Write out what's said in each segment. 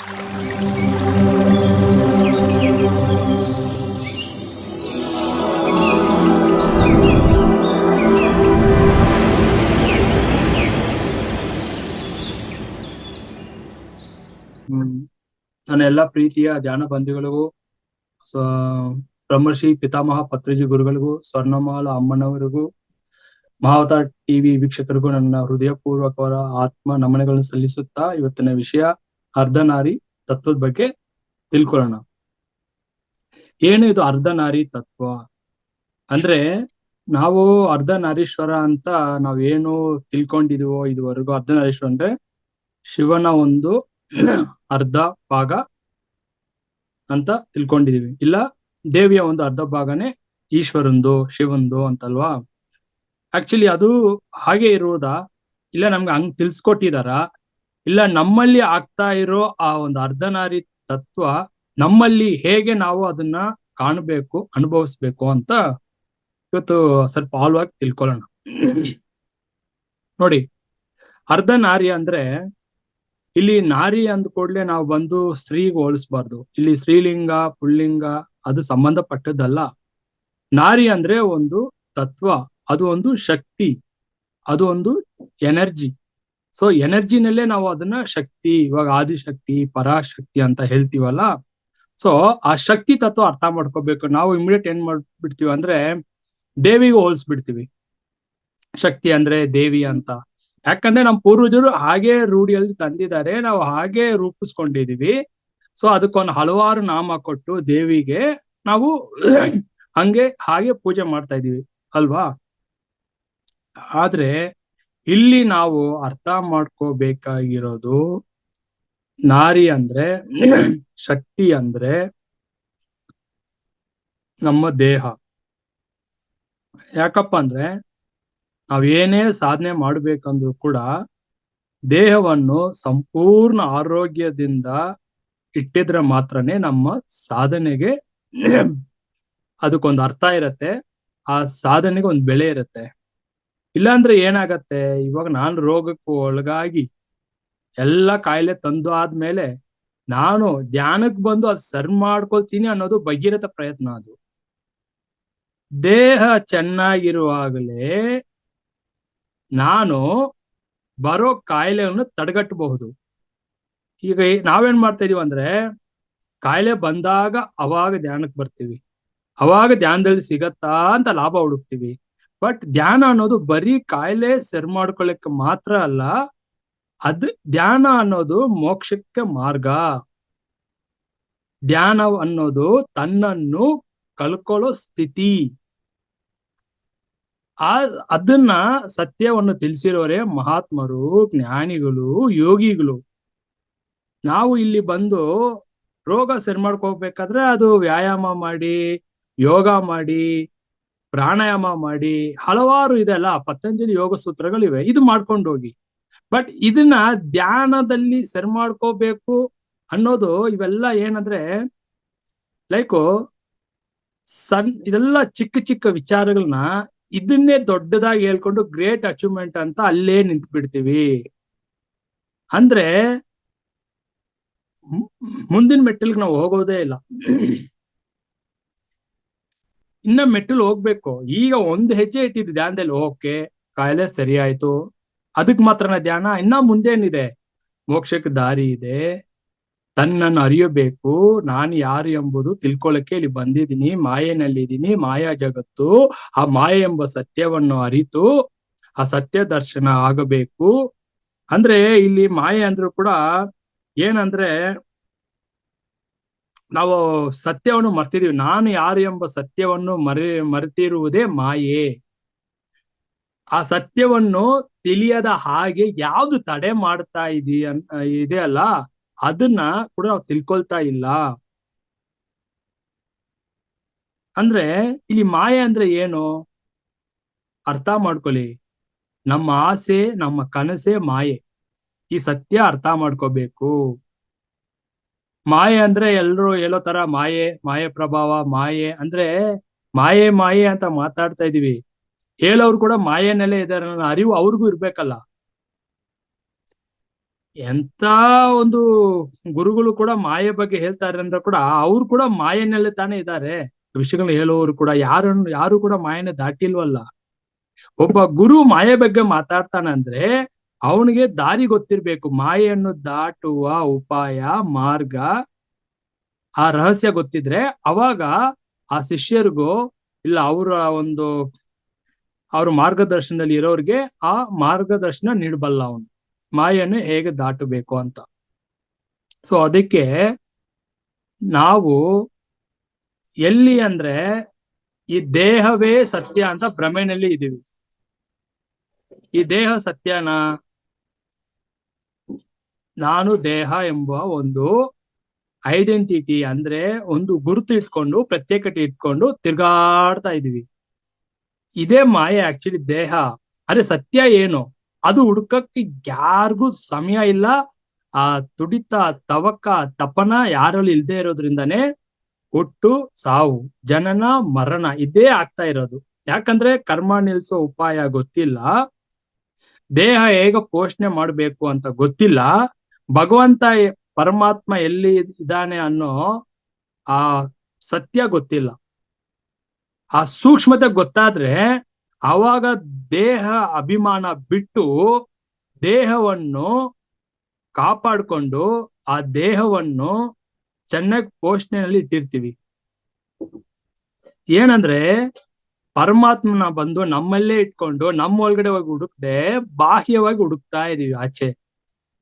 ನನ್ನ ಎಲ್ಲ ಪ್ರೀತಿಯ ಧ್ಯಾನ ಬಂಧುಗಳಿಗೂ ಸ್ವ ಬ್ರಹ್ಮರ್ಷಿ ಪಿತಾಮಹ ಪತ್ರಿಜಿ ಗುರುಗಳಿಗೂ ಸ್ವರ್ಣಮಾಲ ಅಮ್ಮನವರಿಗೂ ಮಹಾವತಾರ್ ಟಿವಿ ವೀಕ್ಷಕರಿಗೂ ನನ್ನ ಹೃದಯಪೂರ್ವಕವಾದ ಆತ್ಮ ನಮನಗಳನ್ನು ಸಲ್ಲಿಸುತ್ತಾ ಇವತ್ತಿನ ವಿಷಯ ಅರ್ಧನಾರಿ ತತ್ವದ ಬಗ್ಗೆ ತಿಳ್ಕೊಳ್ಳೋಣ. ಏನು ಇದು ಅರ್ಧನಾರಿ ತತ್ವ ಅಂದ್ರೆ, ನಾವು ಅರ್ಧನಾರೀಶ್ವರ ಅಂತ ನಾವೇನು ತಿಳ್ಕೊಂಡಿದೀವೋ ಇದುವರೆಗೂ, ಅರ್ಧನಾರೀಶ್ವರ ಅಂದ್ರೆ ಶಿವನ ಒಂದು ಅರ್ಧ ಭಾಗ ಅಂತ ತಿಳ್ಕೊಂಡಿದೀವಿ, ಇಲ್ಲ ದೇವಿಯ ಒಂದು ಅರ್ಧ ಭಾಗನೇ ಈಶ್ವರಂದು ಶಿವಂದು ಅಂತಲ್ವಾ. ಆಕ್ಚುಲಿ ಅದು ಹಾಗೆ ಇರುವುದಾ, ಇಲ್ಲ ನಮ್ಗೆ ಹಂಗ್ ತಿಳ್ಸ್ಕೊಟ್ಟಿದಾರ, ಇಲ್ಲ ನಮ್ಮಲ್ಲಿ ಆಗ್ತಾ ಇರೋ ಆ ಒಂದು ಅರ್ಧನಾರಿ ತತ್ವ ನಮ್ಮಲ್ಲಿ ಹೇಗೆ ನಾವು ಅದನ್ನ ಕಾಣಬೇಕು, ಅನುಭವಿಸ್ಬೇಕು ಅಂತ ಇವತ್ತು ಸ್ವಲ್ಪ ಆಳವಾಗಿ ತಿಳ್ಕೊಳ್ಳೋಣ. ನೋಡಿ, ಅರ್ಧನಾರಿ ಅಂದ್ರೆ, ಇಲ್ಲಿ ನಾರಿ ಅಂದ ಕೂಡ್ಲೆ ನಾವು ಬಂದು ಸ್ತ್ರೀಗೆ ಹೋಲಿಸ್ಬಾರ್ದು. ಇಲ್ಲಿ ಸ್ತ್ರೀಲಿಂಗ ಪುಲ್ಲಿಂಗ ಅದು ಸಂಬಂಧಪಟ್ಟದ್ದಲ್ಲ. ನಾರಿ ಅಂದ್ರೆ ಒಂದು ತತ್ವ, ಅದು ಒಂದು ಶಕ್ತಿ, ಅದು ಒಂದು ಎನರ್ಜಿ. ಸೊ ಎನರ್ಜಿನಲ್ಲೇ ನಾವು ಅದನ್ನ ಶಕ್ತಿ, ಇವಾಗ ಆದಿಶಕ್ತಿ ಪರಾಶಕ್ತಿ ಅಂತ ಹೇಳ್ತೀವಲ್ಲ. ಸೊ ಆ ಶಕ್ತಿ ತತ್ವ ಅರ್ಥ ಮಾಡ್ಕೋಬೇಕು. ನಾವು ಇಮಿಡಿಯೇಟ್ ಏನ್ ಮಾಡ್ಬಿಡ್ತೀವಿ ಅಂದ್ರೆ ದೇವಿಗೆ ಹೋಲಿಸ್ಬಿಡ್ತೀವಿ, ಶಕ್ತಿ ಅಂದ್ರೆ ದೇವಿ ಅಂತ. ಯಾಕಂದ್ರೆ ನಮ್ಮ ಪೂರ್ವಜರು ಹಾಗೆ ರೂಢಿಯಲ್ಲಿ ತಂದಿದ್ದಾರೆ, ನಾವು ಹಾಗೆ ರೂಪಿಸ್ಕೊಂಡಿದೀವಿ. ಸೊ ಅದಕ್ಕೊಂದು ಹಲವಾರು ನಾಮ ಕೊಟ್ಟು ದೇವಿಗೆ ನಾವು ಹಾಗೆ ಪೂಜೆ ಮಾಡ್ತಾ ಇದೀವಿ ಅಲ್ವಾ. ಆದ್ರೆ ಇಲ್ಲಿ ನಾವು ಅರ್ಥ ಮಾಡ್ಕೋಬೇಕಾಗಿರೋದು, ನಾರಿ ಅಂದ್ರೆ ಶಕ್ತಿ ಅಂದ್ರೆ ನಮ್ಮ ದೇಹ. ಯಾಕಪ್ಪ ಅಂದ್ರೆ ನಾವೇನೇ ಸಾಧನೆ ಮಾಡ್ಬೇಕಂದ್ರೂ ಕೂಡ ದೇಹವನ್ನು ಸಂಪೂರ್ಣ ಆರೋಗ್ಯದಿಂದ ಇಟ್ಟಿದ್ರೆ ಮಾತ್ರನೇ ನಮ್ಮ ಸಾಧನೆಗೆ ಅದಕ್ಕೊಂದು ಅರ್ಥ ಇರತ್ತೆ, ಆ ಸಾಧನೆಗೆ ಒಂದು ಬೆಲೆ ಇರತ್ತೆ. ಇಲ್ಲಾಂದ್ರೆ ಏನಾಗತ್ತೆ, ಇವಾಗ ನಾನು ರೋಗಕ್ಕೂ ಒಳಗಾಗಿ ಎಲ್ಲ ಕಾಯಿಲೆ ತಂದು ಆದ್ಮೇಲೆ ನಾನು ಧ್ಯಾನಕ್ಕೆ ಬಂದು ಅದು ಸರಿ ಮಾಡ್ಕೊಳ್ತೀನಿ ಅನ್ನೋದು ಭಗೀರಥ ಪ್ರಯತ್ನ. ಅದು ದೇಹ ಚೆನ್ನಾಗಿರುವಾಗಲೇ ನಾನು ಬರೋ ಕಾಯಿಲೆಯನ್ನು ತಡೆಗಟ್ಟಬಹುದು. ಈಗ ನಾವೇನ್ ಮಾಡ್ತಾ ಇದೀವಿ ಅಂದ್ರೆ, ಕಾಯಿಲೆ ಬಂದಾಗ ಅವಾಗ ಧ್ಯಾನಕ್ಕೆ ಬರ್ತೀವಿ, ಅವಾಗ ಧ್ಯಾನದಲ್ಲಿ ಸಿಗತ್ತಾ ಅಂತ ಲಾಭ ಹುಡುಕ್ತಿವಿ. ಬಟ್ ಧ್ಯಾನ ಅನ್ನೋದು ಬರೀ ಕಾಯಿಲೆ ಸರಿ ಮಾಡ್ಕೊಳ್ಳಕ್ಕೆ ಮಾತ್ರ ಅಲ್ಲ, ಧ್ಯಾನ ಅನ್ನೋದು ಮೋಕ್ಷಕ್ಕೆ ಮಾರ್ಗ. ಧ್ಯಾನ ಅನ್ನೋದು ತನ್ನನ್ನು ಕಳ್ಕೊಳ್ಳೋ ಸ್ಥಿತಿ. ಅದನ್ನ ಸತ್ಯವನ್ನು ತಿಳಿಸಿರೋರೆ ಮಹಾತ್ಮರು, ಜ್ಞಾನಿಗಳು, ಯೋಗಿಗಳು. ನಾವು ಇಲ್ಲಿ ಬಂದು ರೋಗ ಸರಿ ಮಾಡ್ಕೋಬೇಕಾದ್ರೆ ಅದು ವ್ಯಾಯಾಮ ಮಾಡಿ, ಯೋಗ ಮಾಡಿ, ಪ್ರಾಣಾಯಾಮ ಮಾಡಿ, ಹಲವಾರು ಇದೆಲ್ಲ ಪತಂಜಲಿ ಯೋಗ ಸೂತ್ರಗಳಿವೆ, ಇದು ಮಾಡ್ಕೊಂಡು ಹೋಗಿ. ಬಟ್ ಇದನ್ನ ಧ್ಯಾನದಲ್ಲಿ ಸರಿ ಮಾಡ್ಕೋಬೇಕು ಅನ್ನೋದು, ಇವೆಲ್ಲ ಏನಂದ್ರೆ ಲೈಕು ಇದೆಲ್ಲ ಚಿಕ್ಕ ಚಿಕ್ಕ ವಿಚಾರಗಳನ್ನ ಇದನ್ನೇ ದೊಡ್ಡದಾಗಿ ಹೇಳ್ಕೊಂಡು ಗ್ರೇಟ್ ಅಚೀವ್ಮೆಂಟ್ ಅಂತ ಅಲ್ಲೇ ನಿಂತು ಬಿಡ್ತೀವಿ. ಅಂದ್ರೆ ಮುಂದಿನ ಮೆಟ್ಟಲ್ಗೆ ನಾವು ಹೋಗೋದೇ ಇಲ್ಲ. ಇನ್ನ ಮೆಟ್ಟಲು ಹೋಗ್ಬೇಕು. ಈಗ ಒಂದು ಹೆಜ್ಜೆ ಇಟ್ಟಿದ್ದು ಧ್ಯಾನದಲ್ಲಿ, ಓಕೆ ಕಾಯಿಲೆ ಸರಿ ಆಯ್ತು, ಅದಕ್ ಮಾತ್ರನ ಧ್ಯಾನ? ಇನ್ನ ಮುಂದೇನಿದೆ, ಮೋಕ್ಷಕ್ಕೆ ದಾರಿ ಇದೆ, ತನ್ನನ್ನು ಅರಿಯಬೇಕು, ನಾನು ಯಾರು ಎಂಬುದು ತಿಳ್ಕೊಳ್ಳಕ್ಕೆ ಇಲ್ಲಿ ಬಂದಿದ್ದೀನಿ, ಮಾಯೆನಲ್ಲಿದ್ದೀನಿ, ಮಾಯಾ ಜಗತ್ತು. ಆ ಮಾಯೆ ಎಂಬ ಸತ್ಯವನ್ನು ಅರಿತು ಆ ಸತ್ಯ ದರ್ಶನ ಆಗಬೇಕು. ಅಂದ್ರೆ ಇಲ್ಲಿ ಮಾಯೆ ಅಂದ್ರೂ ಕೂಡ ಏನಂದ್ರೆ, ನಾವು ಸತ್ಯವನ್ನು ಮರ್ತಿದೀವಿ. ನಾನು ಯಾರು ಎಂಬ ಸತ್ಯವನ್ನು ಮರೆತಿರುವುದೇ ಮಾಯೆ. ಆ ಸತ್ಯವನ್ನು ತಿಳಿಯದ ಹಾಗೆ ಯಾವ್ದು ತಡೆ ಮಾಡ್ತಾ ಇದೆ ಅಲ್ಲ, ಅದನ್ನ ಕೂಡ ನಾವು ತಿಳ್ಕೊಳ್ತಾ ಇಲ್ಲ. ಅಂದ್ರೆ ಇಲ್ಲಿ ಮಾಯೆ ಅಂದ್ರೆ ಏನು ಅರ್ಥ ಮಾಡ್ಕೊಳ್ಳಿ. ನಮ್ಮ ಆಸೆ, ನಮ್ಮ ಕನಸೇ ಮಾಯೆ. ಈ ಸತ್ಯ ಅರ್ಥ ಮಾಡ್ಕೋಬೇಕು. ಮಾಯೆ ಅಂದ್ರೆ ಎಲ್ರು ಹೇಳೋ ತರ ಮಾಯೆ, ಮಾಯೆ ಪ್ರಭಾವ, ಮಾಯೆ ಅಂದ್ರೆ ಮಾಯೆ ಮಾಯೆ ಅಂತ ಮಾತಾಡ್ತಾ ಇದೀವಿ. ಹೇಳೋರು ಕೂಡ ಮಾಯೆನಲ್ಲೇ ಇದಾರೆ ಅನ್ನೋ ಅರಿವು ಅವ್ರಿಗೂ ಇರ್ಬೇಕಲ್ಲ. ಎಂತ ಒಂದು ಗುರುಗಳು ಕೂಡ ಮಾಯೆ ಬಗ್ಗೆ ಹೇಳ್ತಾರೆ ಅಂದ್ರೆ ಕೂಡ ಅವ್ರು ಕೂಡ ಮಾಯೆನಲ್ಲೇ ತಾನೇ ಇದ್ದಾರೆ. ವಿಷಯಗಳು ಹೇಳುವವರು ಕೂಡ ಯಾರು ಕೂಡ ಮಾಯನೆ ದಾಟಿಲ್ವಲ್ಲ. ಒಬ್ಬ ಗುರು ಮಾಯೆ ಬಗ್ಗೆ ಮಾತಾಡ್ತಾನಂದ್ರೆ ಅವನಿಗೆ ದಾರಿ ಗೊತ್ತಿರ್ಬೇಕು, ಮಾಯೆಯನ್ನು ದಾಟುವ ಉಪಾಯ, ಮಾರ್ಗ, ಆ ರಹಸ್ಯ ಗೊತ್ತಿದ್ರೆ ಅವಾಗ ಆ ಶಿಷ್ಯರಿಗೂ ಇಲ್ಲ ಅವ್ರ ಮಾರ್ಗದರ್ಶನದಲ್ಲಿ ಇರೋರಿಗೆ ಆ ಮಾರ್ಗದರ್ಶನ ನೀಡಬಲ್ಲ ಅವನು, ಮಾಯೆಯನ್ನು ಹೇಗೆ ದಾಟಬೇಕು ಅಂತ. ಸೊ ಅದಕ್ಕೆ ನಾವು ಎಲ್ಲಿ ಅಂದ್ರೆ ಈ ದೇಹವೇ ಸತ್ಯ ಅಂತ ಭ್ರಮೆನಲ್ಲಿ ಇದೀವಿ. ಈ ದೇಹ ಸತ್ಯನಾ? ನಾನು ದೇಹ ಎಂಬ ಒಂದು ಐಡೆಂಟಿಟಿ ಅಂದ್ರೆ ಒಂದು ಗುರುತು ಇಟ್ಕೊಂಡು, ಪ್ರತ್ಯೇಕತೆ ಇಟ್ಕೊಂಡು ತಿರ್ಗಾಡ್ತಾ ಇದೀವಿ. ಇದೇ ಮಾಯೆ ಆಕ್ಚುಲಿ ದೇಹ. ಅದೇ ಸತ್ಯ ಏನು ಅದು ಹುಡ್ಕಕ್ಕೆ ಯಾರಿಗೂ ಸಮಯ ಇಲ್ಲ. ಆ ತುಡಿತ, ತವಕ, ತಪನ ಯಾರಲ್ಲಿ ಇಲ್ದೇ ಇರೋದ್ರಿಂದಾನೇ ಹುಟ್ಟು, ಸಾವು, ಜನನ, ಮರಣ ಇದೇ ಆಗ್ತಾ ಇರೋದು. ಯಾಕಂದ್ರೆ ಕರ್ಮ ನಿಲ್ಸೋ ಉಪಾಯ ಗೊತ್ತಿಲ್ಲ, ದೇಹ ಹೇಗೆ ಪೋಷಣೆ ಮಾಡ್ಬೇಕು ಅಂತ ಗೊತ್ತಿಲ್ಲ, ಭಗವಂತ ಪರಮಾತ್ಮ ಎಲ್ಲಿ ಇದ್ದಾನೆ ಅನ್ನೋ ಆ ಸತ್ಯ ಗೊತ್ತಿಲ್ಲ. ಆ ಸೂಕ್ಷ್ಮತೆ ಗೊತ್ತಾದ್ರೆ ಆವಾಗ ದೇಹ ಅಭಿಮಾನ ಬಿಟ್ಟು ದೇಹವನ್ನು ಕಾಪಾಡ್ಕೊಂಡು ಆ ದೇಹವನ್ನು ಚೆನ್ನಾಗಿ ಪೋಷಣೆಯಲ್ಲಿ ಇಟ್ಟಿರ್ತೀವಿ. ಏನಂದ್ರೆ ಪರಮಾತ್ಮನ ಬಂದು ನಮ್ಮಲ್ಲೇ ಇಟ್ಕೊಂಡು ನಮ್ಮ ಒಳಗಡೆ ಹೋಗಿ ಹುಡುಕ್ದೆ ಬಾಹ್ಯವಾಗಿ ಹುಡುಕ್ತಾ ಇದೀವಿ ಆಚೆ.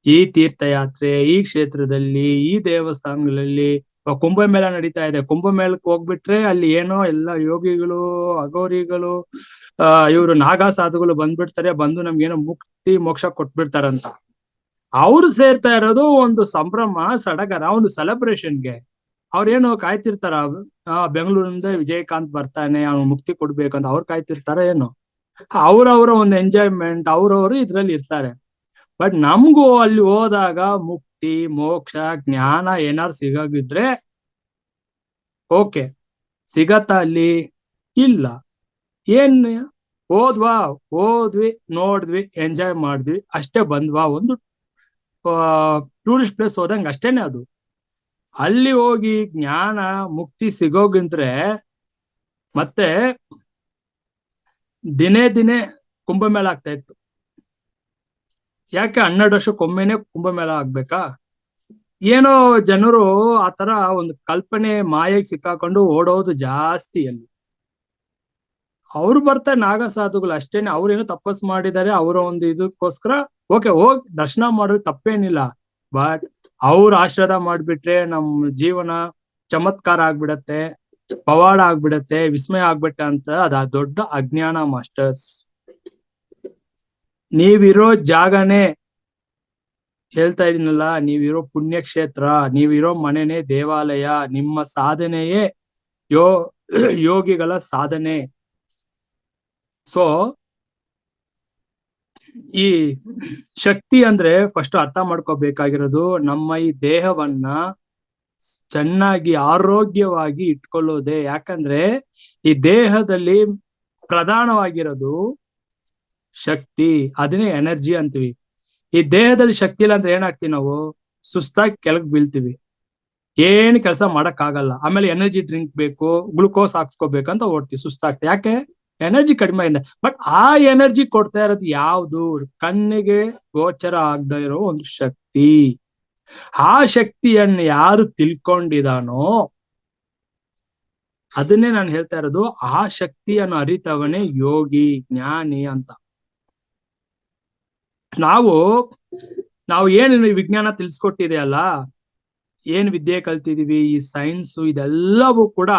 ಈ ತೀರ್ಥಯಾತ್ರೆ, ಈ ಕ್ಷೇತ್ರದಲ್ಲಿ, ಈ ದೇವಸ್ಥಾನಗಳಲ್ಲಿ ಕುಂಭಮೇಳ ನಡೀತಾ ಇದೆ. ಕುಂಭಮೇಳಕ್ಕೆ ಹೋಗ್ಬಿಟ್ರೆ ಅಲ್ಲಿ ಏನೋ ಎಲ್ಲ ಯೋಗಿಗಳು, ಅಘೋರಿಗಳು, ಇವರು ನಾಗಾ ಸಾಧುಗಳು ಬಂದ್ಬಿಡ್ತಾರೆ, ಬಂದು ನಮ್ಗೇನೋ ಮುಕ್ತಿ ಮೋಕ್ಷ ಕೊಟ್ಬಿಡ್ತಾರಂತ. ಅವ್ರು ಸೇರ್ತಾ ಇರೋದು ಒಂದು ಸಂಭ್ರಮ, ಸಡಗರ, ಒಂದು ಸೆಲೆಬ್ರೇಷನ್ಗೆ. ಅವ್ರೇನು ಕಾಯ್ತಿರ್ತಾರ, ಬೆಂಗಳೂರಿಂದ ವಿಜಯಕಾಂತ್ ಬರ್ತಾನೆ, ಅವ್ನು ಮುಕ್ತಿ ಕೊಡ್ಬೇಕಂತ ಅವ್ರು ಕಾಯ್ತಿರ್ತಾರ ಏನು? ಅವ್ರವ್ರ ಒಂದು ಎಂಜಾಯ್ಮೆಂಟ್, ಅವ್ರವ್ರು ಇದ್ರಲ್ಲಿ ಇರ್ತಾರೆ. ಬಟ್ ನಮಗೂ ಅಲ್ಲಿ ಹೋದಾಗ ಮುಕ್ತಿ, ಮೋಕ್ಷ, ಜ್ಞಾನ ಏನಾರು ಸಿಗೋಗಿದ್ರೆ ಓಕೆ, ಸಿಗತ್ತ ಅಲ್ಲಿ? ಇಲ್ಲ. ಏನ್ ಹೋದ್ವಿ, ನೋಡಿದ್ವಿ, ಎಂಜಾಯ್ ಮಾಡಿದ್ವಿ, ಅಷ್ಟೇ ಬಂದ್ವಾ, ಒಂದು ಟೂರಿಸ್ಟ್ ಪ್ಲೇಸ್ ಹೋದಂಗ ಅಷ್ಟೇನೆ ಅದು. ಅಲ್ಲಿ ಹೋಗಿ ಜ್ಞಾನ ಮುಕ್ತಿ ಸಿಗೋಗಿಂದ್ರೆ ಮತ್ತೆ ದಿನೇ ದಿನೇ ಕುಂಭಮೇಳ ಆಗ್ತಾ ಇತ್ತು. ಯಾಕೆ 12 ವರ್ಷಕ್ಕೊಮ್ಮೆನೆ ಕುಂಭಮೇಳ ಆಗ್ಬೇಕಾ? ಏನೋ ಜನರು ಆತರ ಒಂದು ಕಲ್ಪನೆ ಮಾಯೆಗೆ ಸಿಕ್ಕಾಕೊಂಡು ಓಡೋದು ಜಾಸ್ತಿ. ಅಲ್ಲಿ ಅವ್ರು ಬರ್ತಾರೆ ನಾಗ ಸಾಧುಗಳು ಅಷ್ಟೇನೆ, ಅವ್ರೇನೋ ತಪಸ್ ಮಾಡಿದ್ದಾರೆ, ಅವರ ಒಂದು ಇದಕ್ಕೋಸ್ಕರ ಓಕೆ, ಹೋಗ್ ದರ್ಶನ ಮಾಡೋದು ತಪ್ಪೇನಿಲ್ಲ. ಬಟ್ ಅವ್ರ ಆಶೀರ್ವಾದ ಮಾಡ್ಬಿಟ್ರೆ ನಮ್ ಜೀವನ ಚಮತ್ಕಾರ ಆಗ್ಬಿಡತ್ತೆ, ಪವಾಡ ಆಗ್ಬಿಡತ್ತೆ, ವಿಸ್ಮಯ ಆಗ್ಬಿಟ್ಟೆ ಅಂತ ಅದ ದೊಡ್ಡ ಅಜ್ಞಾನ ಮಾಸ್ಟರ್ಸ್. ನೀವಿರೋ ಜಾಗನೇ ಹೇಳ್ತಾ ಇದೀನಲ್ಲ, ನೀವಿರೋ ಪುಣ್ಯಕ್ಷೇತ್ರ, ನೀವಿರೋ ಮನೆನೇ ದೇವಾಲಯ, ನಿಮ್ಮ ಸಾಧನೆಯೇ ಯೋಗಿಗಳ ಸಾಧನೆ. ಸೊ ಈ ಶಕ್ತಿ ಅಂದ್ರೆ ಫಸ್ಟ್ ಅರ್ಥ ಮಾಡ್ಕೋಬೇಕಾಗಿರೋದು, ನಮ್ಮ ಈ ದೇಹವನ್ನ ಚೆನ್ನಾಗಿ ಆರೋಗ್ಯವಾಗಿ ಇಟ್ಕೊಳ್ಳೋದೆ. ಯಾಕಂದ್ರೆ ಈ ದೇಹದಲ್ಲಿ ಪ್ರಧಾನವಾಗಿರೋದು ಶಕ್ತಿ, ಅದನ್ನೇ ಎನರ್ಜಿ ಅಂತೀವಿ. ಈ ದೇಹದಲ್ಲಿ ಶಕ್ತಿ ಇಲ್ಲ ಅಂದ್ರೆ ಏನಾಗ್ತೀವಿ ನಾವು? ಸುಸ್ತಾಗಿ ಕೆಳಗ್ ಬೀಳ್ತೀವಿ, ಏನ್ ಕೆಲಸ ಮಾಡಕ್ ಆಗಲ್ಲ. ಆಮೇಲೆ ಎನರ್ಜಿ ಡ್ರಿಂಕ್ ಬೇಕು, ಗ್ಲುಕೋಸ್ ಹಾಕ್ಸ್ಕೋಬೇಕಂತ ಓಡ್ತೀವಿ, ಸುಸ್ತಾಗ್ತದೆ. ಯಾಕೆ? ಎನರ್ಜಿ ಕಡಿಮೆ ಇದೆ. ಬಟ್ ಆ ಎನರ್ಜಿ ಕೊಡ್ತಾ ಇರೋದು ಯಾವ್ದು? ಕಣ್ಣಿಗೆ ಗೋಚರ ಆಗದೆ ಇರೋ ಒಂದು ಶಕ್ತಿ. ಆ ಶಕ್ತಿಯನ್ನು ಯಾರು ತಿಳ್ಕೊಂಡಿದಾನೋ ಅದನ್ನೇ ನಾನು ಹೇಳ್ತಾ ಇರೋದು, ಆ ಶಕ್ತಿಯನ್ನು ಅರಿತವನೇ ಯೋಗಿ, ಜ್ಞಾನಿ ಅಂತ. ನಾವು ಏನೇನು ವಿಜ್ಞಾನ ತಿಳಿಸ್ಕೊಟ್ಟಿದೆ ಅಲ್ಲ, ಏನ್ ವಿದ್ಯೆ ಕಲ್ತಿದೀವಿ, ಈ ಸೈನ್ಸ್, ಇದೆಲ್ಲವೂ ಕೂಡ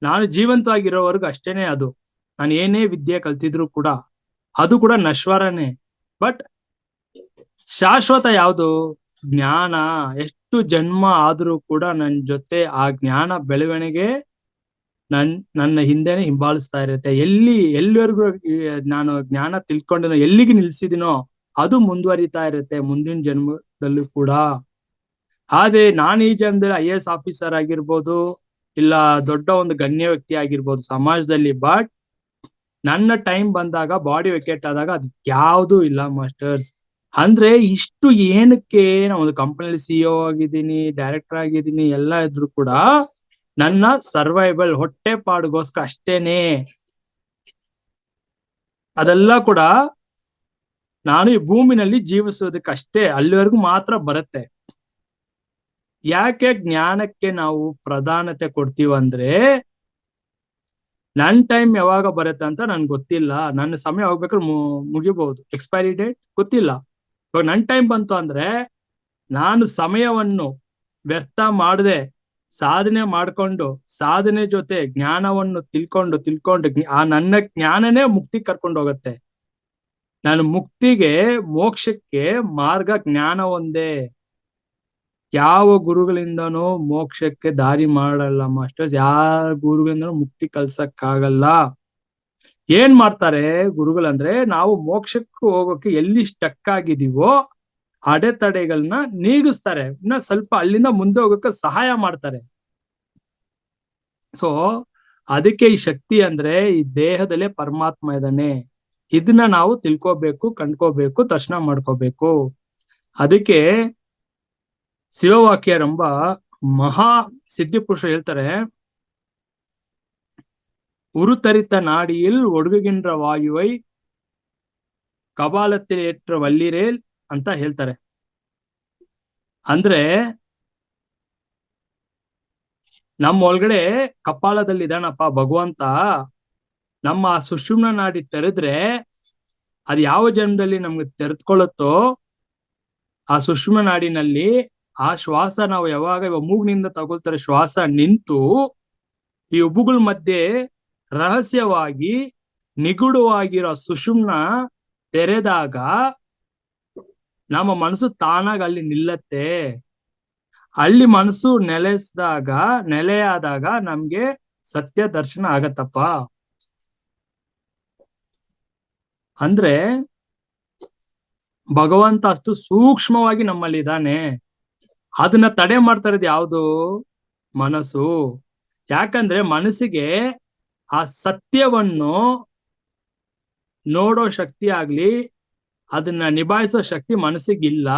ನಾನು ಜೀವಂತವಾಗಿರೋವರೆಗೂ ಅಷ್ಟೇನೆ. ಅದು ನಾನು ಏನೇ ವಿದ್ಯೆ ಕಲ್ತಿದ್ರು ಕೂಡ ಅದು ಕೂಡ ನಶ್ವರನೇ. ಬಟ್ ಶಾಶ್ವತ ಯಾವುದು? ಜ್ಞಾನ. ಎಷ್ಟು ಜನ್ಮ ಆದ್ರೂ ಕೂಡ ನನ್ನ ಜೊತೆ ಆ ಜ್ಞಾನ ಬೆಳವಣಿಗೆ ನನ್ನ ಹಿಂದೆನೆ ಹಿಂಬಾಲಿಸ್ತಾ ಇರುತ್ತೆ. ಎಲ್ಲಿವರೆಗೂ ನಾನು ಜ್ಞಾನ ತಿಳ್ಕೊಂಡು ಎಲ್ಲಿಗೆ ನಿಲ್ಸಿದಿನೋ ಅದು ಮುಂದುವರಿತಾ ಇರುತ್ತೆ ಮುಂದಿನ ಜನ್ಮದಲ್ಲೂ ಕೂಡ. ಆದ್ರೆ ನಾನು ಈ ಜನ್ಮದಲ್ಲಿ IAS ಆಫೀಸರ್ ಆಗಿರ್ಬೋದು, ಇಲ್ಲ ದೊಡ್ಡ ಒಂದು ಗಣ್ಯ ವ್ಯಕ್ತಿ ಆಗಿರ್ಬೋದು ಸಮಾಜದಲ್ಲಿ, ಬಟ್ ನನ್ನ ಟೈಮ್ ಬಂದಾಗ, ಬಾಡಿ ವೆಕೇಟ್ ಆದಾಗ ಅದು ಯಾವ್ದೂ ಇಲ್ಲ ಮಾಸ್ಟರ್ಸ್. ಅಂದ್ರೆ ಇಷ್ಟು ಏನಕ್ಕೆ ನಾನು ಒಂದು ಕಂಪನಿಯಲ್ಲಿ ಸಿಇಒ ಆಗಿದ್ದೀನಿ, ಡೈರೆಕ್ಟರ್ ಆಗಿದ್ದೀನಿ, ಎಲ್ಲ ಇದ್ರು ಕೂಡ ನನ್ನ ಸರ್ವೈವಲ್ ಹೊಟ್ಟೆ ಪಾಡಿಗೋಸ್ಕರ ಅಷ್ಟೇನೆ. ಅದೆಲ್ಲ ಕೂಡ ನಾನು ಈ ಭೂಮಿನಲ್ಲಿ ಜೀವಿಸೋದಕ್ಕಷ್ಟೇ, ಅಲ್ಲಿವರೆಗೂ ಮಾತ್ರ ಬರುತ್ತೆ. ಯಾಕೆ ಜ್ಞಾನಕ್ಕೆ ನಾವು ಪ್ರಾಧಾನ್ಯತೆ ಕೊಡ್ತೀವಂದ್ರೆ, ನನ್ ಟೈಮ್ ಯಾವಾಗ ಬರುತ್ತೆ ಅಂತ ನನ್ಗೆ ಗೊತ್ತಿಲ್ಲ, ನನ್ನ ಸಮಯ ಹೋಗ್ಬೇಕಾದ್ರೆ ಮುಗಿಬಹುದು, ಎಕ್ಸ್ಪೈರಿ ಡೇಟ್ ಗೊತ್ತಿಲ್ಲ. ಇವಾಗ ನನ್ ಟೈಮ್ ಬಂತು ಅಂದ್ರೆ ನಾನು ಸಮಯವನ್ನು ವ್ಯರ್ಥ ಮಾಡದೆ ಸಾಧನೆ ಮಾಡ್ಕೊಂಡು, ಸಾಧನೆ ಜೊತೆ ಜ್ಞಾನವನ್ನು ತಿಳ್ಕೊಂಡು ಆ ನನ್ನ ಜ್ಞಾನನೇ ಮುಕ್ತಿ ಕರ್ಕೊಂಡು ಹೋಗುತ್ತೆ. ನಾನು ಮುಕ್ತಿಗೆ, ಮೋಕ್ಷಕ್ಕೆ ಮಾರ್ಗ ಜ್ಞಾನ ಒಂದೇ. ಯಾವ ಗುರುಗಳಿಂದನೂ ಮೋಕ್ಷಕ್ಕೆ ದಾರಿ ಮಾಡಲ್ಲ ಮಾಸ್ಟರ್ಸ್, ಯಾರ ಗುರುಗಳಿಂದನೂ ಮುಕ್ತಿ ಕಲ್ಸಕ್ಕಾಗಲ್ಲ. ಏನ್ ಮಾಡ್ತಾರೆ ಗುರುಗಳಂದ್ರೆ, ನಾವು ಮೋಕ್ಷಕ್ಕೆ ಹೋಗೋಕೆ ಎಲ್ಲಿ ಸ್ಟಕ್ ಆಗಿದೀವೋ ಅಡೆತಡೆಗಳನ್ನ ನೀಗಿಸ್ತಾರೆ, ಇನ್ನ ಸ್ವಲ್ಪ ಅಲ್ಲಿಂದ ಮುಂದೆ ಹೋಗಕ್ಕೆ ಸಹಾಯ ಮಾಡ್ತಾರೆ. ಸೊ ಅದಕ್ಕೆ ಈ ಶಕ್ತಿ ಅಂದ್ರೆ, ಈ ದೇಹದಲ್ಲೇ ಪರಮಾತ್ಮ ಇದ್ದಾನೆ, ಇದನ್ನ ನಾವು ತಿಳ್ಕೋಬೇಕು, ಕಂಡ್ಕೋಬೇಕು, ದರ್ಶನ ಮಾಡ್ಕೋಬೇಕು. ಅದಕ್ಕೆ ಶಿವವಾಕ್ಯರೆಂಬ ಮಹಾ ಸಿದ್ಧಿ ಪುರುಷರು ಹೇಳ್ತಾರೆ, உருத்தரித்த நாடியில் ஒடுகுகின்ற ವಾಯುವೈ ಕಪಾಲத்தில் ಏற்ற ವಲ್ಲಿರೇಲ್ ಅಂತ ಹೇಳ್ತಾರೆ. ಅಂದ್ರೆ ನಮ್ಮ ಒಳಗಡೆ ಕಪಾಲದಲ್ಲಿ ಇದಾನಪ್ಪ ಭಗವಂತ, ನಮ್ಮ ಸುಷುಮ್ನ ನಾಡಿ ತೆರೆದ್ರೆ ಅದು ಯಾವ ಜನ್ಮದಲ್ಲಿ ನಮ್ಗೆ ತೆರೆದುಕೊಳ್ಳುತ್ತೋ ಆ ಸುಷುಮ್ನ ನಾಡಿನಲ್ಲಿ ಆ ಶ್ವಾಸ ನಾವು ಯಾವಾಗ ಮೂಗ್ನಿಂದ ತಗೊಳ್ತಾರೆ, ಶ್ವಾಸ ನಿಂತು ಈ ಉಬ್ಬುಗಳ ಮಧ್ಯೆ ರಹಸ್ಯವಾಗಿ ನಿಗೂಢವಾಗಿರೋ ಸುಷುಮ್ನ ತೆರೆದಾಗ ನಮ್ಮ ಮನಸ್ಸು ತಾನಾಗ ಅಲ್ಲಿ ನಿಲ್ಲತ್ತೆ. ಅಲ್ಲಿ ಮನಸ್ಸು ನೆಲೆಯಾದಾಗ ನಮ್ಗೆ ಸತ್ಯ ದರ್ಶನ ಆಗತ್ತಪ್ಪ. ಅಂದ್ರೆ ಭಗವಂತ ಅಷ್ಟು ಸೂಕ್ಷ್ಮವಾಗಿ ನಮ್ಮಲ್ಲಿ ಇದ್ದಾನೆ. ಅದನ್ನ ತಡೆ ಮಾಡ್ತಾ ಇರೋದು ಯಾವುದು? ಮನಸ್ಸು. ಯಾಕಂದ್ರೆ ಮನಸ್ಸಿಗೆ ಆ ಸತ್ಯವನ್ನು ನೋಡೋ ಶಕ್ತಿ ಆಗ್ಲಿ, ಅದನ್ನ ನಿಭಾಯಿಸೋ ಶಕ್ತಿ ಮನಸ್ಸಿಗಿಲ್ಲ.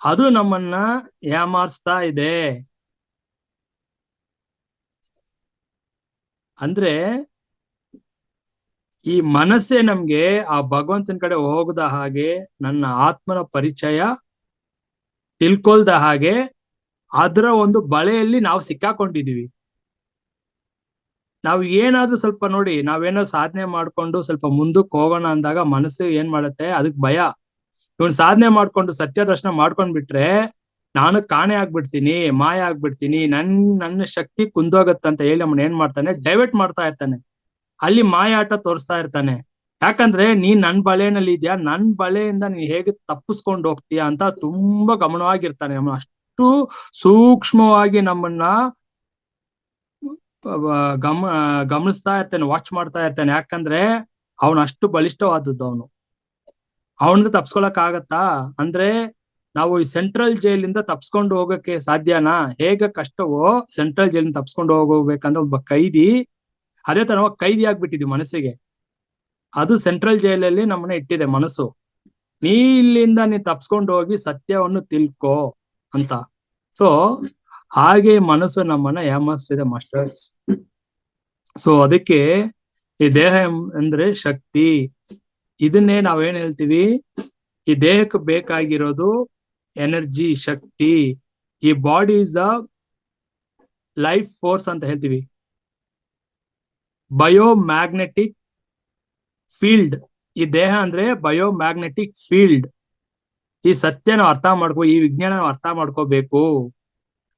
ಅದು ನಮ್ಮನ್ನ ಯಾಮಾರಿಸ್ತಾ ಇದೆ. ಅಂದ್ರೆ ಈ ಮನಸ್ಸೇ ನಮ್ಗೆ ಆ ಭಗವಂತನ ಕಡೆ ಹೋಗದ ಹಾಗೆ, ನನ್ನ ಆತ್ಮನ ಪರಿಚಯ ತಿಳ್ಕೊಳ್ದ ಹಾಗೆ ಅದರ ಒಂದು ಬಳೆಯಲ್ಲಿ ನಾವು ಸಿಕ್ಕಾಕೊಂಡಿದೀವಿ. ನಾವು ಏನಾದ್ರೂ ಸ್ವಲ್ಪ ನೋಡಿ, ನಾವೇನೋ ಸಾಧನೆ ಮಾಡ್ಕೊಂಡು ಸ್ವಲ್ಪ ಮುಂದಕ್ಕೆ ಹೋಗೋಣ ಅಂದಾಗ ಮನಸ್ಸು ಏನ್ ಮಾಡುತ್ತೆ, ಅದಕ್ ಭಯ. ಇವನ್ ಸಾಧನೆ ಮಾಡ್ಕೊಂಡು ಸತ್ಯ ದರ್ಶನ ಮಾಡ್ಕೊಂಡ್ ಬಿಟ್ರೆ ನಾನು ಕಾಣೆ ಆಗ್ಬಿಡ್ತೀನಿ, ಮಾಯ ಆಗ್ಬಿಡ್ತೀನಿ, ನನ್ನ ಶಕ್ತಿ ಕುಂದೋಗತ್ತಂತ ಹೇಳಿ ನಮ್ಮನ್ನ ಏನ್ ಮಾಡ್ತಾನೆ, ಡೈವರ್ಟ್ ಮಾಡ್ತಾ ಇರ್ತಾನೆ, ಅಲ್ಲಿ ಮಾಯಾಟ ತೋರಿಸ್ತಾ ಇರ್ತಾನೆ. ಯಾಕಂದ್ರೆ ನೀನ್ ನನ್ ಬಳೆನಲ್ಲಿ ಇದ್ಯಾ, ನನ್ ಬಳೆಯಿಂದ ನೀನ್ ಹೇಗೆ ತಪ್ಪಿಸ್ಕೊಂಡು ಹೋಗ್ತೀಯಾ ಅಂತ ತುಂಬಾ ಗಮನವಾಗಿರ್ತಾನೆ. ನಮ್ಮ ಅಷ್ಟು ಸೂಕ್ಷ್ಮವಾಗಿ ನಮ್ಮನ್ನ ಗಮನಿಸ್ತಾ ಇರ್ತಾನೆ, ವಾಚ್ ಮಾಡ್ತಾ ಇರ್ತಾನೆ. ಯಾಕಂದ್ರೆ ಅವನು ಅಷ್ಟು ಬಲಿಷ್ಠವಾದದ್ದು. ಅವನಿಂದ ತಪ್ಸ್ಕೊಳಕ್ ಆಗತ್ತಾ ಅಂದ್ರೆ, ನಾವು ಈ ಸೆಂಟ್ರಲ್ ಜೈಲಿಂದ ತಪ್ಸ್ಕೊಂಡು ಹೋಗಕ್ಕೆ ಸಾಧ್ಯನಾ? ಹೇಗೆ ಕಷ್ಟವೋ ಸೆಂಟ್ರಲ್ ಜೈಲಿಂದ ತಪ್ಸ್ಕೊಂಡು ಹೋಗ್ಬೇಕಂದ್ರೆ ಒಬ್ಬ ಕೈದಿ, ಅದೇ ತರ ಕೈದಿ ಆಗ್ಬಿಟ್ಟಿದ್ವಿ ಮನಸ್ಸಿಗೆ. ಅದು ಸೆಂಟ್ರಲ್ ಜೈಲಲ್ಲಿ ನಮ್ಮನ್ನ ಇಟ್ಟಿದೆ ಮನಸ್ಸು. ಇಲ್ಲಿಂದ ನೀ ತಪ್ಸ್ಕೊಂಡು ಹೋಗಿ ಸತ್ಯವನ್ನು ತಿಳ್ಕೋ ಅಂತ. ಸೊ ಹಾಗೆ ಮನಸ್ಸು ನಮ್ಮನ್ನ ಯಾಮಾರಿಸ್ತಿದೆ ಮಾಸ್ಟರ್ಸ್. ಸೊ ಅದಕ್ಕೆ ಈ ದೇಹ ಅಂದ್ರೆ ಶಕ್ತಿ. ಇದನ್ನೇ ನಾವೇನ್ ಹೇಳ್ತೀವಿ, ಈ ದೇಹಕ್ಕೆ ಬೇಕಾಗಿರೋದು ಎನರ್ಜಿ, ಶಕ್ತಿ. ಈ body is the life force ಅಂತ ಹೇಳ್ತೀವಿ. ಬಯೋಮ್ಯಾಗ್ನೆಟಿಕ್ ಫೀಲ್ಡ್, ಈ ದೇಹ ಅಂದ್ರೆ ಬಯೋಮ್ಯಾಗ್ನೆಟಿಕ್ ಫೀಲ್ಡ್. ಈ ಸತ್ಯ ನಾವು ಅರ್ಥ ಮಾಡ್ಕೋ, ಈ ವಿಜ್ಞಾನ ನಾವು ಅರ್ಥ ಮಾಡ್ಕೋಬೇಕು.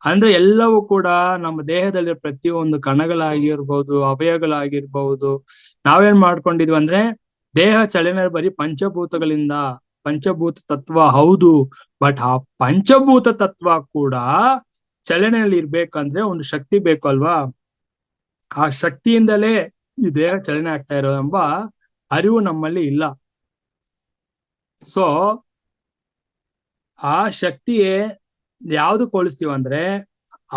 ಅಂದ್ರೆ ಎಲ್ಲವೂ ಕೂಡ ನಮ್ಮ ದೇಹದಲ್ಲಿ ಪ್ರತಿಯೊಂದು ಕಣಗಳಾಗಿರ್ಬಹುದು, ಅವಯವಗಳಾಗಿರ್ಬಹುದು, ನಾವೇನ್ ಮಾಡ್ಕೊಂಡಿದ್ವಿ ಅಂದ್ರೆ, ದೇಹ ಚಲನೆ ಬರೀ ಪಂಚಭೂತಗಳಿಂದ. ಪಂಚಭೂತ ತತ್ವ ಹೌದು, ಬಟ್ ಆ ಪಂಚಭೂತ ತತ್ವ ಕೂಡ ಚಲನೆಯಲ್ಲಿ ಇರ್ಬೇಕಂದ್ರೆ ಒಂದು ಶಕ್ತಿ ಬೇಕು ಅಲ್ವಾ? ಆ ಶಕ್ತಿಯಿಂದಲೇ ಈ ದೇಹ ಚಲನೆ ಆಗ್ತಾ ಇರೋ ಎಂಬ ಅರಿವು ನಮ್ಮಲ್ಲಿ ಇಲ್ಲ. ಸೊ ಆ ಶಕ್ತಿಯೇ ಯಾವ್ದು ಹೋಲಿಸ್ತೀವಿ ಅಂದ್ರೆ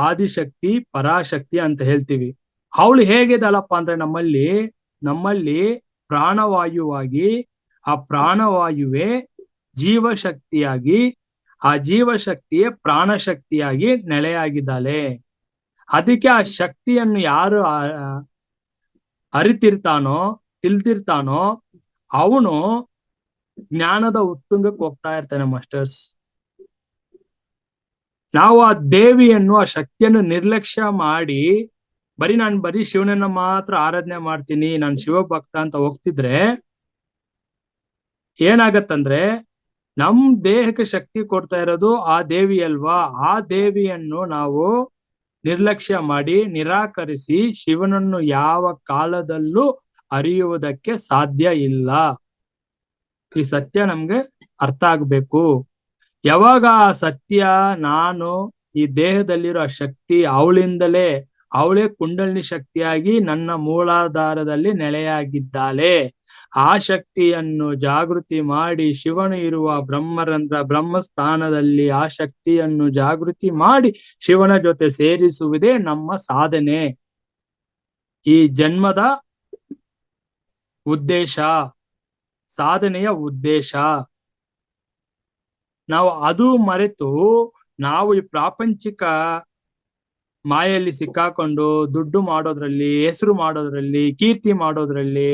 ಆದಿಶಕ್ತಿ, ಪರಾಶಕ್ತಿ ಅಂತ ಹೇಳ್ತೀವಿ. ಅವಳು ಹೇಗಿದಳಪ್ಪ ಅಂದ್ರೆ ನಮ್ಮಲ್ಲಿ ಪ್ರಾಣವಾಯುವಾಗಿ, ಆ ಪ್ರಾಣವಾಯುವೆ ಜೀವಶಕ್ತಿಯಾಗಿ, ಆ ಜೀವಶಕ್ತಿಯೇ ಪ್ರಾಣಶಕ್ತಿಯಾಗಿ ನೆಲೆಯಾಗಿದ್ದಾಳೆ. ಅದಕ್ಕೆ ಆ ಶಕ್ತಿಯನ್ನು ಯಾರು ಅರಿತಿರ್ತಾನೋ, ತಿಳ್ತಿರ್ತಾನೋ, ಅವನು ಜ್ಞಾನದ ಉತ್ತುಂಗಕ್ಕೆ ಹೋಗ್ತಾ ಇರ್ತಾನೆ ಮಾಸ್ಟರ್ಸ್. ನಾವು ಆ ದೇವಿಯನ್ನು, ಆ ಶಕ್ತಿಯನ್ನು ನಿರ್ಲಕ್ಷ್ಯ ಮಾಡಿ ನಾನು ಬರೀ ಶಿವನನ್ನ ಮಾತ್ರ ಆರಾಧನೆ ಮಾಡ್ತೀನಿ, ನಾನು ಶಿವಭಕ್ತ ಅಂತ ಹೋಗ್ತಿದ್ರೆ ಏನಾಗತ್ತಂದ್ರೆ, ನಮ್ ದೇಹಕ್ಕೆ ಶಕ್ತಿ ಕೊಡ್ತಾ ಇರೋದು ಆ ದೇವಿ ಅಲ್ವಾ. ಆ ದೇವಿಯನ್ನು ನಾವು ನಿರ್ಲಕ್ಷ್ಯ ಮಾಡಿ, ನಿರಾಕರಿಸಿ ಶಿವನನ್ನು ಯಾವ ಕಾಲದಲ್ಲೂ ಅರಿಯುವುದಕ್ಕೆ ಸಾಧ್ಯ ಇಲ್ಲ. ಈ ಸತ್ಯ ನಮ್ಗೆ ಅರ್ಥ ಆಗ್ಬೇಕು. ಯಾವಾಗ ಆ ಸತ್ಯ, ನಾನು ಈ ದೇಹದಲ್ಲಿರೋ ಶಕ್ತಿ ಅವಳಿಂದಲೇ, ಅವಳೇ ಕುಂಡಲಿನಿ ಶಕ್ತಿಯಾಗಿ ನನ್ನ ಮೂಲಾಧಾರದಲ್ಲಿ ನೆಲೆಯಾಗಿದ್ದಾಳೆ, ಆ ಶಕ್ತಿಯನ್ನು ಜಾಗೃತಿ ಮಾಡಿ ಶಿವನು ಇರುವ ಬ್ರಹ್ಮಸ್ಥಾನದಲ್ಲಿ ಆ ಶಕ್ತಿಯನ್ನು ಜಾಗೃತಿ ಮಾಡಿ ಶಿವನ ಜೊತೆ ಸೇರಿಸುವುದೇ ನಮ್ಮ ಸಾಧನೆ, ಈ ಜನ್ಮದ ಉದ್ದೇಶ, ಸಾಧನೆಯ ಉದ್ದೇಶ. ನಾವು ಅದು ಮರೆತು ನಾವು ಈ ಪ್ರಾಪಂಚಿಕ ಮಾಯಲ್ಲಿ ಸಿಕ್ಕಾಕೊಂಡು ದುಡ್ಡು ಮಾಡೋದ್ರಲ್ಲಿ, ಹೆಸರು ಮಾಡೋದ್ರಲ್ಲಿ, ಕೀರ್ತಿ ಮಾಡೋದ್ರಲ್ಲಿ,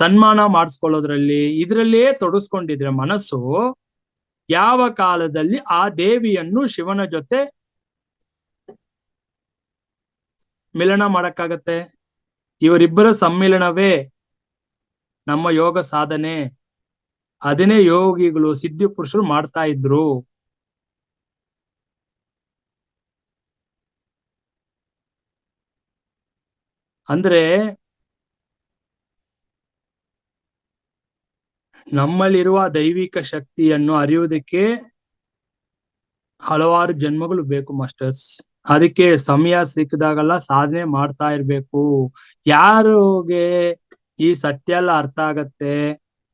ಸನ್ಮಾನ ಮಾಡಿಸ್ಕೊಳ್ಳೋದ್ರಲ್ಲಿ, ಇದ್ರಲ್ಲೇ ತೊಡಸ್ಕೊಂಡಿದ್ರೆ ಮನಸ್ಸು ಯಾವ ಕಾಲದಲ್ಲಿ ಆ ದೇವಿಯನ್ನು ಶಿವನ ಜೊತೆ ಮಿಲನ ಮಾಡಕ್ಕಾಗತ್ತೆ? ಇವರಿಬ್ಬರ ಸಮ್ಮಿಲನವೇ ನಮ್ಮ ಯೋಗ ಸಾಧನೆ. ಅದನ್ನೇ ಯೋಗಿಗಳು, ಸಿದ್ಧಿ ಪುರುಷರು ಮಾಡ್ತಾ ಇದ್ರು. ಅಂದ್ರೆ ನಮ್ಮಲ್ಲಿರುವ ದೈವಿಕ ಶಕ್ತಿಯನ್ನು ಅರಿಯುವುದಕ್ಕೆ ಹಲವಾರು ಜನ್ಮಗಳು ಬೇಕು ಮಾಸ್ಟರ್ಸ್. ಅದಕ್ಕೆ ಸಮಯ ಸಿಕ್ಕಿದಾಗೆಲ್ಲ ಸಾಧನೆ ಮಾಡ್ತಾ ಇರ್ಬೇಕು. ಯಾರಿಗೆ ಈ ಸತ್ಯ ಎಲ್ಲ ಅರ್ಥ ಆಗತ್ತೆ,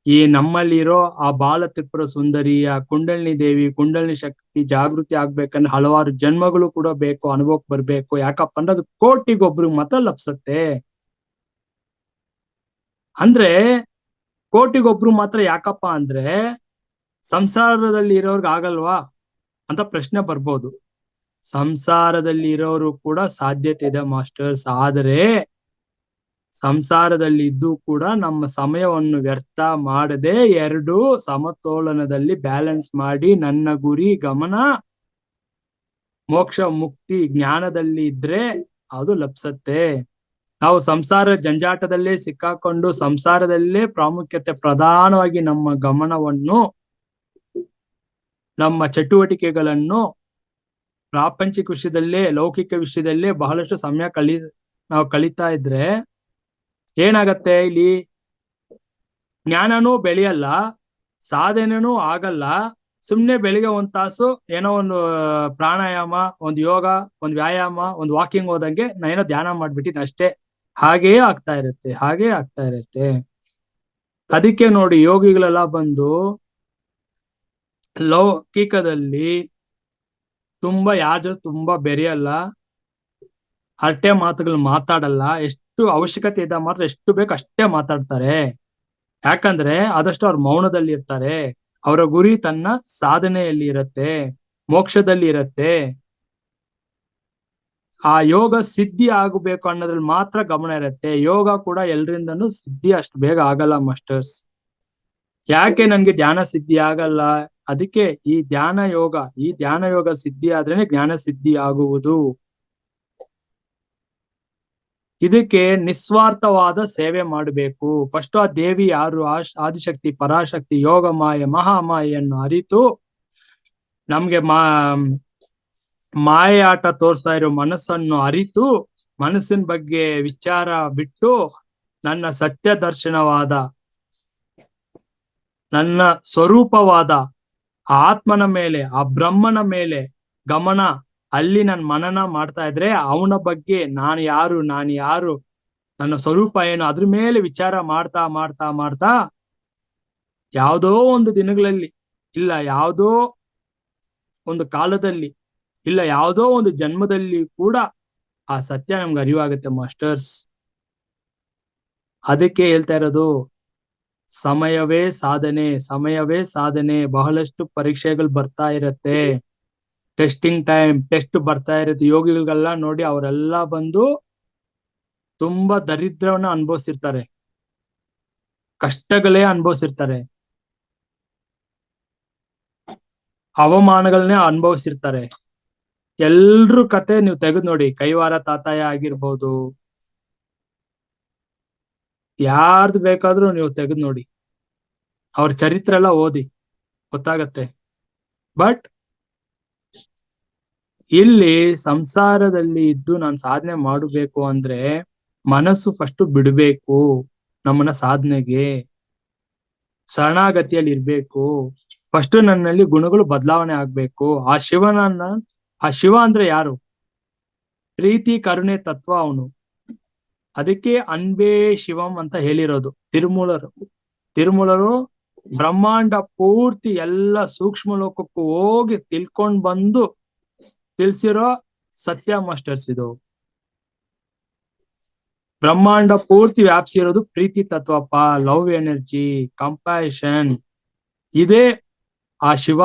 ಈ ನಮ್ಮಲ್ಲಿರೋ ಆ ಬಾಲ ತ್ರಿಪುರ ಸುಂದರಿ, ಆ ಕುಂಡಲಿನಿ ದೇವಿ, ಕುಂಡಲಿನಿ ಶಕ್ತಿ ಜಾಗೃತಿ ಆಗ್ಬೇಕಂದ್ರೆ ಹಲವಾರು ಜನ್ಮಗಳು ಕೂಡ ಬೇಕು, ಅನುಭವಕ್ಕೆ ಬರ್ಬೇಕು. ಯಾಕಪ್ಪ ಅಂದ್ರೆ ಅದು ಕೋಟಿಗೊಬ್ರಿಗೆ ಮಾತ್ರ ಲಭಿಸತ್ತೆ. ಅಂದ್ರೆ ಕೋಟಿಗೊಬ್ರು ಮಾತ್ರ ಯಾಕಪ್ಪ ಅಂದ್ರೆ ಸಂಸಾರದಲ್ಲಿ ಇರೋರ್ಗೆ ಆಗಲ್ವಾ ಅಂತ ಪ್ರಶ್ನೆ ಬರ್ಬೋದು. ಸಂಸಾರದಲ್ಲಿ ಇರೋರು ಕೂಡ ಸಾಧ್ಯತೆ ಇದೆ ಮಾಸ್ಟರ್ಸ್. ಆದರೆ ಸಂಸಾರದಲ್ಲಿ ಇದ್ದು ಕೂಡ ನಮ್ಮ ಸಮಯವನ್ನು ವ್ಯರ್ಥ ಮಾಡದೆ ಎರಡು ಸಮತೋಲನದಲ್ಲಿ ಬ್ಯಾಲೆನ್ಸ್ ಮಾಡಿ ನನ್ನ ಗುರಿ ಗಮನ ಮೋಕ್ಷ ಮುಕ್ತಿ ಜ್ಞಾನದಲ್ಲಿ ಇದ್ರೆ ಅದು ಲಭಿಸತ್ತೆ. ನಾವು ಸಂಸಾರ ಜಂಜಾಟದಲ್ಲೇ ಸಿಕ್ಕಾಕೊಂಡು ಸಂಸಾರದಲ್ಲೇ ಪ್ರಾಮುಖ್ಯತೆ ಪ್ರಧಾನವಾಗಿ ನಮ್ಮ ಗಮನವನ್ನು, ನಮ್ಮ ಚಟುವಟಿಕೆಗಳನ್ನು ಪ್ರಾಪಂಚಿಕ ವಿಷಯದಲ್ಲೇ, ಲೌಕಿಕ ವಿಷಯದಲ್ಲೇ ಬಹಳಷ್ಟು ಸಮಯ ನಾವು ಕಳೀತಾ ಇದ್ರೆ ಏನಾಗತ್ತೆ, ಇಲ್ಲಿ ಜ್ಞಾನನೂ ಬೆಳೆಯಲ್ಲ, ಸಾಧನೆನೂ ಆಗಲ್ಲ. ಸುಮ್ನೆ ಬೆಳಿಗ್ಗೆ 1 ತಾಸು ಏನೋ ಒಂದು ಪ್ರಾಣಾಯಾಮ, ಒಂದು ಯೋಗ, ಒಂದು ವ್ಯಾಯಾಮ, ಒಂದು ವಾಕಿಂಗ್ ಹೋದಂಗೆ ಏನೋ ಧ್ಯಾನ ಮಾಡ್ಬಿಟ್ಟಿದ್ ಅಷ್ಟೇ. ಹಾಗೇ ಆಗ್ತಾ ಇರುತ್ತೆ. ಅದಕ್ಕೆ ನೋಡಿ ಯೋಗಿಗಳೆಲ್ಲ ಬಂದು ಲೌಕಿಕದಲ್ಲಿ ಯಾರ ಜೊತೆ ತುಂಬಾ ಬೆರೆಯಲ್ಲ, ಹರಟೆ ಮಾತುಗಳು ಮಾತಾಡಲ್ಲ. ಎಷ್ಟು ಅವಶ್ಯಕತೆ ಇದ್ದ ಮಾತ್ರ ಎಷ್ಟು ಬೇಕು ಅಷ್ಟೇ ಮಾತಾಡ್ತಾರೆ. ಯಾಕಂದ್ರೆ ಆದಷ್ಟು ಅವ್ರ ಮೌನದಲ್ಲಿ ಇರ್ತಾರೆ. ಅವರ ಗುರಿ ತನ್ನ ಸಾಧನೆಯಲ್ಲಿ ಇರತ್ತೆ, ಮೋಕ್ಷದಲ್ಲಿ ಇರತ್ತೆ. ಆ ಯೋಗ ಸಿದ್ಧಿ ಆಗಬೇಕು ಅನ್ನೋದ್ರಲ್ಲಿ ಮಾತ್ರ ಗಮನ ಇರುತ್ತೆ. ಯೋಗ ಕೂಡ ಎಲ್ರಿಂದನೂ ಸಿದ್ಧಿ ಅಷ್ಟು ಬೇಗ ಆಗಲ್ಲ ಮಾಸ್ಟರ್ಸ್. ಯಾಕೆ ನನ್ಗೆ ಧ್ಯಾನ ಸಿದ್ಧಿ ಆಗಲ್ಲ? ಅದಕ್ಕೆ ಈ ಧ್ಯಾನ ಯೋಗ ಸಿದ್ಧಿ ಆದ್ರೇನೆ ಜ್ಞಾನ ಸಿದ್ಧಿ ಆಗುವುದು. ಇದಕ್ಕೆ ನಿಸ್ವಾರ್ಥವಾದ ಸೇವೆ ಮಾಡಬೇಕು. ಫಸ್ಟ್ ಆ ದೇವಿ ಯಾರು, ಆದಿಶಕ್ತಿ, ಪರಾಶಕ್ತಿ, ಯೋಗ ಮಾಯೆ, ಮಹಾಮಾಯೆಯನ್ನು ಅರಿತು ನಮ್ಗೆ ಮಾಯೆ ಆಟ ತೋರಿಸ್ತಾ ಇರೋ ಮನಸ್ಸನ್ನು ಅರಿತು, ಮನಸ್ಸಿನ ಬಗ್ಗೆ ವಿಚಾರ ಬಿಟ್ಟು ನನ್ನ ಸತ್ಯ ದರ್ಶನವಾದ, ನನ್ನ ಸ್ವರೂಪವಾದ ಆ ಆತ್ಮನ ಮೇಲೆ, ಆ ಬ್ರಹ್ಮನ ಮೇಲೆ ಗಮನ ಅಲ್ಲಿ ನಾನು ಮನನ ಮಾಡ್ತಾ ಇದ್ರೆ ಅವನ ಬಗ್ಗೆ ನಾನು ಯಾರು, ನನ್ನ ಸ್ವರೂಪ ಏನು, ಅದ್ರ ಮೇಲೆ ವಿಚಾರ ಮಾಡ್ತಾ ಮಾಡ್ತಾ ಮಾಡ್ತಾ ಯಾವುದೋ ಒಂದು ದಿನಗಳಲ್ಲಿ, ಇಲ್ಲ ಯಾವುದೋ ಒಂದು ಕಾಲದಲ್ಲಿ, ಇಲ್ಲ ಯಾವುದೋ ಒಂದು ಜನ್ಮದಲ್ಲಿ ಕೂಡ ಆ ಸತ್ಯ ನಮ್ಗೆ ಅರಿವಾಗುತ್ತೆ ಮಾಸ್ಟರ್ಸ್. ಅದಕ್ಕೆ ಹೇಳ್ತಾ ಇರೋದು, ಸಮಯವೇ ಸಾಧನೆ, ಸಮಯವೇ ಸಾಧನೆ. ಬಹಳಷ್ಟು ಪರೀಕ್ಷೆಗಳು ಬರ್ತಾ ಇರತ್ತೆ, ಟೆಸ್ಟಿಂಗ್ ಟೈಮ್, ಟೆಸ್ಟ್ ಬರ್ತಾ ಇರತ್ತೆ. ಯೋಗಿಗಳಿಗೆಲ್ಲ ನೋಡಿ, ಅವರೆಲ್ಲ ಬಂದು ತುಂಬಾ ದರಿದ್ರವನ್ನ ಅನುಭವಿಸಿರ್ತಾರೆ, ಕಷ್ಟಗಳೇ ಅನುಭವಿಸಿರ್ತಾರೆ, ಅವಮಾನಗಳನ್ನೇ ಅನುಭವಿಸಿರ್ತಾರೆ. ಎಲ್ರೂ ಕತೆ ನೀವು ತೆಗೆದು ನೋಡಿ, ಕೈವಾರ ತಾತಾಯ ಆಗಿರ್ಬೋದು, ಯಾರ್ದು ಬೇಕಾದ್ರೂ ನೀವು ತೆಗೆದು ನೋಡಿ, ಅವ್ರ ಚರಿತ್ರೆ ಎಲ್ಲ ಓದಿ ಗೊತ್ತಾಗತ್ತೆ. ಬಟ್ ಇಲ್ಲಿ ಸಂಸಾರದಲ್ಲಿ ಇದ್ದು ನಾನು ಸಾಧನೆ ಮಾಡಬೇಕು ಅಂದ್ರೆ ಮನಸ್ಸು ಫಸ್ಟ್ ಬಿಡ್ಬೇಕು, ನಮ್ಮನ್ನ ಸಾಧನೆಗೆ ಶರಣಾಗತಿಯಲ್ಲಿ ಇರ್ಬೇಕು. ಫಸ್ಟ್ ನನ್ನಲ್ಲಿ ಗುಣಗಳು ಬದಲಾವಣೆ ಆಗ್ಬೇಕು. ಆ ಶಿವ ಅಂದ್ರೆ ಯಾರು? ಪ್ರೀತಿ ಕರುಣೆ ತತ್ವ ಅವನು. ಅದಕ್ಕೆ ಅನ್ಬೇ ಶಿವಂ ಅಂತ ಹೇಳಿರೋದು ತಿರುಮೂಲರು ಬ್ರಹ್ಮಾಂಡ ಪೂರ್ತಿ ಎಲ್ಲ ಸೂಕ್ಷ್ಮ ಲೋಕಕ್ಕೂ ಹೋಗಿ ತಿಳ್ಕೊಂಡ್ ಬಂದು ತಿಳ್ಸಿರೋ ಸತ್ಯ ಮಾಸ್ಟರ್ಸ್. ಇದು ಬ್ರಹ್ಮಾಂಡ ಪೂರ್ತಿ ವ್ಯಾಪಿಸಿರೋದು ಪ್ರೀತಿ ತತ್ವಪ್ಪ, ಲವ್ ಎನರ್ಜಿ, ಕಂಪ್ಯಾಷನ್. ಇದೇ ಆ ಶಿವ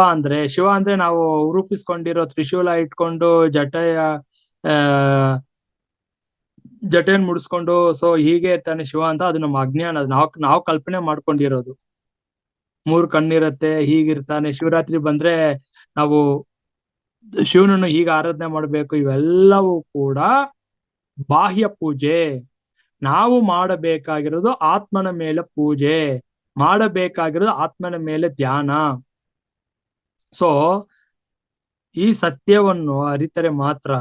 ಅಂದ್ರೆ ನಾವು ರೂಪಿಸ್ಕೊಂಡಿರೋ ತ್ರಿಶೂಲ ಇಟ್ಕೊಂಡು ಜಟೆನ್ ಮುಡಿಸ್ಕೊಂಡು ಸೊ ಹೀಗೆ ಇರ್ತಾನೆ ಶಿವ ಅಂತ. ಅದು ನಮ್ಮ ಅಜ್ಞಾನ, ಅದು ನಾವು ಕಲ್ಪನೆ ಮಾಡ್ಕೊಂಡಿರೋದು. 3 ಕಣ್ಣಿರತ್ತೆ, ಹೀಗಿರ್ತಾನೆ. ಶಿವರಾತ್ರಿ ಬಂದ್ರೆ ನಾವು ಶಿವನನ್ನು ಹೀಗೆ ಆರಾಧನೆ ಮಾಡ್ಬೇಕು. ಇವೆಲ್ಲವೂ ಕೂಡ ಬಾಹ್ಯ ಪೂಜೆ. ನಾವು ಮಾಡಬೇಕಾಗಿರೋದು ಆತ್ಮನ ಮೇಲೆ ಪೂಜೆ, ಮಾಡಬೇಕಾಗಿರೋದು ಆತ್ಮನ ಮೇಲೆ ಧ್ಯಾನ. ಸೊ ಈ ಸತ್ಯವನ್ನು ಅರಿತರೆ ಮಾತ್ರ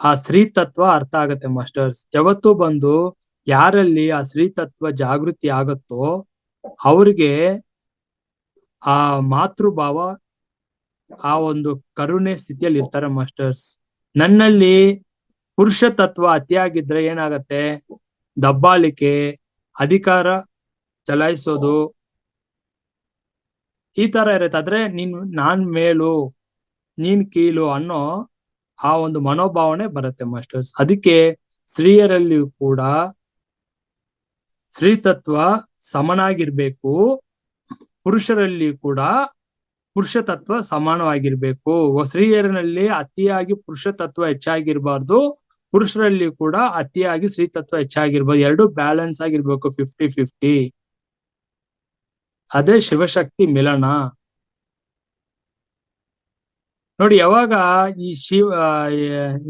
ಆ ಸ್ತ್ರೀ ತತ್ವ ಅರ್ಥ ಆಗತ್ತೆ ಮಾಸ್ಟರ್ಸ್. ಯಾವತ್ತೂ ಬಂದು ಯಾರಲ್ಲಿ ಆ ಸ್ತ್ರೀ ತತ್ವ ಜಾಗೃತಿ ಆಗತ್ತೋ ಅವ್ರಿಗೆ ಆ ಮಾತೃಭಾವ, ಆ ಒಂದು ಕರುಣೆ ಸ್ಥಿತಿಯಲ್ಲಿ ಇರ್ತಾರೆ ಮಾಸ್ಟರ್ಸ್. ನನ್ನಲ್ಲಿ ಪುರುಷ ತತ್ವ ಅತಿಯಾಗಿದ್ರೆ ಏನಾಗತ್ತೆ? ದಬ್ಬಾಳಿಕೆ, ಅಧಿಕಾರ ಚಲಾಯಿಸೋದು, ಈ ತರ ಇರುತ್ತೆ. ಆದ್ರೆ ನಾನ್ ಮೇಲು ನೀನ್ ಕೀಳು ಅನ್ನೋ ಆ ಒಂದು ಮನೋಭಾವನೆ ಬರುತ್ತೆ ಮಾಸ್ಟರ್ಸ್. ಅದಕ್ಕೆ ಸ್ತ್ರೀಯರಲ್ಲಿ ಕೂಡ ಸ್ತ್ರೀ ತತ್ವ ಸಮನಾಗಿರ್ಬೇಕು, ಪುರುಷರಲ್ಲಿ ಕೂಡ ಪುರುಷ ತತ್ವ ಸಮಾನವಾಗಿರ್ಬೇಕು. ಸ್ತ್ರೀಯರಲ್ಲಿ ಅತಿಯಾಗಿ ಪುರುಷ ತತ್ವ ಹೆಚ್ಚಾಗಿರ್ಬಾರ್ದು, ಪುರುಷರಲ್ಲಿ ಕೂಡ ಅತಿಯಾಗಿ ಸ್ತ್ರೀ ತತ್ವ ಹೆಚ್ಚಾಗಿರ್ಬೋದು. ಎರಡು ಬ್ಯಾಲೆನ್ಸ್ ಆಗಿರ್ಬೇಕು, 50-50. ಅದೇ ಶಿವಶಕ್ತಿ ಮಿಲನ. ನೋಡಿ, ಯಾವಾಗ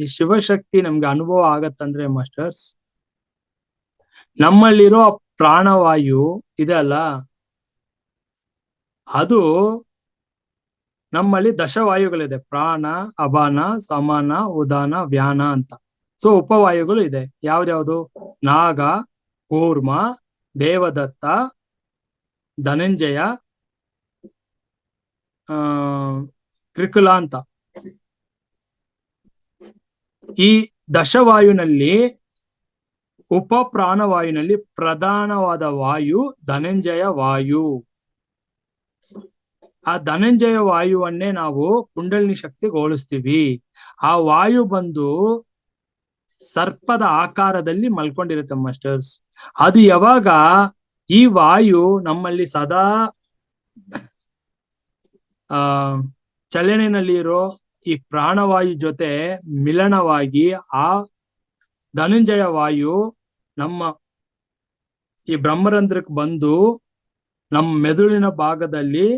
ಈ ಶಿವಶಕ್ತಿ ನಮ್ಗೆ ಅನುಭವ ಆಗತ್ತಂದ್ರೆ ಮಾಸ್ಟರ್ಸ್, ನಮ್ಮಲ್ಲಿರೋ ಪ್ರಾಣವಾಯು ಇದೆ ಅಲ್ಲ, ಅದು ನಮ್ಮಲ್ಲಿ ದಶವಾಯುಗಳಿದೆ. ಪ್ರಾಣ, ಅಪಾನ, ಸಮಾನ, ಉದಾನ, ವ್ಯಾನ ಅಂತ. ಸೊ ಉಪವಾಯುಗಳು ಇದೆ. ಯಾವ್ದ್ಯಾವ್ದು? ನಾಗ, ಕೂರ್ಮ, ದೇವದತ್ತ, ಧನಂಜಯ, ಕ್ರಿಕುಲ ಅಂತ. ಈ ದಶವಾಯುನಲ್ಲಿ ಉಪ ಪ್ರಾಣವಾಯುನಲ್ಲಿ ಪ್ರಧಾನವಾದ ವಾಯು ಧನಂಜಯ ವಾಯು. ಆ ಧನಂಜಯ ವಾಯುವನ್ನೇ ನಾವು ಕುಂಡಲಿನಿ ಶಕ್ತಿಗೆ ಹೋಲಿಸ್ತೀವಿ. ಆ ವಾಯು ಬಂದು ಸರ್ಪದ ಆಕಾರದಲ್ಲಿ ಮಲ್ಕೊಂಡಿರುತ್ತೆ ಮಾಸ್ಟರ್ಸ್. ಅದು ಯಾವಾಗ ಈ ವಾಯು ನಮ್ಮಲ್ಲಿ ಸದಾ ಚಲನೆಯಲ್ಲಿರೋ ಈ ಪ್ರಾಣವಾಯು ಜೊತೆ ಮಿಲನವಾಗಿ ಆ ಧನಂಜಯ ವಾಯು ನಮ್ಮ ಈ ಬ್ರಹ್ಮರಂಧ್ರಕ್ಕೆ ಬಂದು ನಮ್ಮ ಮೆದುಳಿನ ಭಾಗದಲ್ಲಿ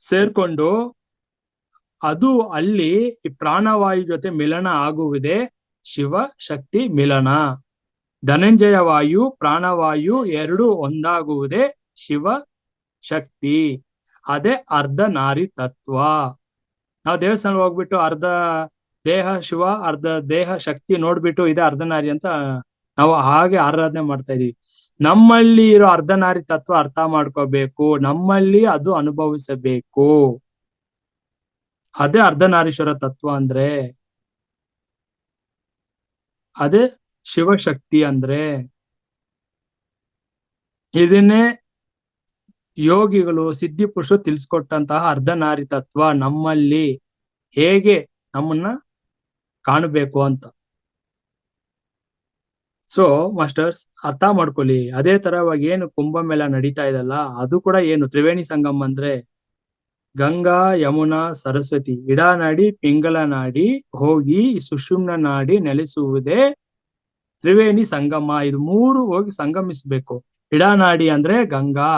ಸೇರ್ಕೊಂಡು ಅದು ಅಲ್ಲಿ ಈ ಪ್ರಾಣವಾಯು ಜೊತೆ ಮಿಲನ ಆಗುವುದೇ ಶಿವ ಶಕ್ತಿ ಮಿಲನ. ಧನಂಜಯ ವಾಯು ಪ್ರಾಣವಾಯು ಎರಡು ಒಂದಾಗುವುದೇ ಶಿವ ಶಕ್ತಿ. ಅದೇ ಅರ್ಧ ನಾರಿ ತತ್ವ. ನಾವು ದೇವಸ್ಥಾನ ಹೋಗ್ಬಿಟ್ಟು ಅರ್ಧ ದೇಹ ಶಿವ ಅರ್ಧ ದೇಹ ಶಕ್ತಿ ನೋಡ್ಬಿಟ್ಟು ಇದೇ ಅರ್ಧನಾರಿ ಅಂತ ನಾವು ಹಾಗೆ ಆರಾಧನೆ ಮಾಡ್ತಾ ಇದೀವಿ. ನಮ್ಮಲ್ಲಿ ಇರೋ ಅರ್ಧನಾರಿ ತತ್ವ ಅರ್ಥ ಮಾಡ್ಕೋಬೇಕು, ನಮ್ಮಲ್ಲಿ ಅದು ಅನುಭವಿಸಬೇಕು. ಅದೇ ಅರ್ಧನಾರೀಶ್ವರ ತತ್ವ ಅಂದ್ರೆ, ಅದೇ ಶಿವಶಕ್ತಿ ಅಂದ್ರೆ. ಇದನ್ನೇ ಯೋಗಿಗಳು ಸಿದ್ಧಿ ಪುರುಷರು ತಿಳಿಸ್ಕೊಟ್ಟಂತಹ ಅರ್ಧನಾರಿ ತತ್ವ ನಮ್ಮಲ್ಲಿ ಹೇಗೆ ನಮ್ಮನ್ನ ಕಾಣಬೇಕು ಅಂತ. ಸೊ ಮಾಸ್ಟರ್ಸ್ ಅರ್ಥ ಮಾಡ್ಕೊಳ್ಳಿ. ಅದೇ ತರವಾಗಿ ಏನು ಕುಂಭಮೇಳ ನಡೀತಾ ಇದಲ್ಲ, ಅದು ಕೂಡ ಏನು ತ್ರಿವೇಣಿ ಸಂಗಮ ಅಂದ್ರೆ ಗಂಗಾ ಯಮುನಾ ಸರಸ್ವತಿ ಇಡಾನಾಡಿ ಪಿಂಗಲ ನಾಡಿ ಹೋಗಿ ಸುಷುಮ್ನ ನಾಡಿ ನೆಲೆಸುವುದೇ ತ್ರಿವೇಣಿ ಸಂಗಮ. ಇದು ಮೂರು ಹೋಗಿ ಸಂಗಮಿಸ್ಬೇಕು. ಇಡಾನಾಡಿ ಅಂದ್ರೆ ಗಂಗಾ,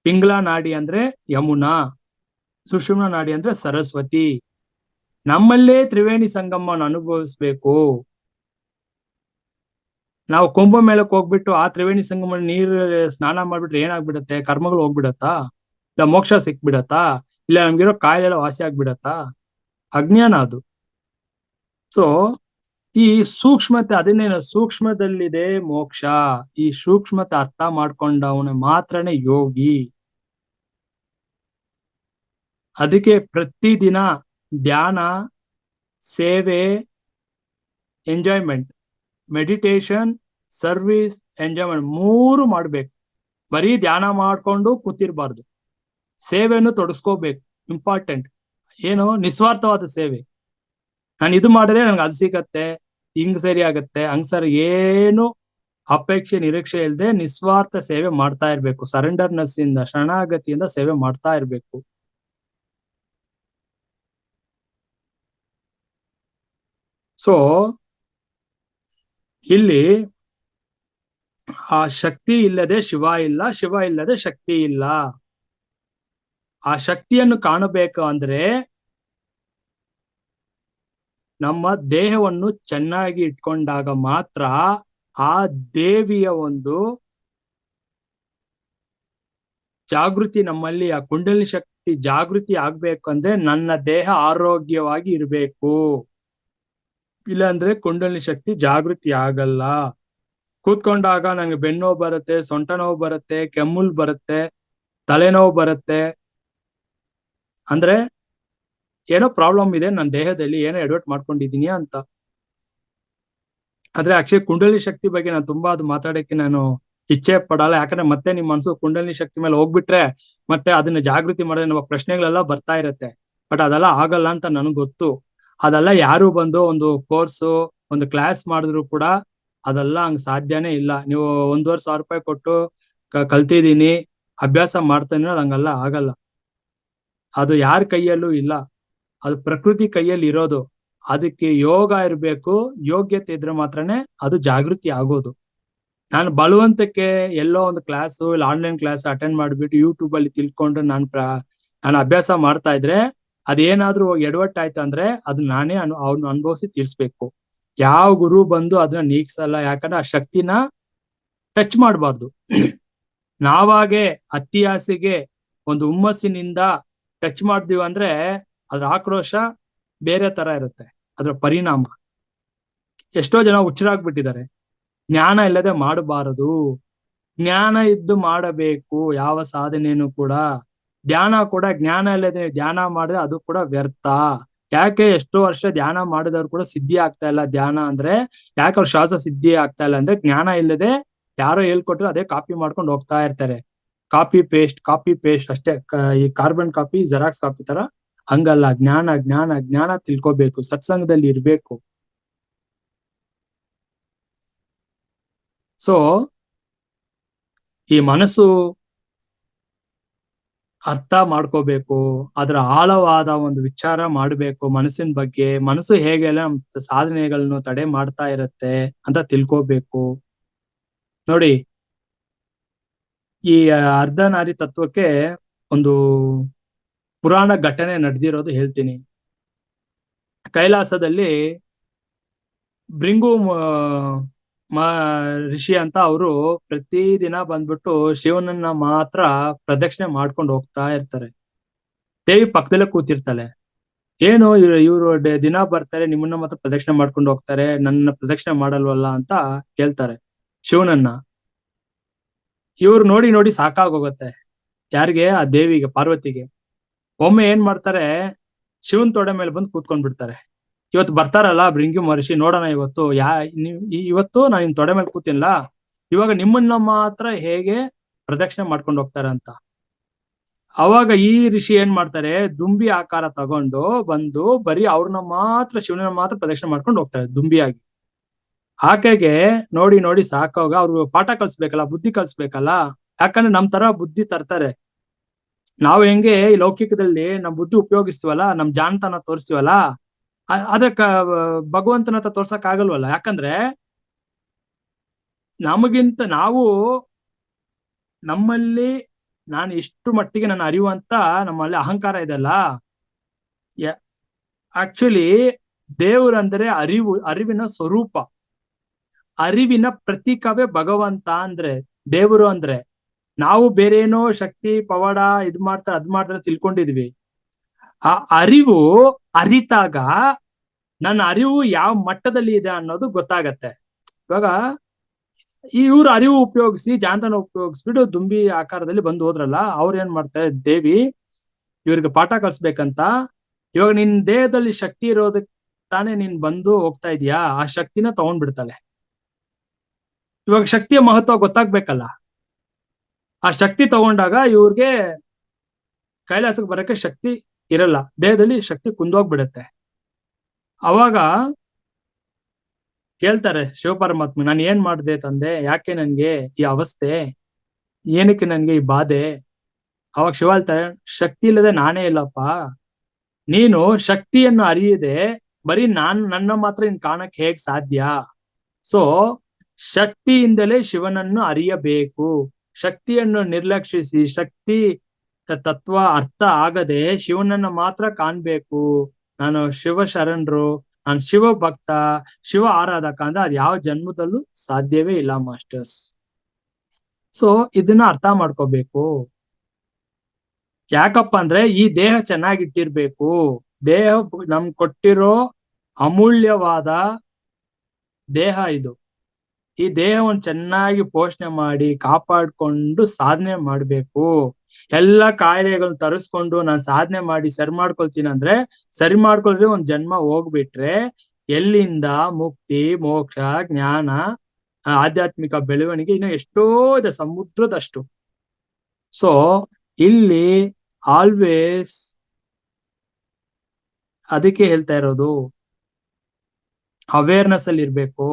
ಪಿಂಗ್ಲ ನಾಡಿ ಅಂದ್ರೆ ಯಮುನಾ, ಸುಷುಮ್ನ ನಾಡಿ ಅಂದ್ರೆ ಸರಸ್ವತಿ. ನಮ್ಮಲ್ಲೇ ತ್ರಿವೇಣಿ ಸಂಗಮವನ್ನು ಅನುಭವಿಸ್ಬೇಕು. ನಾವು ಕುಂಭಮೇಳಕ್ಕೆ ಹೋಗ್ಬಿಟ್ಟು ಆ ತ್ರಿವೇಣಿ ಸಂಗಮ ನೀರು ಸ್ನಾನ ಮಾಡ್ಬಿಟ್ರೆ ಏನಾಗ್ಬಿಡತ್ತೆ? ಕರ್ಮಗಳು ಹೋಗ್ಬಿಡತ್ತಾ? ಇಲ್ಲ ಮೋಕ್ಷ ಸಿಕ್ಬಿಡತ್ತಾ? ಇಲ್ಲ ನಮ್ಗಿರೋ ಕಾಯಿಲೆ ಎಲ್ಲ ವಾಸಿ ಆಗ್ಬಿಡತ್ತಾ? ಅಜ್ಞಾನ ಅದು. ಸೊ ಈ ಸೂಕ್ಷ್ಮತೆ, ಅದನ್ನೇನು ಸೂಕ್ಷ್ಮದಲ್ಲಿದೆ ಮೋಕ್ಷ. ಈ ಸೂಕ್ಷ್ಮತೆ ಅರ್ಥ ಮಾಡ್ಕೊಂಡವನ ಮಾತ್ರನೇ ಯೋಗಿ. ಅದಕ್ಕೆ ಪ್ರತಿದಿನ ಧ್ಯಾನ, ಸೇವೆ, ಎಂಜಾಯ್ಮೆಂಟ್, ಮೆಡಿಟೇಷನ್, ಸರ್ವಿಸ್, ಎಂಜಾಯ್ಮೆಂಟ್ ಮೂರು ಮಾಡ್ಬೇಕು. ಬರೀ ಧ್ಯಾನ ಮಾಡ್ಕೊಂಡು ಕೂತಿರ್ಬಾರ್ದು. ಸೇವೆಯನ್ನು ತೊಡಸ್ಕೋಬೇಕು. ಇಂಪಾರ್ಟೆಂಟ್. ಏನು? ನಿಸ್ವಾರ್ಥವಾದ ಸೇವೆ. ನಾನು ಇದು ಮಾಡಿದ್ರೆ ನನ್ಗೆ ಅದು ಸಿಗತ್ತೆ, ಹಿಂಗ್ ಸರಿ ಆಗತ್ತೆ, ಹಂಗ್ ಸರಿ, ಏನು ಅಪೇಕ್ಷೆ ನಿರೀಕ್ಷೆ ಇಲ್ಲದೆ ನಿಸ್ವಾರ್ಥ ಸೇವೆ ಮಾಡ್ತಾ ಇರ್ಬೇಕು. ಸರೆಂಡರ್ನೆಸ್ ಇಂದ, ಶರಣಾಗತಿಯಿಂದ ಸೇವೆ ಮಾಡ್ತಾ ಇರ್ಬೇಕು. ಸೊ ಇಲ್ಲಿ ಆ ಶಕ್ತಿ ಇಲ್ಲದೆ ಶಿವ ಇಲ್ಲ, ಶಿವ ಇಲ್ಲದೆ ಶಕ್ತಿ ಇಲ್ಲ. ಆ ಶಕ್ತಿಯನ್ನು ಕಾಣಬೇಕು ಅಂದ್ರೆ ನಮ್ಮ ದೇಹವನ್ನು ಚೆನ್ನಾಗಿ ಇಟ್ಕೊಂಡಾಗ ಮಾತ್ರ ಆ ದೇವಿಯ ಒಂದು ಜಾಗೃತಿ ನಮ್ಮಲ್ಲಿ, ಆ ಕುಂಡಲಿನಿ ಶಕ್ತಿ ಜಾಗೃತಿ ಆಗ್ಬೇಕು ಅಂದ್ರೆ ನನ್ನ ದೇಹ ಆರೋಗ್ಯವಾಗಿ ಇರಬೇಕು. ಇಲ್ಲಾಂದ್ರೆ ಕುಂಡಲಿನಿ ಶಕ್ತಿ ಜಾಗೃತಿ ಆಗಲ್ಲ. ಕೂತ್ಕೊಂಡಾಗ ನಂಗೆ ಬೆನ್ನೋವು ಬರುತ್ತೆ, ಸೊಂಟ ನೋವು ಬರುತ್ತೆ, ಕೆಮ್ಮುಲ್ ಬರುತ್ತೆ, ತಲೆನೋವು ಬರುತ್ತೆ ಅಂದ್ರೆ ಏನೋ ಪ್ರಾಬ್ಲಮ್ ಇದೆ ನನ್ನ ದೇಹದಲ್ಲಿ, ಏನೋ ಎಡವಟ್ ಮಾಡ್ಕೊಂಡಿದೀನಿ ಅಂತ. ಆದ್ರೆ ಆಕ್ಚುಲಿ ಕುಂಡಲಿನಿ ಶಕ್ತಿ ಬಗ್ಗೆ ನಾನು ತುಂಬಾ ಅದು ಮಾತಾಡಕ್ಕೆ ನಾನು ಇಚ್ಛೆ ಪಡಲ್ಲ. ಯಾಕಂದ್ರೆ ಮತ್ತೆ ನಿಮ್ ಮನಸ್ಸು ಕುಂಡಲಿನಿ ಶಕ್ತಿ ಮೇಲೆ ಹೋಗ್ಬಿಟ್ರೆ ಮತ್ತೆ ಅದನ್ನ ಜಾಗೃತಿ ಮಾಡಿದ್ರೆ ನಮ್ಮ ಪ್ರಶ್ನೆಗಳೆಲ್ಲ ಬರ್ತಾ ಇರತ್ತೆ. ಬಟ್ ಅದೆಲ್ಲ ಆಗಲ್ಲ ಅಂತ ನನಗೆ ಗೊತ್ತು. ಅದೆಲ್ಲ ಯಾರು ಬಂದು ಒಂದು ಕೋರ್ಸು, ಒಂದು ಕ್ಲಾಸ್ ಮಾಡಿದ್ರು ಕೂಡ ಅದೆಲ್ಲ ಹಂಗ್ ಸಾಧ್ಯನೇ ಇಲ್ಲ. ನೀವು 1,500 ರೂಪಾಯಿ ಕೊಟ್ಟು ಕಲ್ತಿದೀನಿ, ಅಭ್ಯಾಸ ಮಾಡ್ತಾನೆ, ಹಂಗಲ್ಲ ಆಗಲ್ಲ. ಅದು ಯಾರ ಕೈಯಲ್ಲೂ ಇಲ್ಲ, ಅದು ಪ್ರಕೃತಿ ಕೈಯಲ್ಲಿ ಇರೋದು. ಅದಕ್ಕೆ ಯೋಗ ಇರಬೇಕು, ಯೋಗ್ಯತೆ ಇದ್ರೆ ಮಾತ್ರನೇ ಅದು ಜಾಗೃತಿ ಆಗೋದು. ನಾನು ಬಲವಂತಕ್ಕೆ ಎಲ್ಲೋ ಒಂದು ಕ್ಲಾಸ್ ಇಲ್ಲ ಆನ್ಲೈನ್ ಕ್ಲಾಸ್ ಅಟೆಂಡ್ ಮಾಡಿಬಿಟ್ಟು ಯೂಟ್ಯೂಬ್ ಅಲ್ಲಿ ತಿಳ್ಕೊಂಡು ನಾನು ಅಭ್ಯಾಸ ಮಾಡ್ತಾ ಇದ್ರೆ ಅದೇನಾದ್ರೂ ಎಡವಟ್ಟಾಯ್ತು ಅಂದ್ರೆ ಅದು ನಾನೇ ಅವ್ನ ಅನುಭವಿಸಿ ತೀರ್ಸ್ಬೇಕು. ಯಾವ ಗುರು ಬಂದು ಅದನ್ನ ನೀಗ್ಸಲ್ಲ. ಯಾಕಂದ್ರೆ ಆ ಶಕ್ತಿನ ಟಚ್ ಮಾಡಬಾರ್ದು. ನಾವಾಗೆ ಅತಿ ಆಸೆಗೆ ಒಂದು ಹುಮ್ಮಸ್ಸಿನಿಂದ ಟಚ್ ಮಾಡ್ದೀವಿ ಅಂದ್ರೆ ಅದ್ರ ಆಕ್ರೋಶ ಬೇರೆ ತರ ಇರುತ್ತೆ, ಅದ್ರ ಪರಿಣಾಮ. ಎಷ್ಟೋ ಜನ ಹುಚ್ಚರಾಗ್ಬಿಟ್ಟಿದ್ದಾರೆ. ಜ್ಞಾನ ಇಲ್ಲದೆ ಮಾಡಬಾರದು, ಜ್ಞಾನ ಇದ್ದು ಮಾಡಬೇಕು ಯಾವ ಸಾಧನೆಯನ್ನು ಕೂಡ. ಧ್ಯಾನ ಕೂಡ ಜ್ಞಾನ ಇಲ್ಲದೆ ಧ್ಯಾನ ಮಾಡಿದ್ರೆ ಅದು ಕೂಡ ವ್ಯರ್ಥ. ಯಾಕೆ ಎಷ್ಟೋ ವರ್ಷ ಧ್ಯಾನ ಮಾಡಿದವ್ರು ಕೂಡ ಸಿದ್ಧಿ ಆಗ್ತಾ ಇಲ್ಲ? ಧ್ಯಾನ ಅಂದ್ರೆ ಯಾಕೆ ಅವ್ರ ಶ್ವಾಸ ಸಿದ್ಧಿ ಆಗ್ತಾ ಇಲ್ಲ ಅಂದ್ರೆ ಜ್ಞಾನ ಇಲ್ಲದೆ ಯಾರೋ ಹೇಳ್ಕೊಟ್ರು ಅದೇ ಕಾಪಿ ಮಾಡ್ಕೊಂಡು ಹೋಗ್ತಾ ಇರ್ತಾರೆ. ಕಾಪಿ ಪೇಸ್ಟ್ ಅಷ್ಟೇ. ಈ ಕಾರ್ಬನ್ ಕಾಪಿ, ಜೆರಾಕ್ಸ್ ಕಾಪಿ ತರ. ಹಂಗಲ್ಲ. ಜ್ಞಾನ ಜ್ಞಾನ ಜ್ಞಾನ ತಿಳ್ಕೊಬೇಕು, ಸತ್ಸಂಗದಲ್ಲಿ ಇರ್ಬೇಕು. ಸೊ ಈ ಮನಸ್ಸು ಅರ್ಥ ಮಾಡ್ಕೋಬೇಕು, ಅದರ ಆಳವಾದ ಒಂದು ವಿಚಾರ ಮಾಡ್ಬೇಕು ಮನಸ್ಸಿನ ಬಗ್ಗೆ. ಮನಸ್ಸು ಹೇಗೆಲ್ಲ ನಮ್ಮ ಸಾಧನೆಗಳನ್ನು ತಡೆ ಮಾಡ್ತಾ ಇರತ್ತೆ ಅಂತ ತಿಳ್ಕೋಬೇಕು. ನೋಡಿ, ಈ ಅರ್ಧನಾರಿ ತತ್ವಕ್ಕೆ ಒಂದು ಪುರಾಣ ಘಟನೆ ನಡೆದಿರೋದು ಹೇಳ್ತೀನಿ. ಕೈಲಾಸದಲ್ಲಿ ಭೃಂಗು ಋಷಿ ಅಂತ ಅವರು ಪ್ರತಿದಿನ ಬಂದ್ಬಿಟ್ಟು ಶಿವನನ್ನ ಮಾತ್ರ ಪ್ರದಕ್ಷಿಣೆ ಮಾಡ್ಕೊಂಡು ಹೋಗ್ತಾ ಇರ್ತಾರೆ. ದೇವಿ ಪಕ್ಕದಲ್ಲೇ ಕೂತಿರ್ತಾಳೆ. ಏನು ಇವ್ರು ದಿನ ಬರ್ತಾರೆ, ನಿಮ್ಮನ್ನ ಮಾತ್ರ ಪ್ರದಕ್ಷಿಣೆ ಮಾಡ್ಕೊಂಡು ಹೋಗ್ತಾರೆ, ನನ್ನ ಪ್ರದಕ್ಷಿಣೆ ಮಾಡಲ್ವಲ್ಲ ಅಂತ ಕೇಳ್ತಾರೆ ಶಿವನನ್ನ. ಇವ್ರು ನೋಡಿ ನೋಡಿ ಸಾಕಾಗೋಗತ್ತೆ. ಯಾರಿಗೆ? ಆ ದೇವಿಗೆ, ಪಾರ್ವತಿಗೆ. ಒಮ್ಮೆ ಏನ್ ಮಾಡ್ತಾರೆ, ಶಿವನ್ ತೊಡೆ ಮೇಲೆ ಬಂದು ಕೂತ್ಕೊಂಡ್ ಬಿಡ್ತಾರೆ. ಇವತ್ತು ಬರ್ತಾರಲ್ಲ ಭೃಂಗಿ ಮಹರ್ಷಿ, ನೋಡೋಣ ಇವತ್ತು ಇವತ್ತು ನಾನು ನಿಮ್ ತೊಡೆ ಮೇಲೆ ಕೂತಿಲ್ಲ, ಇವಾಗ ನಿಮ್ಮನ್ನ ಮಾತ್ರ ಹೇಗೆ ಪ್ರದಕ್ಷಿಣೆ ಮಾಡ್ಕೊಂಡು ಹೋಗ್ತಾರೆ ಅಂತ. ಅವಾಗ ಈ ಋಷಿ ಏನ್ ಮಾಡ್ತಾರೆ, ದುಂಬಿ ಆಕಾರ ತಗೊಂಡು ಬಂದು ಬರೀ ಅವ್ರನ್ನ ಮಾತ್ರ, ಶಿವನ ಮಾತ್ರ ಪ್ರದಕ್ಷಿಣೆ ಮಾಡ್ಕೊಂಡು ಹೋಗ್ತಾರೆ ದುಂಬಿಯಾಗಿ. ಆಕೆಗೆ ನೋಡಿ ನೋಡಿ ಸಾಕಾಗ ಅವ್ರು ಪಾಠ ಕಲ್ಸ್ಬೇಕಲ್ಲ, ಬುದ್ಧಿ ಕಲ್ಸ್ಬೇಕಲ್ಲ. ಯಾಕಂದ್ರೆ ನಮ್ ತರ ಬುದ್ಧಿ ತರ್ತಾರೆ. ನಾವು ಹೆಂಗೆ ಈ ಲೌಕಿಕದಲ್ಲಿ ನಮ್ ಬುದ್ಧಿ ಉಪಯೋಗಿಸ್ತೀವಲ್ಲ, ನಮ್ ಜಾಣತನ ತೋರಿಸ್ತೀವಲ್ಲ, ಅದಕ್ಕ ಭಗವಂತನ ಹತ್ರ ತೋರ್ಸಕ್ ಆಗಲ್ವಲ್ಲ. ಯಾಕಂದ್ರೆ ನಮಗಿಂತ ನಾವು ನಮ್ಮಲ್ಲಿ ನಾನು ಎಷ್ಟು ಮಟ್ಟಿಗೆ ನನ್ನ ಅರಿವು ಅಂತ ನಮ್ಮಲ್ಲಿ ಅಹಂಕಾರ ಇದೆಲ್ಲ. ಆಕ್ಚುಲಿ ದೇವರಂದ್ರೆ ಅರಿವಿನ ಸ್ವರೂಪ, ಅರಿವಿನ ಪ್ರತೀಕವೇ ಭಗವಂತ. ಅಂದ್ರೆ ದೇವರು ಅಂದ್ರೆ ನಾವು ಬೇರೆ ಏನೋ ಶಕ್ತಿ ಪವಾಡ ಇದ್ ಮಾಡ್ತಾರೆ ಅದ್ ಮಾಡ್ತಾರೆ ತಿಳ್ಕೊಂಡಿದ್ವಿ. ಆ ಅರಿವು ಅರಿತಾಗ ನನ್ನ ಅರಿವು ಯಾವ ಮಟ್ಟದಲ್ಲಿ ಇದೆ ಅನ್ನೋದು ಗೊತ್ತಾಗತ್ತೆ. ಇವಾಗ ಇವ್ರು ಅರಿವು ಉಪಯೋಗಿಸಿ ಜಾಣತನ ಉಪಯೋಗಿಸ್ಬಿಟ್ಟು ದುಂಬಿ ಆಕಾರದಲ್ಲಿ ಬಂದು ಹೋದ್ರಲ್ಲ, ಅವ್ರು ಏನ್ ಮಾಡ್ತಾರೆ, ದೇವಿ ಇವ್ರಿಗೆ ಪಾಠ ಕಲಿಸ್ಬೇಕಂತ, ಇವಾಗ ನಿನ್ ದೇಹದಲ್ಲಿ ಶಕ್ತಿ ಇರೋದಕ್ ತಾನೇ ನೀನ್ ಬಂದು ಹೋಗ್ತಾ ಇದೀಯಾ, ಆ ಶಕ್ತಿನ ತಗೊಂಡ್ಬಿಡ್ತಾಳೆ. ಇವಾಗ ಶಕ್ತಿಯ ಮಹತ್ವ ಗೊತ್ತಾಗ್ಬೇಕಲ್ಲ. ಆ ಶಕ್ತಿ ತಗೊಂಡಾಗ ಇವ್ರಿಗೆ ಕೈಲಾಸಕ್ಕೆ ಬರಕ್ಕೆ ಶಕ್ತಿ ಇರಲ್ಲ, ದೇಹದಲ್ಲಿ ಶಕ್ತಿ ಕುಂದೋಗ್ಬಿಡುತ್ತೆ. ಅವಾಗ ಕೇಳ್ತಾರೆ ಶಿವಪರಮಾತ್ಮ, ನಾನು ಏನ್ ಮಾಡ್ದೆ ತಂದೆ, ಯಾಕೆ ನನ್ಗೆ ಈ ಅವಸ್ಥೆ, ಏನಕ್ಕೆ ನನ್ಗೆ ಈ ಬಾಧೆ? ಅವಾಗ ಶಿವ ಹೇಳ್ತಾರೆ, ಶಕ್ತಿ ಇಲ್ಲದೆ ನಾನೇ ಇಲ್ಲಪ್ಪ. ನೀನು ಶಕ್ತಿಯನ್ನು ಅರಿಯದೆ ಬರೀ ನನ್ನ ಮಾತ್ರ ನೀನ್ ಕಾಣಕ್ ಹೇಗ್ ಸಾಧ್ಯ? ಸೊ ಶಕ್ತಿಯಿಂದಲೇ ಶಿವನನ್ನು ಅರಿಯಬೇಕು. ಶಕ್ತಿಯನ್ನು ನಿರ್ಲಕ್ಷಿಸಿ ಶಕ್ತಿ ತತ್ವ ಅರ್ಥ ಆಗದೆ ಶಿವನನ್ನ ಮಾತ್ರ ಕಾಣ್ಬೇಕು. ನಾನು ಶಿವ ಶರಣರು, ನಾನು ಶಿವ ಭಕ್ತ, ಶಿವ ಆರಾಧಕ ಅಂದ್ರೆ ಅದು ಯಾವ ಜನ್ಮದಲ್ಲೂ ಸಾಧ್ಯವೇ ಇಲ್ಲ ಮಾಸ್ಟರ್ಸ್. ಸೊ ಇದನ್ನ ಅರ್ಥ ಮಾಡ್ಕೋಬೇಕು. ಯಾಕಪ್ಪ ಅಂದ್ರೆ ಈ ದೇಹ ಚೆನ್ನಾಗಿಟ್ಟಿರ್ಬೇಕು. ದೇಹ ನಮ್ ಕೊಟ್ಟಿರೋ ಅಮೂಲ್ಯವಾದ ದೇಹ ಇದು. ಈ ದೇಹವನ್ನು ಚೆನ್ನಾಗಿ ಪೋಷಣೆ ಮಾಡಿ ಕಾಪಾಡ್ಕೊಂಡು ಸಾಧನೆ ಮಾಡ್ಬೇಕು. ಎಲ್ಲ ಕಾಯಿಲೆಗಳನ್ನ ತರಿಸ್ಕೊಂಡು ನಾನು ಸಾಧನೆ ಮಾಡಿ ಸರಿ ಮಾಡ್ಕೊಳ್ತೀನಿ ಅಂದ್ರೆ, ಸರಿ ಮಾಡ್ಕೊಳ್ರೆ ಒಂದ್ ಜನ್ಮ ಹೋಗ್ಬಿಟ್ರೆ ಎಲ್ಲಿಂದ ಮುಕ್ತಿ, ಮೋಕ್ಷ, ಜ್ಞಾನ, ಆಧ್ಯಾತ್ಮಿಕ ಬೆಳವಣಿಗೆ ಇನ್ನು ಎಷ್ಟೋ ಇದೆ, ಸಮುದ್ರದಷ್ಟು. ಸೊ ಇಲ್ಲಿ ಆಲ್ವೇಸ್ ಅದಕ್ಕೆ ಹೇಳ್ತಾ ಇರೋದು, ಅವೇರ್ನೆಸ್ ಅಲ್ಲಿ ಇರ್ಬೇಕು,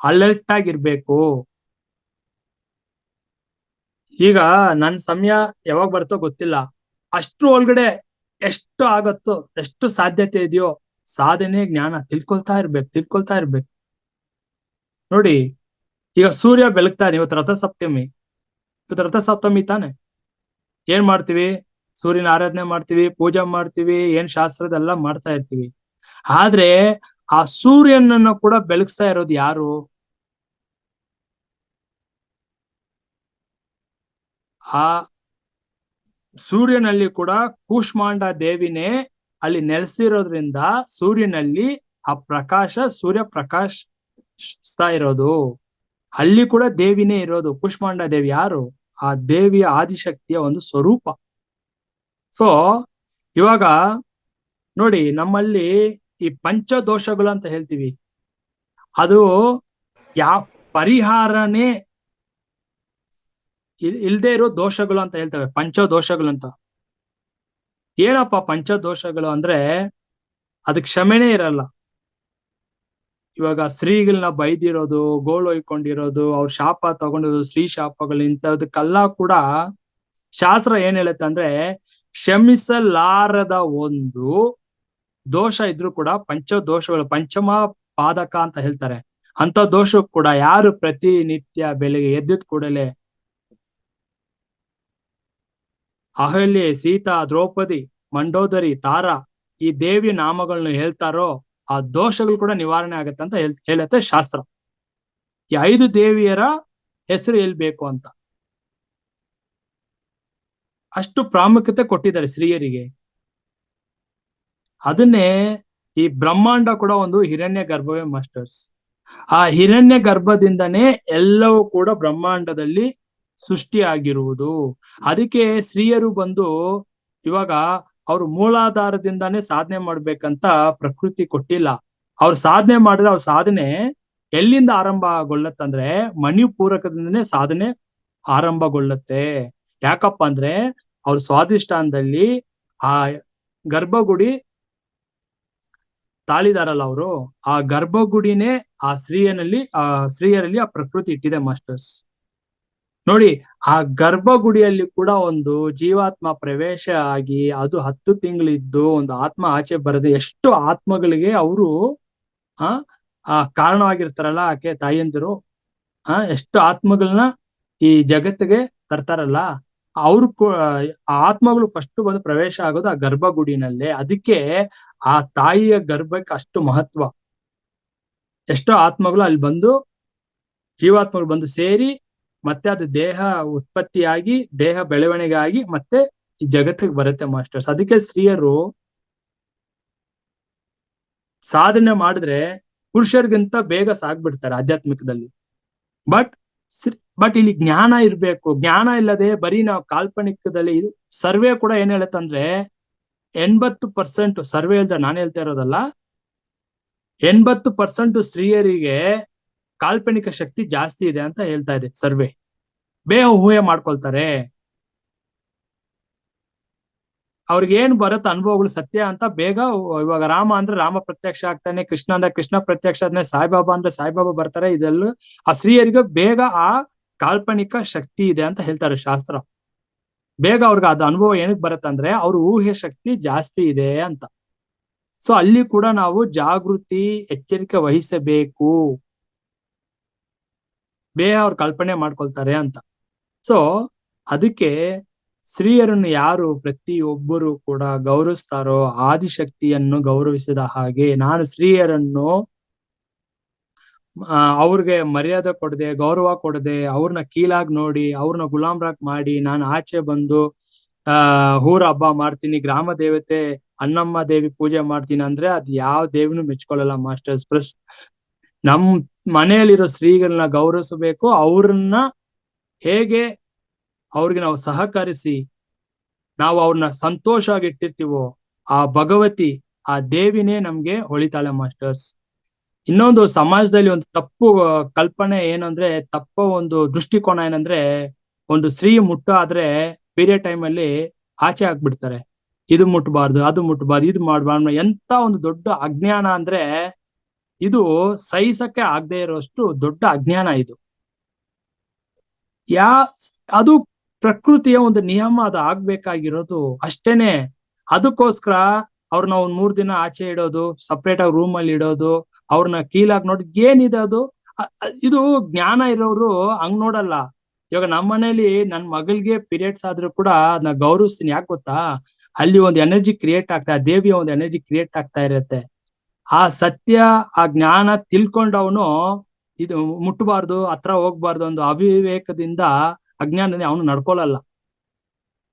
ಅಲರ್ಟ್ ಆಗಿರ್ಬೇಕು. ಈಗ ನನ್ ಸಮಯ ಯಾವಾಗ ಬರುತ್ತೋ ಗೊತ್ತಿಲ್ಲ, ಅಷ್ಟ್ರ ಒಳಗಡೆ ಎಷ್ಟು ಆಗತ್ತೋ, ಎಷ್ಟು ಸಾಧ್ಯತೆ ಇದೆಯೋ ಸಾಧನೆ ಜ್ಞಾನ ತಿಳ್ಕೊಳ್ತಾ ಇರ್ಬೇಕು. ನೋಡಿ, ಈಗ ಸೂರ್ಯ ಬೆಳಗ್ತಾನೆ. ಇವತ್ತು ರಥಸಪ್ತಮಿ, ತಾನೆ. ಏನ್ ಮಾಡ್ತೀವಿ? ಸೂರ್ಯನ ಆರಾಧನೆ ಮಾಡ್ತೀವಿ, ಪೂಜೆ ಮಾಡ್ತೀವಿ, ಏನ್ ಶಾಸ್ತ್ರದೆಲ್ಲ ಮಾಡ್ತಾ ಇರ್ತೀವಿ. ಆದ್ರೆ ಆ ಸೂರ್ಯನನ್ನ ಕೂಡ ಬೆಳಗಿಸ್ತಾ ಇರೋದು ಯಾರು? ಆ ಸೂರ್ಯನಲ್ಲಿ ಕೂಡ ಕೂಷ್ಮಾಂಡ ದೇವಿನೇ ಅಲ್ಲಿ ನೆಲೆಸಿರೋದ್ರಿಂದ ಸೂರ್ಯನಲ್ಲಿ ಆ ಪ್ರಕಾಶ, ಸೂರ್ಯ ಪ್ರಕಾಶಿಸ್ತಾ ಇರೋದು. ಅಲ್ಲಿ ಕೂಡ ದೇವಿನೇ ಇರೋದು. ಕೂಷ್ಮಾಂಡ ದೇವಿ ಯಾರು? ಆ ದೇವಿಯ ಆದಿಶಕ್ತಿಯ ಒಂದು ಸ್ವರೂಪ. ಸೊ ಇವಾಗ ನೋಡಿ, ನಮ್ಮಲ್ಲಿ ಈ ಪಂಚದೋಷಗಳು ಅಂತ ಹೇಳ್ತೀವಿ, ಅದು ಯಾವ ಪರಿಹಾರನೇ ಇಲ್ದೇ ಇರೋ ದೋಷಗಳು ಅಂತ ಹೇಳ್ತೇವೆ, ಪಂಚದೋಷಗಳು ಅಂತ. ಏನಪ್ಪ ಪಂಚದೋಷಗಳು ಅಂದ್ರೆ, ಅದಕ್ಕೆ ಕ್ಷಮೆನೇ ಇರಲ್ಲ. ಇವಾಗ ಸ್ತ್ರೀಗಳನ್ನ ಬೈದಿರೋದು, ಗೋಳು ಹೊಯ್ಕೊಂಡಿರೋದು, ಅವ್ರ ಶಾಪ ತಗೊಂಡಿರೋದು, ಸ್ತ್ರೀ ಶಾಪಗಳು, ಇಂಥದಕ್ಕೆಲ್ಲ ಕೂಡ ಶಾಸ್ತ್ರ ಏನ್ ಹೇಳುತ್ತೆ ಅಂದ್ರೆ, ಕ್ಷಮಿಸಲಾರದ ಒಂದು ದೋಷ ಇದ್ರು ಕೂಡ ಪಂಚದೋಷಗಳು, ಪಂಚಮ ಪಾದಕ ಅಂತ ಹೇಳ್ತಾರೆ. ಅಂತ ದೋಷ ಕೂಡ ಯಾರು ಪ್ರತಿನಿತ್ಯ ಬೆಳಿಗ್ಗೆ ಎದ್ದಿದ್ ಕೂಡಲೇ ಅಹಲ್ಯೆ, ಸೀತಾ, ದ್ರೌಪದಿ, ಮಂಡೋದರಿ, ತಾರಾ ಈ ದೇವಿ ನಾಮಗಳನ್ನ ಹೇಳ್ತಾರೋ ಆ ದೋಷಗಳು ಕೂಡ ನಿವಾರಣೆ ಆಗತ್ತೆ ಅಂತ ಹೇಳುತ್ತೆ ಶಾಸ್ತ್ರ. ಈ 5 ದೇವಿಯರ ಹೆಸರು ಹೇಳ್ಬೇಕು ಅಂತ ಅಷ್ಟು ಪ್ರಾಮುಖ್ಯತೆ ಕೊಟ್ಟಿದ್ದಾರೆ ಸ್ತ್ರೀಯರಿಗೆ. ಅದನ್ನೇ ಈ ಬ್ರಹ್ಮಾಂಡ ಕೂಡ ಒಂದು ಹಿರಣ್ಯ ಗರ್ಭವೇ ಮಾಸ್ಟರ್ಸ್. ಆ ಹಿರಣ್ಯ ಗರ್ಭದಿಂದನೇ ಎಲ್ಲವೂ ಕೂಡ ಬ್ರಹ್ಮಾಂಡದಲ್ಲಿ ಸೃಷ್ಟಿಯಾಗಿರುವುದು. ಅದಕ್ಕೆ ಸ್ತ್ರೀಯರು ಬಂದು ಇವಾಗ ಅವ್ರು ಮೂಲಾಧಾರದಿಂದಾನೇ ಸಾಧನೆ ಮಾಡ್ಬೇಕಂತ ಪ್ರಕೃತಿ ಕೊಟ್ಟಿಲ್ಲ. ಅವ್ರು ಸಾಧನೆ ಮಾಡಿದ್ರೆ ಅವ್ರ ಸಾಧನೆ ಎಲ್ಲಿಂದ ಆರಂಭಗೊಳ್ಳತ್ತಂದ್ರೆ ಮಣಿಪೂರಕದಿಂದನೇ ಸಾಧನೆ ಆರಂಭಗೊಳ್ಳುತ್ತೆ. ಯಾಕಪ್ಪ ಅಂದ್ರೆ ಅವ್ರ ಸ್ವಾಧಿಷ್ಠಾನದಲ್ಲಿ ಆ ಗರ್ಭಗುಡಿ ತಾಳಿದಾರಲ್ಲ ಅವರು, ಆ ಗರ್ಭಗುಡಿನೇ ಆ ಸ್ತ್ರೀಯರಲ್ಲಿ ಆ ಪ್ರಕೃತಿ ಇಟ್ಟಿದೆ ಮಾಸ್ಟರ್ಸ್. ನೋಡಿ, ಆ ಗರ್ಭಗುಡಿಯಲ್ಲಿ ಕೂಡ ಒಂದು ಜೀವಾತ್ಮ ಪ್ರವೇಶ ಆಗಿ ಅದು 10 ತಿಂಗಳಿದ್ದು ಒಂದು ಆತ್ಮ ಆಚೆ ಬರದೆ ಎಷ್ಟು ಆತ್ಮಗಳಿಗೆ ಅವರು ಆ ಕಾರಣವಾಗಿರ್ತಾರಲ್ಲ ಆಕೆ ತಾಯಿಯಂದಿರು, ಎಷ್ಟು ಆತ್ಮಗಳನ್ನ ಈ ಜಗತ್ತಿಗೆ ತರ್ತಾರಲ್ಲ, ಅವ್ರು ಆ ಆತ್ಮಗಳು ಫಸ್ಟ್ ಬಂದು ಪ್ರವೇಶ ಆಗೋದು ಆ ಗರ್ಭಗುಡಿನಲ್ಲೇ. ಅದಕ್ಕೆ ಆ ತಾಯಿಯ ಗರ್ಭಕ್ಕೆ ಅಷ್ಟು ಮಹತ್ವ. ಎಷ್ಟೋ ಆತ್ಮಗಳು ಅಲ್ಲಿ ಬಂದು, ಜೀವಾತ್ಮಗಳು ಬಂದು ಸೇರಿ ಮತ್ತೆ ಅದು ದೇಹ ಉತ್ಪತ್ತಿಯಾಗಿ ದೇಹ ಬೆಳವಣಿಗೆ ಆಗಿ ಮತ್ತೆ ಈ ಜಗತ್ತಿಗೆ ಬರುತ್ತೆ ಮಾಸ್ಟರ್ಸ್. ಅದಕ್ಕೆ ಸ್ತ್ರೀಯರು ಸಾಧನೆ ಮಾಡಿದ್ರೆ ಪುರುಷರಿಗಿಂತ ಬೇಗ ಸಾಗ್ಬಿಡ್ತಾರೆ ಆಧ್ಯಾತ್ಮಿಕದಲ್ಲಿ. ಬಟ್ ಇಲ್ಲಿ ಜ್ಞಾನ ಇರ್ಬೇಕು. ಜ್ಞಾನ ಇಲ್ಲದೆ ಬರೀ ನಾವು ಕಾಲ್ಪನಿಕದಲ್ಲಿ, ಇದು ಸರ್ವೆ ಕೂಡ ಏನ್ ಹೇಳುತ್ತಂದ್ರೆ 80% ಸರ್ವೆ ಅಂತ ನಾನು ಹೇಳ್ತಾ ಇರೋದಲ್ಲ, 80% ಸ್ತ್ರೀಯರಿಗೆ ಕಾಲ್ಪನಿಕ ಶಕ್ತಿ ಜಾಸ್ತಿ ಇದೆ ಅಂತ ಹೇಳ್ತಾ ಇದೆ ಸರ್ವೆ. ಬೇಗ ಊಹೆ ಮಾಡ್ಕೊಳ್ತಾರೆ, ಅವ್ರಿಗೆ ಏನ್ ಬರುತ್ತೆ ಅನುಭವಗಳು ಸತ್ಯ ಅಂತ ಬೇಗ. ಇವಾಗ ರಾಮ ಅಂದ್ರೆ ರಾಮ ಪ್ರತ್ಯಕ್ಷ ಆಗ್ತಾನೆ, ಕೃಷ್ಣ ಅಂದ್ರೆ ಕೃಷ್ಣ ಪ್ರತ್ಯಕ್ಷ ಆದ್ಮೇಲೆ ಸಾಯಿಬಾಬಾ ಅಂದ್ರೆ ಸಾಯಿಬಾಬಾ ಬರ್ತಾರೆ. ಇದೆಲ್ಲ ಆ ಸ್ತ್ರೀಯರಿಗೆ ಬೇಗ ಆ ಕಾಲ್ಪನಿಕ ಶಕ್ತಿ ಇದೆ ಅಂತ ಹೇಳ್ತಾರೆ ಶಾಸ್ತ್ರ. ಬೇಗ ಅವ್ರಿಗೆ ಅದು ಅನುಭವ ಏನಕ್ಕೆ ಬರುತ್ತೆ ಅಂದ್ರೆ ಅವ್ರ ಊಹೆ ಶಕ್ತಿ ಜಾಸ್ತಿ ಇದೆ ಅಂತ. ಸೊ ಅಲ್ಲಿ ಕೂಡ ನಾವು ಜಾಗೃತಿ ಎಚ್ಚರಿಕೆ ವಹಿಸಬೇಕು, ಬೇಗ ಅವ್ರು ಕಲ್ಪನೆ ಮಾಡ್ಕೊಳ್ತಾರೆ ಅಂತ. ಸೊ ಅದಕ್ಕೆ ಸ್ತ್ರೀಯರನ್ನು ಯಾರು ಪ್ರತಿಯೊಬ್ಬರು ಕೂಡ ಗೌರವಿಸ್ತಾರೋ, ಆದಿಶಕ್ತಿಯನ್ನು ಗೌರವಿಸಿದ ಹಾಗೆ ನಾನು ಸ್ತ್ರೀಯರನ್ನು ಅವ್ರಿಗೆ ಮರ್ಯಾದೆ ಕೊಡದೆ, ಗೌರವ ಕೊಡದೆ, ಅವ್ರನ್ನ ಕೀಳಾಗಿ ನೋಡಿ, ಅವ್ರನ್ನ ಗುಲಾಮ್ರಾಗ್ ಮಾಡಿ ನಾನು ಆಚೆ ಬಂದು ಊರ ಹಬ್ಬ ಮಾಡ್ತೀನಿ, ಗ್ರಾಮ ದೇವತೆ ಅನ್ನಮ್ಮ ದೇವಿ ಪೂಜೆ ಮಾಡ್ತೀನಿ ಅಂದ್ರೆ ಅದು ಯಾವ ದೇವಿನೂ ಮೆಚ್ಕೊಳ್ಳಲ್ಲ ಮಾಸ್ಟರ್ಸ್. ನಮ್ ಮನೆಯಲ್ಲಿರೋ ಸ್ತ್ರೀಗಳನ್ನ ಗೌರವಿಸಬೇಕು. ಅವ್ರನ್ನ ಹೇಗೆ ಅವ್ರಿಗೆ ನಾವು ಸಹಕರಿಸಿ ನಾವು ಅವ್ರನ್ನ ಸಂತೋಷವಾಗಿ ಇಟ್ಟಿರ್ತೀವೋ, ಆ ಭಗವತಿ ಆ ದೇವಿನೇ ನಮ್ಗೆ ಹೊಳಿತಾಳೆ ಮಾಸ್ಟರ್ಸ್. ಇನ್ನೊಂದು ಸಮಾಜದಲ್ಲಿ ಒಂದು ತಪ್ಪು ಕಲ್ಪನೆ ಏನಂದ್ರೆ, ತಪ್ಪ ಒಂದು ದೃಷ್ಟಿಕೋನ ಏನಂದ್ರೆ, ಒಂದು ಸ್ತ್ರೀ ಆದ್ರೆ ಪೀರಿಯಡ್ ಟೈಮ್ ಅಲ್ಲಿ ಆಚೆ ಹಾಕ್ಬಿಡ್ತಾರೆ. ಇದು ಮುಟ್ಬಾರ್ದು, ಅದು ಮುಟ್ಬಾರ್ದು, ಇದು ಮಾಡ್ಬಾರ್ದು. ಎಂತ ಒಂದು ದೊಡ್ಡ ಅಜ್ಞಾನ ಅಂದ್ರೆ, ಇದು ಸಹಿಸಕ್ಕೆ ಆಗದೆ ಇರೋಷ್ಟು ದೊಡ್ಡ ಅಜ್ಞಾನ ಇದು. ಅದು ಪ್ರಕೃತಿಯ ಒಂದು ನಿಯಮ, ಅದು ಆಗ್ಬೇಕಾಗಿರೋದು ಅಷ್ಟೇನೆ. ಅದಕ್ಕೋಸ್ಕರ ಅವ್ರನ್ನ ಒಂದ್ 3 ದಿನ ಆಚೆ ಇಡೋದು, ಸಪ್ರೇಟ್ ಆಗಿ ರೂಮ್ ಅಲ್ಲಿ ಇಡೋದು, ಅವ್ರನ್ನ ಕೀಳಾಗಿ ನೋಡಿ ಏನಿದೆ ಅದು. ಇದು ಜ್ಞಾನ ಇರೋರು ಹಂಗ್ ನೋಡಲ್ಲ. ಇವಾಗ ನಮ್ಮ ಮನೇಲಿ ನನ್ ಮಗಳಿಗೆ ಪೀರಿಯಡ್ಸ್ ಆದ್ರೂ ಕೂಡ ಅದನ್ನ ಗೌರವಿಸ್ತೀನಿ. ಯಾಕೆ ಗೊತ್ತಾ, ಅಲ್ಲಿ ಒಂದು ಎನರ್ಜಿ ಕ್ರಿಯೇಟ್ ಆಗ್ತಾ, ದೇವಿಯ ಒಂದು ಎನರ್ಜಿ ಕ್ರಿಯೇಟ್ ಆಗ್ತಾ ಇರತ್ತೆ. ಆ ಸತ್ಯ ಆ ಜ್ಞಾನ ತಿಳ್ಕೊಂಡವನು ಇದು ಮುಟ್ಟಬಾರ್ದು, ಹತ್ರ ಹೋಗ್ಬಾರ್ದು ಒಂದು ಅವಿವೇಕದಿಂದ ಅಜ್ಞಾನದಿಂದ ಅವನು ನಡ್ಕೊಳಲ್ಲ.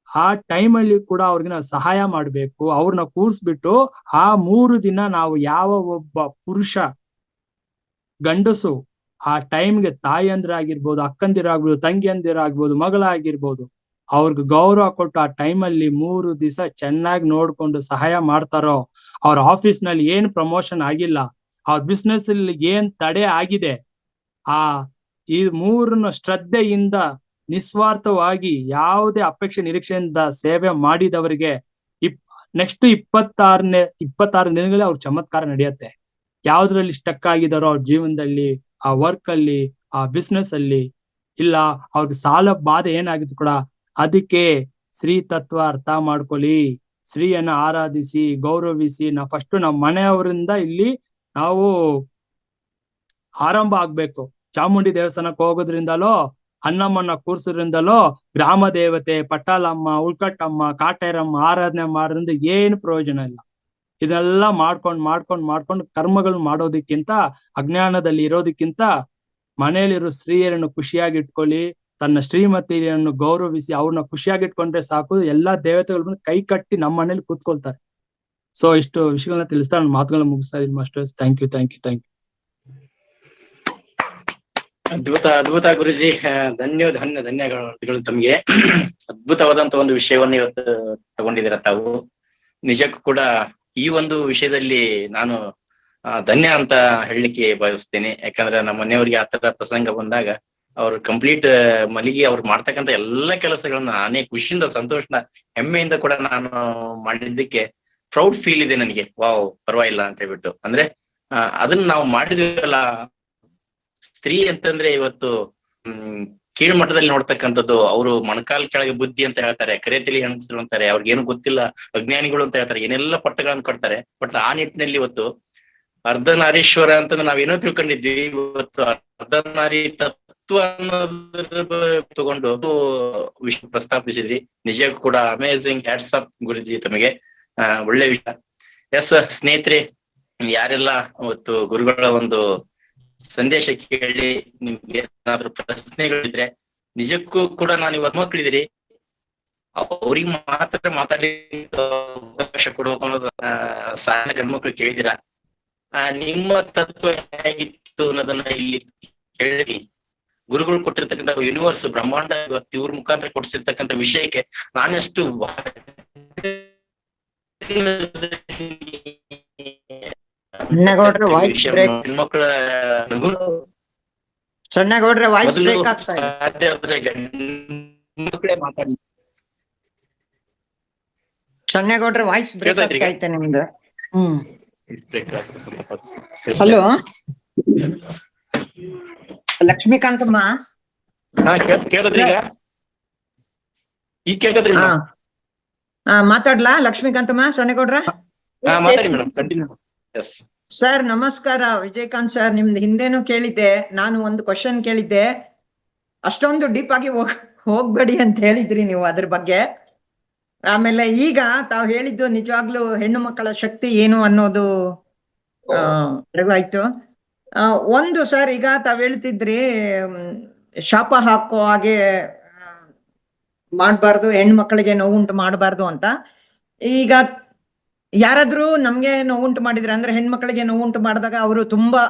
ಆ ಟೈಮಲ್ಲಿ ಕೂಡ ಅವ್ರಿಗೆ ನಾವು ಸಹಾಯ ಮಾಡ್ಬೇಕು. ಅವ್ರನ್ನ ಕೂರ್ಸ್ಬಿಟ್ಟು ಆ 3 ದಿನ ನಾವು ಯಾವ ಒಬ್ಬ ಪುರುಷ ಗಂಡಸು ಆ ಟೈಮ್ಗೆ ತಾಯಿಯಂದಿರಾಗಿರ್ಬೋದು, ಅಕ್ಕಂದಿರಾಗ್ಬೋದು, ತಂಗಿಯಂದಿರಾಗ್ಬೋದು, ಮಗಳಾಗಿರ್ಬೋದು, ಅವ್ರಿಗೆ ಗೌರವ ಕೊಟ್ಟು ಆ ಟೈಮಲ್ಲಿ 3 ದಿವಸ ಚೆನ್ನಾಗಿ ನೋಡ್ಕೊಂಡು ಸಹಾಯ ಮಾಡ್ತಾರೋ, ಅವ್ರ ಆಫೀಸ್ ನಲ್ಲಿ ಏನ್ ಪ್ರಮೋಷನ್ ಆಗಿಲ್ಲ, ಅವ್ರ ಬಿಸ್ನೆಸ್ ಅಲ್ಲಿ ಏನ್ ತಡೆ ಆಗಿದೆ, ಈ 3 ಶ್ರದ್ಧೆಯಿಂದ ನಿಸ್ವಾರ್ಥವಾಗಿ ಯಾವುದೇ ಅಪೇಕ್ಷೆ ನಿರೀಕ್ಷೆಯಿಂದ ಸೇವೆ ಮಾಡಿದವರಿಗೆ ನೆಕ್ಸ್ಟ್ 26 ದಿನಗಳಲ್ಲಿ ಅವ್ರ ಚಮತ್ಕಾರ ನಡೆಯುತ್ತೆ. ಯಾವ್ದ್ರಲ್ಲಿ ಸ್ಟಕ್ ಆಗಿದಾರೋ ಅವ್ರ ಜೀವನದಲ್ಲಿ, ಆ ವರ್ಕ್ ಅಲ್ಲಿ, ಆ ಬಿಸ್ನೆಸ್ ಅಲ್ಲಿ, ಇಲ್ಲ ಅವ್ರಿಗೆ ಸಾಲ ಬಾಧೆ ಏನಾಗಿತ್ತು ಕೂಡ, ಅದಕ್ಕೆ ಸ್ತ್ರೀ ತತ್ವ ಅರ್ಥ ಮಾಡ್ಕೊಳ್ಳಿ, ಸ್ತ್ರೀಯನ್ನ ಆರಾಧಿಸಿ ಗೌರವಿಸಿ. ಫಸ್ಟ್ ನಮ್ಮ ಮನೆಯವರಿಂದ ಇಲ್ಲಿ ನಾವು ಆರಂಭ ಆಗ್ಬೇಕು. ಚಾಮುಂಡಿ ದೇವಸ್ಥಾನಕ್ಕೆ ಹೋಗೋದ್ರಿಂದಲೋ, ಅನ್ನಮ್ಮನ್ನ ಕೂರ್ಸೋದ್ರಿಂದಲೋ, ಗ್ರಾಮ ದೇವತೆ ಪಟ್ಟಾಲಮ್ಮ, ಉಳ್ಕಟ್ಟಮ್ಮ, ಕಾಟೇರಮ್ಮ ಆರಾಧನೆ ಮಾಡೋದ್ರಿಂದ ಏನು ಪ್ರಯೋಜನ ಇಲ್ಲ. ಇದೆಲ್ಲ ಮಾಡ್ಕೊಂಡು ಕರ್ಮಗಳು ಮಾಡೋದಕ್ಕಿಂತ, ಅಜ್ಞಾನದಲ್ಲಿ ಇರೋದಕ್ಕಿಂತ ಮನೆಯಲ್ಲಿರೋ ಸ್ತ್ರೀಯರನ್ನು ಖುಷಿಯಾಗಿ ಇಟ್ಕೊಳ್ಳಿ, ತನ್ನ ಶ್ರೀಮತಿಯನ್ನು ಗೌರವಿಸಿ ಅವ್ರನ್ನ ಖುಷಿಯಾಗಿ ಇಟ್ಕೊಂಡ್ರೆ ಸಾಕು. ಎಲ್ಲಾ ದೇವತೆಗಳು ಕೈ ಕಟ್ಟಿ ನಮ್ಮ ಮನೇಲಿ ಕೂತ್ಕೊಳ್ತಾರೆ. ಸೊ ಇಷ್ಟು ವಿಷಯಗಳನ್ನ ತಿಳಿಸ್ತಾ ನನ್ನ ಮಾತುಗಳನ್ನ ಮುಗಿಸ್ತಾ ಇದೀನಿ ಮಾಸ್ಟರ್ಸ್. Thank you. ಅದ್ಭುತ ಗುರುಜಿ, ಧನ್ಯಗಳು ತಮ್ಗೆ. ಅದ್ಭುತವಾದಂತ ಒಂದು ವಿಷಯವನ್ನ ಇವತ್ತು ತಗೊಂಡಿದ್ದೀರ ತಾವು. ನಿಜಕ್ಕೂ ಕೂಡ ಈ ಒಂದು ವಿಷಯದಲ್ಲಿ ನಾನು ಧನ್ಯ ಅಂತ ಹೇಳಲಿಕ್ಕೆ ಬಯಸ್ತೇನೆ. ಯಾಕಂದ್ರೆ ನಮ್ಮ ಮನೆಯವರಿಗೆ ಆತರ ಪ್ರಸಂಗ ಬಂದಾಗ ಅವ್ರು ಕಂಪ್ಲೀಟ್ ಮಲಿಗೆ ಅವ್ರು ಮಾಡ್ತಕ್ಕಂಥ ಎಲ್ಲಾ ಕೆಲಸಗಳನ್ನ ನಾನೇ ಖುಷಿಯಿಂದ, ಸಂತೋಷದ, ಹೆಮ್ಮೆಯಿಂದ ಕೂಡ ನಾನು ಮಾಡಿದ್ದಕ್ಕೆ ಪ್ರೌಡ್ ಫೀಲ್ ಇದೆ ನನಗೆ, ವಾವ್ ಪರವಾಗಿಲ್ಲ ಅಂತ ಹೇಳ್ಬಿಟ್ಟು. ಅಂದ್ರೆ ಅದನ್ನ ನಾವು ಮಾಡಿದ್ವಲ್ಲ. ಸ್ತ್ರೀ ಅಂತಂದ್ರೆ ಇವತ್ತು ಕೀಳ್ಮಟ್ಟದಲ್ಲಿ ನೋಡ್ತಕ್ಕಂಥದ್ದು. ಅವರು ಮೊಣಕಾಲ್ ಕೆಳಗೆ ಬುದ್ಧಿ ಅಂತ ಹೇಳ್ತಾರೆ, ಕರೆತಲಿ ಹೆಣಸರು ಅಂತಾರೆ, ಅವ್ರಿಗೇನು ಗೊತ್ತಿಲ್ಲ, ಅಜ್ಞಾನಿಗಳು ಅಂತ ಹೇಳ್ತಾರೆ, ಏನೆಲ್ಲ ಪಟ್ಟಗಳನ್ನ ಕೊಡ್ತಾರೆ. ಬಟ್ ಆ ನಿಟ್ಟಿನಲ್ಲಿ ಇವತ್ತು ಅರ್ಧನಾರೀಶ್ವರ ಅಂತಂದ್ರೆ ನಾವೇನೋ ತಿಳ್ಕೊಂಡಿದ್ವಿ. ಇವತ್ತು ಅರ್ಧನಾರಿ ತತ್ವ ಅನ್ನೋದ್ರ ತಗೊಂಡು ವಿಷಯ ಪ್ರಸ್ತಾಪಿಸಿದ್ರಿ. ನಿಜಕ್ಕೂ ಕೂಡ ಅಮೇಝಿಂಗ್. ಹ್ಯಾಟ್ಸ್ ಆಫ್ ಗುರುಜಿ ತಮಗೆ. ಒಳ್ಳೆ ವಿಷಯ. ಎಸ್ ಸ್ನೇಹಿತರೆ, ಯಾರೆಲ್ಲ ಇವತ್ತು ಗುರುಗಳ ಒಂದು ಸಂದೇಶ ಕೇಳಿ ನಿಮ್ಗೆ ಏನಾದ್ರು ಪ್ರಶ್ನೆಗಳಿದ್ರೆ, ನಿಜಕ್ಕೂ ಕೂಡ ನಾನು ಇವತ್ತು ಮಕ್ಕಳಿದ್ದೀರಿ ಅವ್ರಿಗೆ ಮಾತ್ರ ಮಾತಾಡಿ ಅವಕಾಶ ಕೊಡ್ಬೇಕು ಅನ್ನೋದು ಸಾಲ ಗಂಡ್ಮಕ್ಳು ಕೇಳಿದಿರ. ನಿಮ್ಮ ತತ್ವ ಹೇಗಿತ್ತು ಅನ್ನೋದನ್ನ ಇಲ್ಲಿ ಹೇಳಿ, ಗುರುಗಳು ಕೊಟ್ಟಿರ್ತಕ್ಕಂಥ ಯೂನಿವರ್ಸ್ ಬ್ರಹ್ಮಾಂಡ ಇವತ್ತು ಇವ್ರ ಮುಖಾಂತರ ಕೊಡ್ಸಿರ್ತಕ್ಕಂಥ ವಿಷಯಕ್ಕೆ ನಾನೆಷ್ಟು ಹೆಣ್ಮಕ್ಳ ಸಣ್ಣಗೌಡ್ರೆ ವಾಯ್ಸ್ ಬ್ರೇಕ್ ಆಗ್ತಾ ಇದೆ. ಸಾಧ್ಯ ಆದ್ರೆ ಗಂಡ್ಮಕ್ಳೇ ಮಾತಾಡಿ. ಸಣ್ಣಗೌಡ್ರೆ ವಾಯ್ಸ್ ಬ್ರೇಕ್ ಆಗ್ತಾ ಐತೆ ನಿಮ್ದು. ಹಲೋ, ಲಕ್ಷ್ಮೀಕಾಂತಮ್ಮ. ಕೇಳಿದ್ರಿ ಈಗ ಕೇಳ್ತದ್ರಿ? ಮಾತಾಡ್ಲಾ ಲಕ್ಷ್ಮೀಕಾಂತಮ್ಮ? ಸಣ್ಣಗೌಡ್ರ ಮಾತಾಡಿ ಮೇಡಮ್, ಕಂಟಿನ್ಯೂ. ಸರ್ ನಮಸ್ಕಾರ. ವಿಜಯಕಾಂತ್ ಸರ್, ನಿಮ್ದು ಹಿಂದೆನೂ ಕೇಳಿದ್ದೆ ನಾನು, ಒಂದು ಕ್ವಶನ್ ಕೇಳಿದ್ದೆ. ಅಷ್ಟೊಂದು ಡೀಪ್ ಆಗಿ ಹೋಗ್ಬೇಡಿ ಅಂತ ಹೇಳಿದ್ರಿ ನೀವು ಅದ್ರ ಬಗ್ಗೆ. ಆಮೇಲೆ ಈಗ ತಾವ್ ಹೇಳಿದ್ದು ನಿಜವಾಗ್ಲೂ ಹೆಣ್ಣು ಮಕ್ಕಳ ಶಕ್ತಿ ಏನು ಅನ್ನೋದು ಅರಿವಾಯ್ತು. ಒಂದು ಸರ್, ಈಗ ತಾವ್ ಹೇಳ್ತಿದ್ರಿ ಶಾಪ ಹಾಕೋ ಹಾಗೆ ಮಾಡ್ಬಾರ್ದು, ಹೆಣ್ಣು ಮಕ್ಕಳಿಗೆ ನೋವುಂಟು ಮಾಡಬಾರ್ದು ಅಂತ. ಈಗ ಯಾರಾದ್ರೂ ನಮ್ಗೆ ನೋವುಂಟು ಮಾಡಿದ್ರೆ, ಅಂದ್ರೆ ಹೆಣ್ಮಕ್ಳಿಗೆ ನೋವುಂಟು ಮಾಡಿದಾಗ ಅವರು ತುಂಬಾ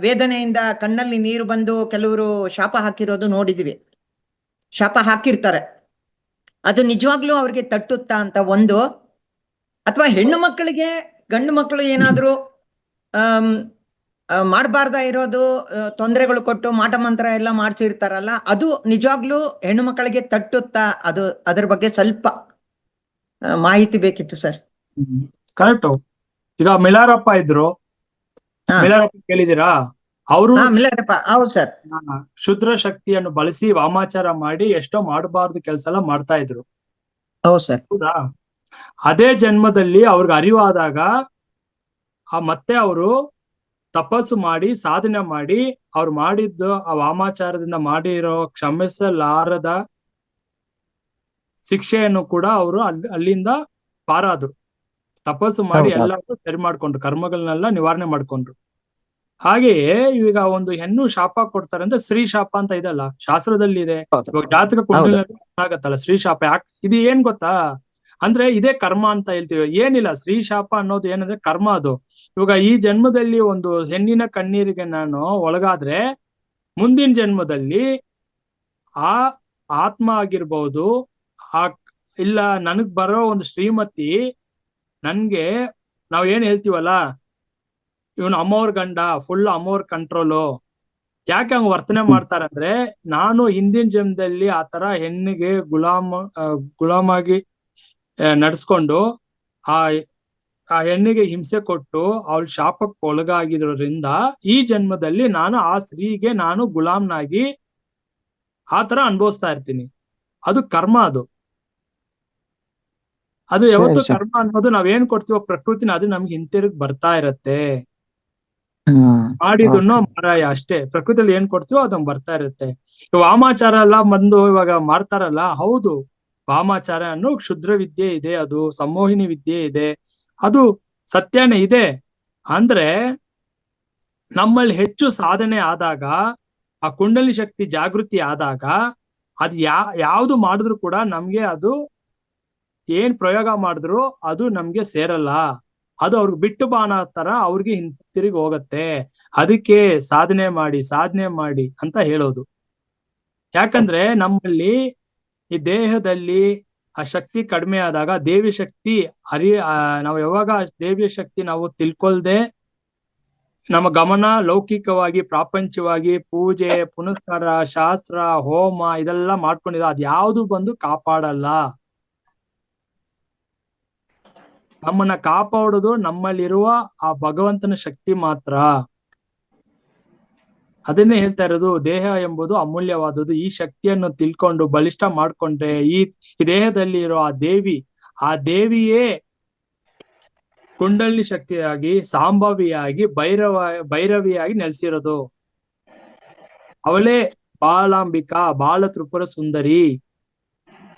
ವೇದನೆಯಿಂದ ಕಣ್ಣಲ್ಲಿ ನೀರು ಬಂದು ಕೆಲವರು ಶಾಪ ಹಾಕಿರೋದು ನೋಡಿದ್ವಿ. ಶಾಪ ಹಾಕಿರ್ತಾರೆ, ಅದು ನಿಜವಾಗ್ಲೂ ಅವ್ರಿಗೆ ತಟ್ಟುತ್ತಾ ಅಂತ ಒಂದು. ಅಥವಾ ಹೆಣ್ಣು ಮಕ್ಕಳಿಗೆ ಗಂಡು ಮಕ್ಕಳು ಏನಾದ್ರೂ ಮಾಡಬಾರ್ದ ಇರೋದು ತೊಂದರೆಗಳು ಕೊಟ್ಟು ಮಾಟ ಮಂತ್ರ ಎಲ್ಲ ಮಾಡ್ಸಿರ್ತಾರಲ್ಲ, ಅದು ನಿಜವಾಗ್ಲೂ ಹೆಣ್ಣು ಮಕ್ಕಳಿಗೆ ತಟ್ಟುತ್ತಾ? ಅದು ಅದ್ರ ಬಗ್ಗೆ ಸ್ವಲ್ಪ ಮಾಹಿತಿ ಬೇಕಿತ್ತು ಸರ್. ಕರೆಕ್ಟ್. ಈಗ ಮಿಲಾರಪ್ಪ ಇದ್ರು, ಮಿಲಾರಪ್ಪ ಕೇಳಿದಿರಾ? ಅವರು ಹೌದು ಸರ್, ಶುದ್ರ ಶಕ್ತಿಯನ್ನು ಬಳಸಿ ವಾಮಾಚಾರ ಮಾಡಿ ಎಷ್ಟೋ ಮಾಡಬಾರ್ದು ಕೆಲಸ ಎಲ್ಲ ಮಾಡ್ತಾ ಇದ್ರು. ಹೌದು ಸರ್. ಹೌದಾ? ಅದೇ ಜನ್ಮದಲ್ಲಿ ಅವ್ರಿಗೆ ಅರಿವಾದಾಗ ಮತ್ತೆ ಅವರು ತಪಸ್ಸು ಮಾಡಿ ಸಾಧನೆ ಮಾಡಿ ಅವ್ರು ಮಾಡಿದ್ದು ಆ ವಾಮಾಚಾರದಿಂದ ಮಾಡಿರೋ ಕ್ಷಮಿಸಲಾರದ ಶಿಕ್ಷೆಯನ್ನು ಕೂಡ ಅವರು ಅಲ್ಲಿಂದ ಪಾರಾದ್ರು. ತಪಸ್ಸು ಮಾಡಿ ಎಲ್ಲರೂ ಸರಿ ಮಾಡ್ಕೊಂಡ್ರು, ಕರ್ಮಗಳನ್ನೆಲ್ಲ ನಿವಾರಣೆ ಮಾಡ್ಕೊಂಡ್ರು. ಹಾಗೆಯೇ ಈಗ ಒಂದು ಹೆಣ್ಣು ಶಾಪ ಕೊಡ್ತಾರೆ ಅಂದ್ರೆ ಸ್ತ್ರೀ ಶಾಪ ಅಂತ ಇದಲ್ಲ, ಶಾಸ್ತ್ರದಲ್ಲಿ ಇದೆ. ಇವಾಗ ಜಾತಕ ಕುಂಡಲಿನಲ್ಲಿ ಆಗತ್ತಲ್ಲ ಸ್ತ್ರೀ ಶಾಪ. ಯಾಕೆ ಇದು ಏನ್ ಗೊತ್ತಾ ಅಂದ್ರೆ ಇದೇ ಕರ್ಮ ಅಂತ ಹೇಳ್ತೀವಿ. ಏನಿಲ್ಲ, ಸ್ತ್ರೀ ಶಾಪ ಅನ್ನೋದು ಏನಂದ್ರೆ ಕರ್ಮ. ಅದು ಇವಾಗ ಈ ಜನ್ಮದಲ್ಲಿ ಒಂದು ಹೆಣ್ಣಿನ ಕಣ್ಣೀರಿಗೆ ನಾನು ಒಳಗಾದ್ರೆ ಮುಂದಿನ ಜನ್ಮದಲ್ಲಿ ಆ ಆತ್ಮ ಆಗಿರ್ಬಹುದು, ಇಲ್ಲ ನನಗ್ ಬರೋ ಒಂದು ಶ್ರೀಮತಿ ನನ್ಗೆ, ನಾವ್ ಏನ್ ಹೇಳ್ತೀವಲ್ಲ, ಇವನು ಅಮ್ಮವ್ರ ಗಂಡ, ಫುಲ್ ಅಮ್ಮವ್ರ ಕಂಟ್ರೋಲು. ಯಾಕೆ ಹಂಗ ವರ್ತನೆ ಮಾಡ್ತಾರಂದ್ರೆ, ನಾನು ಹಿಂದಿನ ಜನ್ಮದಲ್ಲಿ ಆತರ ಹೆಣ್ಣಿಗೆ ಗುಲಾಮಾಗಿ ನಡ್ಸ್ಕೊಂಡು ಆ ಹೆಣ್ಣಿಗೆ ಹಿಂಸೆ ಕೊಟ್ಟು ಅವಳ ಶಾಪಕ್ಕೆ ಒಳಗಾಗಿರೋದ್ರಿಂದ ಈ ಜನ್ಮದಲ್ಲಿ ನಾನು ಆ ಸ್ತ್ರೀಗೆ ನಾನು ಗುಲಾಮ್ನಾಗಿ ಆತರ ಅನುಭವಿಸ್ತಾ ಇರ್ತೀನಿ. ಅದು ಕರ್ಮ. ಅದು ಯಾವತ್ತು ಕರ್ಮ ಅನ್ನೋದು ನಾವೇನ್ ಕೊಡ್ತೀವೋ ಪ್ರಕೃತಿನ, ಅದು ನಮ್ಗೆ ಹಿಂತಿರುಗಿ ಬರ್ತಾ ಇರತ್ತೆ. ಮಾಡಿದನ್ನು ಮಾರಾಯ ಅಷ್ಟೇ. ಪ್ರಕೃತಿಯಲ್ಲಿ ಏನ್ ಕೊಡ್ತೀವೋ ಅದು ಬರ್ತಾ ಇರುತ್ತೆ. ವಾಮಾಚಾರ ಎಲ್ಲ ಬಂದು ಇವಾಗ ಮಾಡ್ತಾರಲ್ಲ, ಹೌದು, ವಾಮಾಚಾರ ಅನ್ನೋ ಕ್ಷುದ್ರ ವಿದ್ಯೆ ಇದೆ, ಅದು ಸಂಮೋಹಿನಿ ವಿದ್ಯೆ ಇದೆ, ಅದು ಸತ್ಯನೇ ಇದೆ. ಅಂದ್ರೆ ನಮ್ಮಲ್ಲಿ ಹೆಚ್ಚು ಸಾಧನೆ ಆದಾಗ, ಆ ಕುಂಡಲಿ ಶಕ್ತಿ ಜಾಗೃತಿ ಆದಾಗ, ಅದು ಯಾವ್ದು ಮಾಡಿದ್ರು ಕೂಡ ನಮ್ಗೆ ಅದು ಏನ್ ಪ್ರಯೋಗ ಮಾಡಿದ್ರು ಅದು ನಮ್ಗೆ ಸೇರಲ್ಲ. ಅದು ಅವ್ರಿಗೆ ಬಿಟ್ಟು ಬಾಣ ತರ ಅವ್ರಿಗೆ ಹಿಂತಿರುಗಿ ಹೋಗತ್ತೆ. ಅದಕ್ಕೆ ಸಾಧನೆ ಮಾಡಿ ಅಂತ ಹೇಳೋದು. ಯಾಕಂದ್ರೆ ನಮ್ಮಲ್ಲಿ ಈ ದೇಹದಲ್ಲಿ ಆ ಶಕ್ತಿ ಕಡಿಮೆ ಆದಾಗ ದೇವಿ ಶಕ್ತಿ ನಾವು ಯಾವಾಗ ದೇವಿಯ ಶಕ್ತಿ ನಾವು ತಿಳ್ಕೊಳ್ದೆ ನಮ್ಮ ಗಮನ ಲೌಕಿಕವಾಗಿ ಪ್ರಾಪಂಚವಾಗಿ ಪೂಜೆ ಪುನಸ್ಕಾರ ಶಾಸ್ತ್ರ ಹೋಮ ಇದೆಲ್ಲ ಮಾಡ್ಕೊಂಡಿದ್ದ, ಅದ್ ಯಾವ್ದು ಬಂದು ಕಾಪಾಡಲ್ಲ. ನಮ್ಮನ್ನ ಕಾಪಾಡೋದು ನಮ್ಮಲ್ಲಿರುವ ಆ ಭಗವಂತನ ಶಕ್ತಿ ಮಾತ್ರ. ಅದನ್ನೇ ಹೇಳ್ತಾ ಇರೋದು, ದೇಹ ಎಂಬುದು ಅಮೂಲ್ಯವಾದದ್ದು. ಈ ಶಕ್ತಿಯನ್ನು ತಿಳ್ಕೊಂಡು ಬಲಿಷ್ಠ ಮಾಡ್ಕೊಂಡ್ರೆ ಈ ದೇಹದಲ್ಲಿ ಇರೋ ಆ ದೇವಿಯೇ ಕುಂಡಲಿ ಶಕ್ತಿಯಾಗಿ, ಸಾಂಭವಿಯಾಗಿ, ಭೈರವಿಯಾಗಿ ನೆಲೆಸಿರೋದು. ಅವಳೇ ಬಾಲಾಂಬಿಕಾ, ಬಾಲ ತ್ರಿಪುರ ಸುಂದರಿ.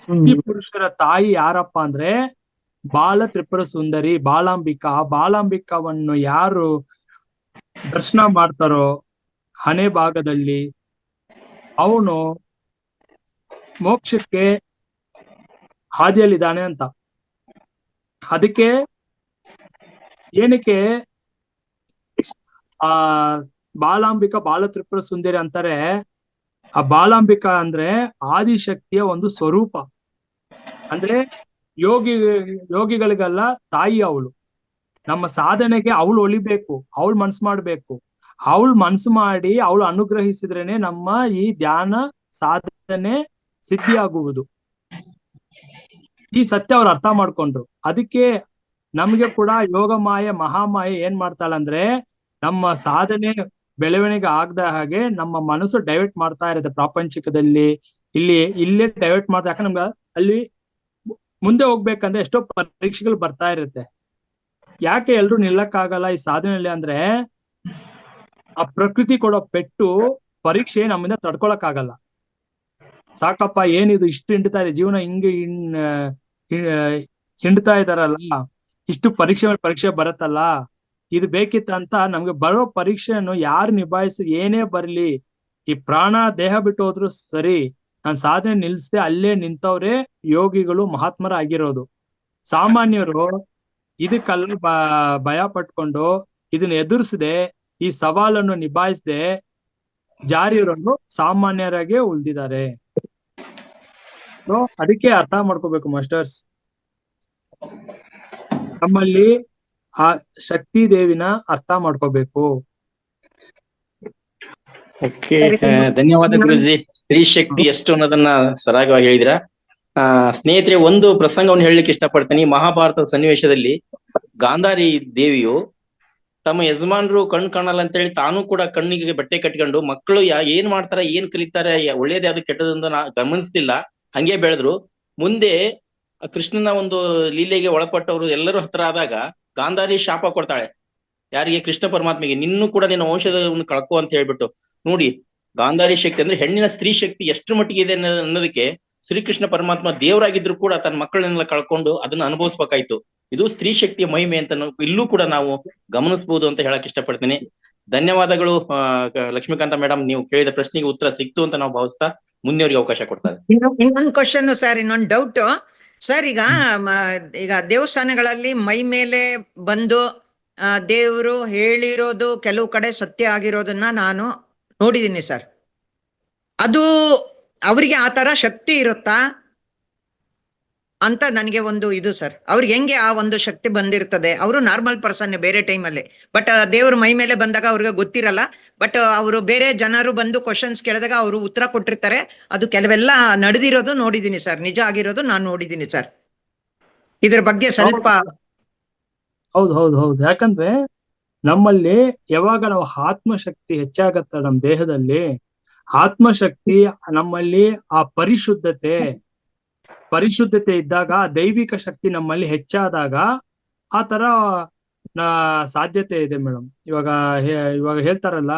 ಸಿದ್ಧಿ ಪುರುಷರ ತಾಯಿ ಯಾರಪ್ಪ ಅಂದ್ರೆ ಬಾಲ ತ್ರಿಪುರ ಸುಂದರಿ, ಬಾಲಾಂಬಿಕಾ. ಬಾಲಾಂಬಿಕಾವನ್ನು ಯಾರು ದರ್ಶನ ಮಾಡ್ತಾರೋ ಹಣೆ ಭಾಗದಲ್ಲಿ, ಅವನು ಮೋಕ್ಷಕ್ಕೆ ಹಾದಿಯಲ್ಲಿದ್ದಾನೆ ಅಂತ. ಅದಕ್ಕೆ ಏನಕ್ಕೆ ಆ ಬಾಲಾಂಬಿಕಾ ಬಾಲ ತ್ರಿಪುರ ಸುಂದರಿ ಅಂತಾರೆ? ಆ ಬಾಲಾಂಬಿಕಾ ಅಂದ್ರೆ ಆದಿಶಕ್ತಿಯ ಒಂದು ಸ್ವರೂಪ. ಅಂದ್ರೆ ಯೋಗಿಗಳಿಗೆಲ್ಲ ತಾಯಿ ಅವಳು. ನಮ್ಮ ಸಾಧನೆಗೆ ಅವಳು ಒಲಿಬೇಕು, ಅವಳು ಮನ್ಸು ಮಾಡ್ಬೇಕು. ಅವಳು ಮನ್ಸು ಮಾಡಿ ಅವಳು ಅನುಗ್ರಹಿಸಿದ್ರೇನೆ ನಮ್ಮ ಈ ಧ್ಯಾನ ಸಾಧನೆ ಸಿದ್ಧಿಯಾಗುವುದು. ಈ ಸತ್ಯ ಅವ್ರು ಅರ್ಥ ಮಾಡ್ಕೊಂಡ್ರು. ಅದಕ್ಕೆ ನಮ್ಗೆ ಕೂಡ ಯೋಗ ಮಾಯೆ, ಮಹಾಮಾಯೆ ಏನ್ ಮಾಡ್ತಾಳೆ ಅಂದ್ರೆ, ನಮ್ಮ ಸಾಧನೆ ಬೆಳವಣಿಗೆ ಆಗದ ಹಾಗೆ ನಮ್ಮ ಮನಸ್ಸು ಡೈವರ್ಟ್ ಮಾಡ್ತಾ ಇರುತ್ತೆ ಪ್ರಾಪಂಚಿಕದಲ್ಲಿ. ಇಲ್ಲೇ ಡೈವರ್ಟ್ ಮಾಡ್ತಾ, ಯಾಕಂದ್ರೆ ನಮ್ಗೆ ಅಲ್ಲಿ ಮುಂದೆ ಹೋಗ್ಬೇಕಂದ್ರೆ ಎಷ್ಟೋ ಪರೀಕ್ಷೆಗಳು ಬರ್ತಾ ಇರುತ್ತೆ. ಯಾಕೆ ಎಲ್ರು ನಿಲ್ಲಕ್ಕಾಗಲ್ಲ ಈ ಸಾಧನೆಯಲ್ಲಿ ಅಂದ್ರೆ, ಆ ಪ್ರಕೃತಿ ಕೊಡೋ ಪೆಟ್ಟು, ಪರೀಕ್ಷೆ ನಮ್ಮಿಂದ ತಡ್ಕೊಳಕ್ ಆಗಲ್ಲ. ಸಾಕಪ್ಪ, ಏನಿದು ಇಷ್ಟು ಹಿಂಡ್ತಾ ಇದೆ ಜೀವನ, ಹಿಂಗೆ ಹಿಂಡ್ತಾ ಇದಾರಲ್ಲ, ಇಷ್ಟು ಪರೀಕ್ಷೆ ಬರುತ್ತಲ್ಲ, ಇದು ಬೇಕಿತ್ತಂತ ನಮ್ಗೆ ಬರೋ ಪರೀಕ್ಷೆಯನ್ನು ಯಾರು ಏನೇ ಬರ್ಲಿ, ಈ ಪ್ರಾಣ ದೇಹ ಬಿಟ್ಟು ಹೋದ್ರು ಸರಿ, ನಾನ್ ಸಾಧನೆ ನಿಲ್ಸದೆ ಅಲ್ಲೇ ನಿಂತವ್ರೆ ಯೋಗಿಗಳು, ಮಹಾತ್ಮರ ಆಗಿರೋದು. ಸಾಮಾನ್ಯರು ಇದಕ್ಕೆಲ್ಲ ಭಯ ಪಟ್ಕೊಂಡು ಇದನ್ನ ಎದುರಿಸದೆ, ಈ ಸವಾಲನ್ನು ನಿಭಾಯಿಸದೆ ಜಾರಿಯರನ್ನು ಸಾಮಾನ್ಯರಾಗೆ ಉಳಿದಿದ್ದಾರೆ. ಅದಕ್ಕೆ ಅರ್ಥ ಮಾಡ್ಕೋಬೇಕು ಮಾಸ್ಟರ್ಸ್, ನಮ್ಮಲ್ಲಿ ಆ ಶಕ್ತಿ ದೇವಿನ ಅರ್ಥ ಮಾಡ್ಕೋಬೇಕು. ಓಕೆ, ಧನ್ಯವಾದ ಗುರುಜಿ. ಸ್ತ್ರೀ ಶಕ್ತಿ ಎಷ್ಟು ಅನ್ನೋದನ್ನ ಸರಾಗವಾಗಿ ಹೇಳಿದಿರಾ. ಸ್ನೇಹಿತರೆ, ಒಂದು ಪ್ರಸಂಗವನ್ನು ಹೇಳಲಿಕ್ಕೆ ಇಷ್ಟಪಡ್ತೀನಿ. ಮಹಾಭಾರತದ ಸನ್ನಿವೇಶದಲ್ಲಿ ಗಾಂಧಾರಿ ದೇವಿಯು ತಮ್ಮ ಯಜಮಾನ್ರು ಕಣ್ ಕಾಣಲ್ಲ ಅಂತ ಹೇಳಿ ತಾನು ಕೂಡ ಕಣ್ಣಿಗೆ ಬಟ್ಟೆ ಕಟ್ಕೊಂಡು, ಮಕ್ಕಳು ಏನ್ ಮಾಡ್ತಾರ, ಏನ್ ಕಲಿತಾರೆ, ಒಳ್ಳೇದೇ ಅದು ಕೆಟ್ಟದಂತ ಗಮನಿಸ್ತಿಲ್ಲ, ಹಂಗೆ ಬೆಳೆದ್ರು. ಮುಂದೆ ಕೃಷ್ಣನ ಒಂದು ಲೀಲೆಗೆ ಒಳಪಟ್ಟವರು ಎಲ್ಲರೂ ಹತ್ರ ಆದಾಗ ಗಾಂಧಾರಿ ಶಾಪ ಕೊಡ್ತಾಳೆ. ಯಾರಿಗೆ? ಕೃಷ್ಣ ಪರಮಾತ್ಮೆಗೆ. ನಿನ್ನೂ ಕೂಡ ನಿನ್ನ ಔಷಧವನ್ನು ಕಳ್ಕೊ ಅಂತ ಹೇಳ್ಬಿಟ್ಟು. ನೋಡಿ, ಗಾಂಧಾರಿ ಶಕ್ತಿ ಅಂದ್ರೆ ಹೆಣ್ಣಿನ ಸ್ತ್ರೀ ಶಕ್ತಿ ಎಷ್ಟು ಮಟ್ಟಿಗೆ ಇದೆ ಅನ್ನೋದಕ್ಕೆ ಶ್ರೀಕೃಷ್ಣ ಪರಮಾತ್ಮ ದೇವರಾಗಿದ್ರು ಕೂಡ ತನ್ನ ಮಕ್ಕಳನ್ನೆಲ್ಲ ಕಳ್ಕೊಂಡು ಅದನ್ನ ಅನುಭವಿಸ್ಬೇಕಾಯ್ತು. ಇದು ಸ್ತ್ರೀ ಶಕ್ತಿಯ ಮಹಿಮೆ ಅಂತ ಇಲ್ಲೂ ಕೂಡ ನಾವು ಗಮನಿಸಬಹುದು ಅಂತ ಹೇಳಕ್ ಇಷ್ಟಪಡ್ತೀನಿ. ಧನ್ಯವಾದಗಳು ಲಕ್ಷ್ಮೀಕಾಂತ ಮೇಡಮ್. ನೀವು ಕೇಳಿದ ಪ್ರಶ್ನೆಗೆ ಉತ್ತರ ಸಿಕ್ತು ಅಂತ ನಾವು ಭಾವಿಸ್ತಾ ಮುಂದೆಯವರಿಗೆ ಅವಕಾಶ ಕೊಡ್ತಾರೆ. ಇನ್ನೊಂದು ಕ್ವಶನ್ ಸರ್, ಇನ್ನೊಂದು ಡೌಟ್ ಸರ್. ಈಗ ದೇವಸ್ಥಾನಗಳಲ್ಲಿ ಮೈ ಮೇಲೆ ಬಂದು ದೇವರು ಹೇಳಿರೋದು ಕೆಲವು ಕಡೆ ಸತ್ಯ ಆಗಿರೋದನ್ನ ನಾನು ನೋಡಿದೀನಿ ಸರ್. ಅದು ಅವರಿಗೆ ಆ ತರ ಶಕ್ತಿ ಇರುತ್ತಾ ಅಂತ ನನಗೆ ಒಂದು ಇದು ಸರ್. ಅವ್ರಿಗೆ ಹೆಂಗೆ ಆ ಒಂದು ಶಕ್ತಿ ಬಂದಿರ್ತದೆ? ಅವರು ನಾರ್ಮಲ್ ಪರ್ಸನ್ ಬೇರೆ ಟೈಮಲ್ಲಿ, ಬಟ್ ದೇವ್ರ ಮೈ ಮೇಲೆ ಬಂದಾಗ ಅವ್ರಿಗೆ ಗೊತ್ತಿರಲ್ಲ. ಬಟ್ ಅವರು ಬೇರೆ ಜನರು ಬಂದು ಕ್ವಶನ್ಸ್ ಕೇಳಿದಾಗ ಅವರು ಉತ್ತರ ಕೊಟ್ಟಿರ್ತಾರೆ. ಅದು ಕೆಲವೆಲ್ಲ ನಡೆದಿರೋದು ನೋಡಿದೀನಿ ಸರ್, ನಿಜ ಆಗಿರೋದು ನಾನು ನೋಡಿದೀನಿ ಸರ್. ಇದ್ರ ಬಗ್ಗೆ ಸ್ವಲ್ಪ. ಹೌದು. ಯಾಕಂದ್ರೆ ನಮ್ಮಲ್ಲಿ ಯಾವಾಗ ನಾವು ಆತ್ಮಶಕ್ತಿ ಹೆಚ್ಚಾಗತ್ತ ನಮ್ಮ ದೇಹದಲ್ಲಿ, ಆತ್ಮಶಕ್ತಿ ನಮ್ಮಲ್ಲಿ ಆ ಪರಿಶುದ್ಧತೆ ಇದ್ದಾಗ, ದೈವಿಕ ಶಕ್ತಿ ನಮ್ಮಲ್ಲಿ ಹೆಚ್ಚಾದಾಗ ಆ ತರ ಸಾಧ್ಯತೆ ಇದೆ ಮೇಡಮ್. ಇವಾಗ ಹೇಳ್ತಾರಲ್ಲ,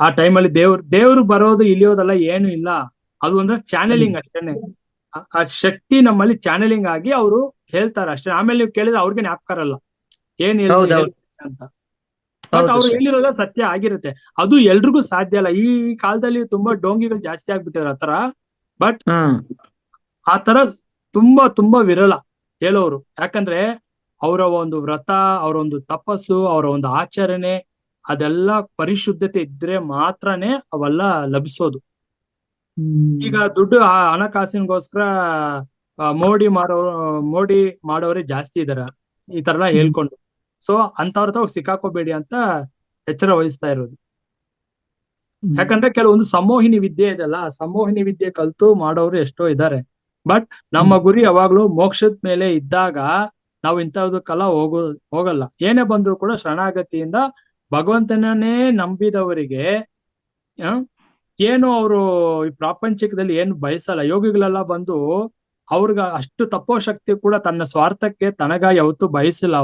ಆ ಟೈಮಲ್ಲಿ ದೇವ್ರು ಬರೋದು ಇಳಿಯೋದಲ್ಲ, ಏನು ಇಲ್ಲ, ಅದು ಅಂದ್ರೆ ಚಾನೆಲಿಂಗ್ ಅಷ್ಟೇನೆ. ಆ ಶಕ್ತಿ ನಮ್ಮಲ್ಲಿ ಚಾನೆಲಿಂಗ್ ಆಗಿ ಅವರು ಹೇಳ್ತಾರ ಅಷ್ಟೇ. ಆಮೇಲೆ ನೀವು ಕೇಳಿದ್ರೆ ಅವ್ರಿಗೆ ಜ್ಞಾಪಕರಲ್ಲ ಏನ್ ಅಂತ. ಬಟ್ ಅವ್ರು ಹೇಳಿರೋದ ಸತ್ಯ ಆಗಿರುತ್ತೆ. ಅದು ಎಲ್ರಿಗೂ ಸಾಧ್ಯ ಅಲ್ಲ. ಈ ಕಾಲದಲ್ಲಿ ತುಂಬಾ ಡೋಂಗಿಗಳು ಜಾಸ್ತಿ ಆಗ್ಬಿಟ್ಟಿರ ಆತರ. ಬಟ್ ಆತರ ತುಂಬಾ ವಿರಳ ಹೇಳೋರು. ಯಾಕಂದ್ರೆ ಅವರ ಒಂದು ವ್ರತ, ಅವರ ಒಂದು ತಪಸ್ಸು, ಅವರ ಒಂದು ಆಚರಣೆ, ಅದೆಲ್ಲ ಪರಿಶುದ್ಧತೆ ಇದ್ರೆ ಮಾತ್ರನೇ ಅವೆಲ್ಲ ಲಭಿಸೋದು. ಈಗ ದುಡ್ಡು ಹಣಕಾಸಿನಗೋಸ್ಕರ ಮೋಡಿ ಮಾಡೋರೇ ಜಾಸ್ತಿ ಇದಾರ ಈ ತರ ಎಲ್ಲ ಹೇಳ್ಕೊಂಡು. ಸೊ ಅಂತವ್ರ ತಾವ್ ಸಿಕ್ಕಾಕೋಬೇಡಿ ಅಂತ ಎಚ್ಚರ ವಹಿಸ್ತಾ ಇರೋದು. ಯಾಕಂದ್ರೆ ಕೆಲವೊಂದು ಸಮೋಹಿನಿ ವಿದ್ಯೆ ಇದೆಲ್ಲ, ಸಮೋಹಿನಿ ವಿದ್ಯೆ ಕಲ್ತು ಮಾಡೋರು ಎಷ್ಟೋ ಇದ್ದಾರೆ. ಬಟ್ ನಮ್ಮ ಗುರಿ ಯಾವಾಗ್ಲೂ ಮೋಕ್ಷದ ಮೇಲೆ ಇದ್ದಾಗ ನಾವು ಇಂಥದಕ್ಕೆಲ್ಲ ಹೋಗಲ್ಲ. ಏನೇ ಬಂದ್ರು ಕೂಡ ಶರಣಾಗತಿಯಿಂದ ಭಗವಂತನನ್ನೇ ನಂಬಿದವರಿಗೆ ಏನು ಅವರು ಈ ಪ್ರಾಪಂಚಿಕದಲ್ಲಿ ಏನು ಬಯಸಲ್ಲ. ಯೋಗಿಗಳೆಲ್ಲ ಬಂದು ಅವ್ರಿಗೆ ಅಷ್ಟು ತಪ್ಪೋ ಶಕ್ತಿ ಕೂಡ ತನ್ನ ಸ್ವಾರ್ಥಕ್ಕೆ ತನಗಾಗಿ ಯಾವತ್ತೂ ಬಯಸಿಲ್ಲ.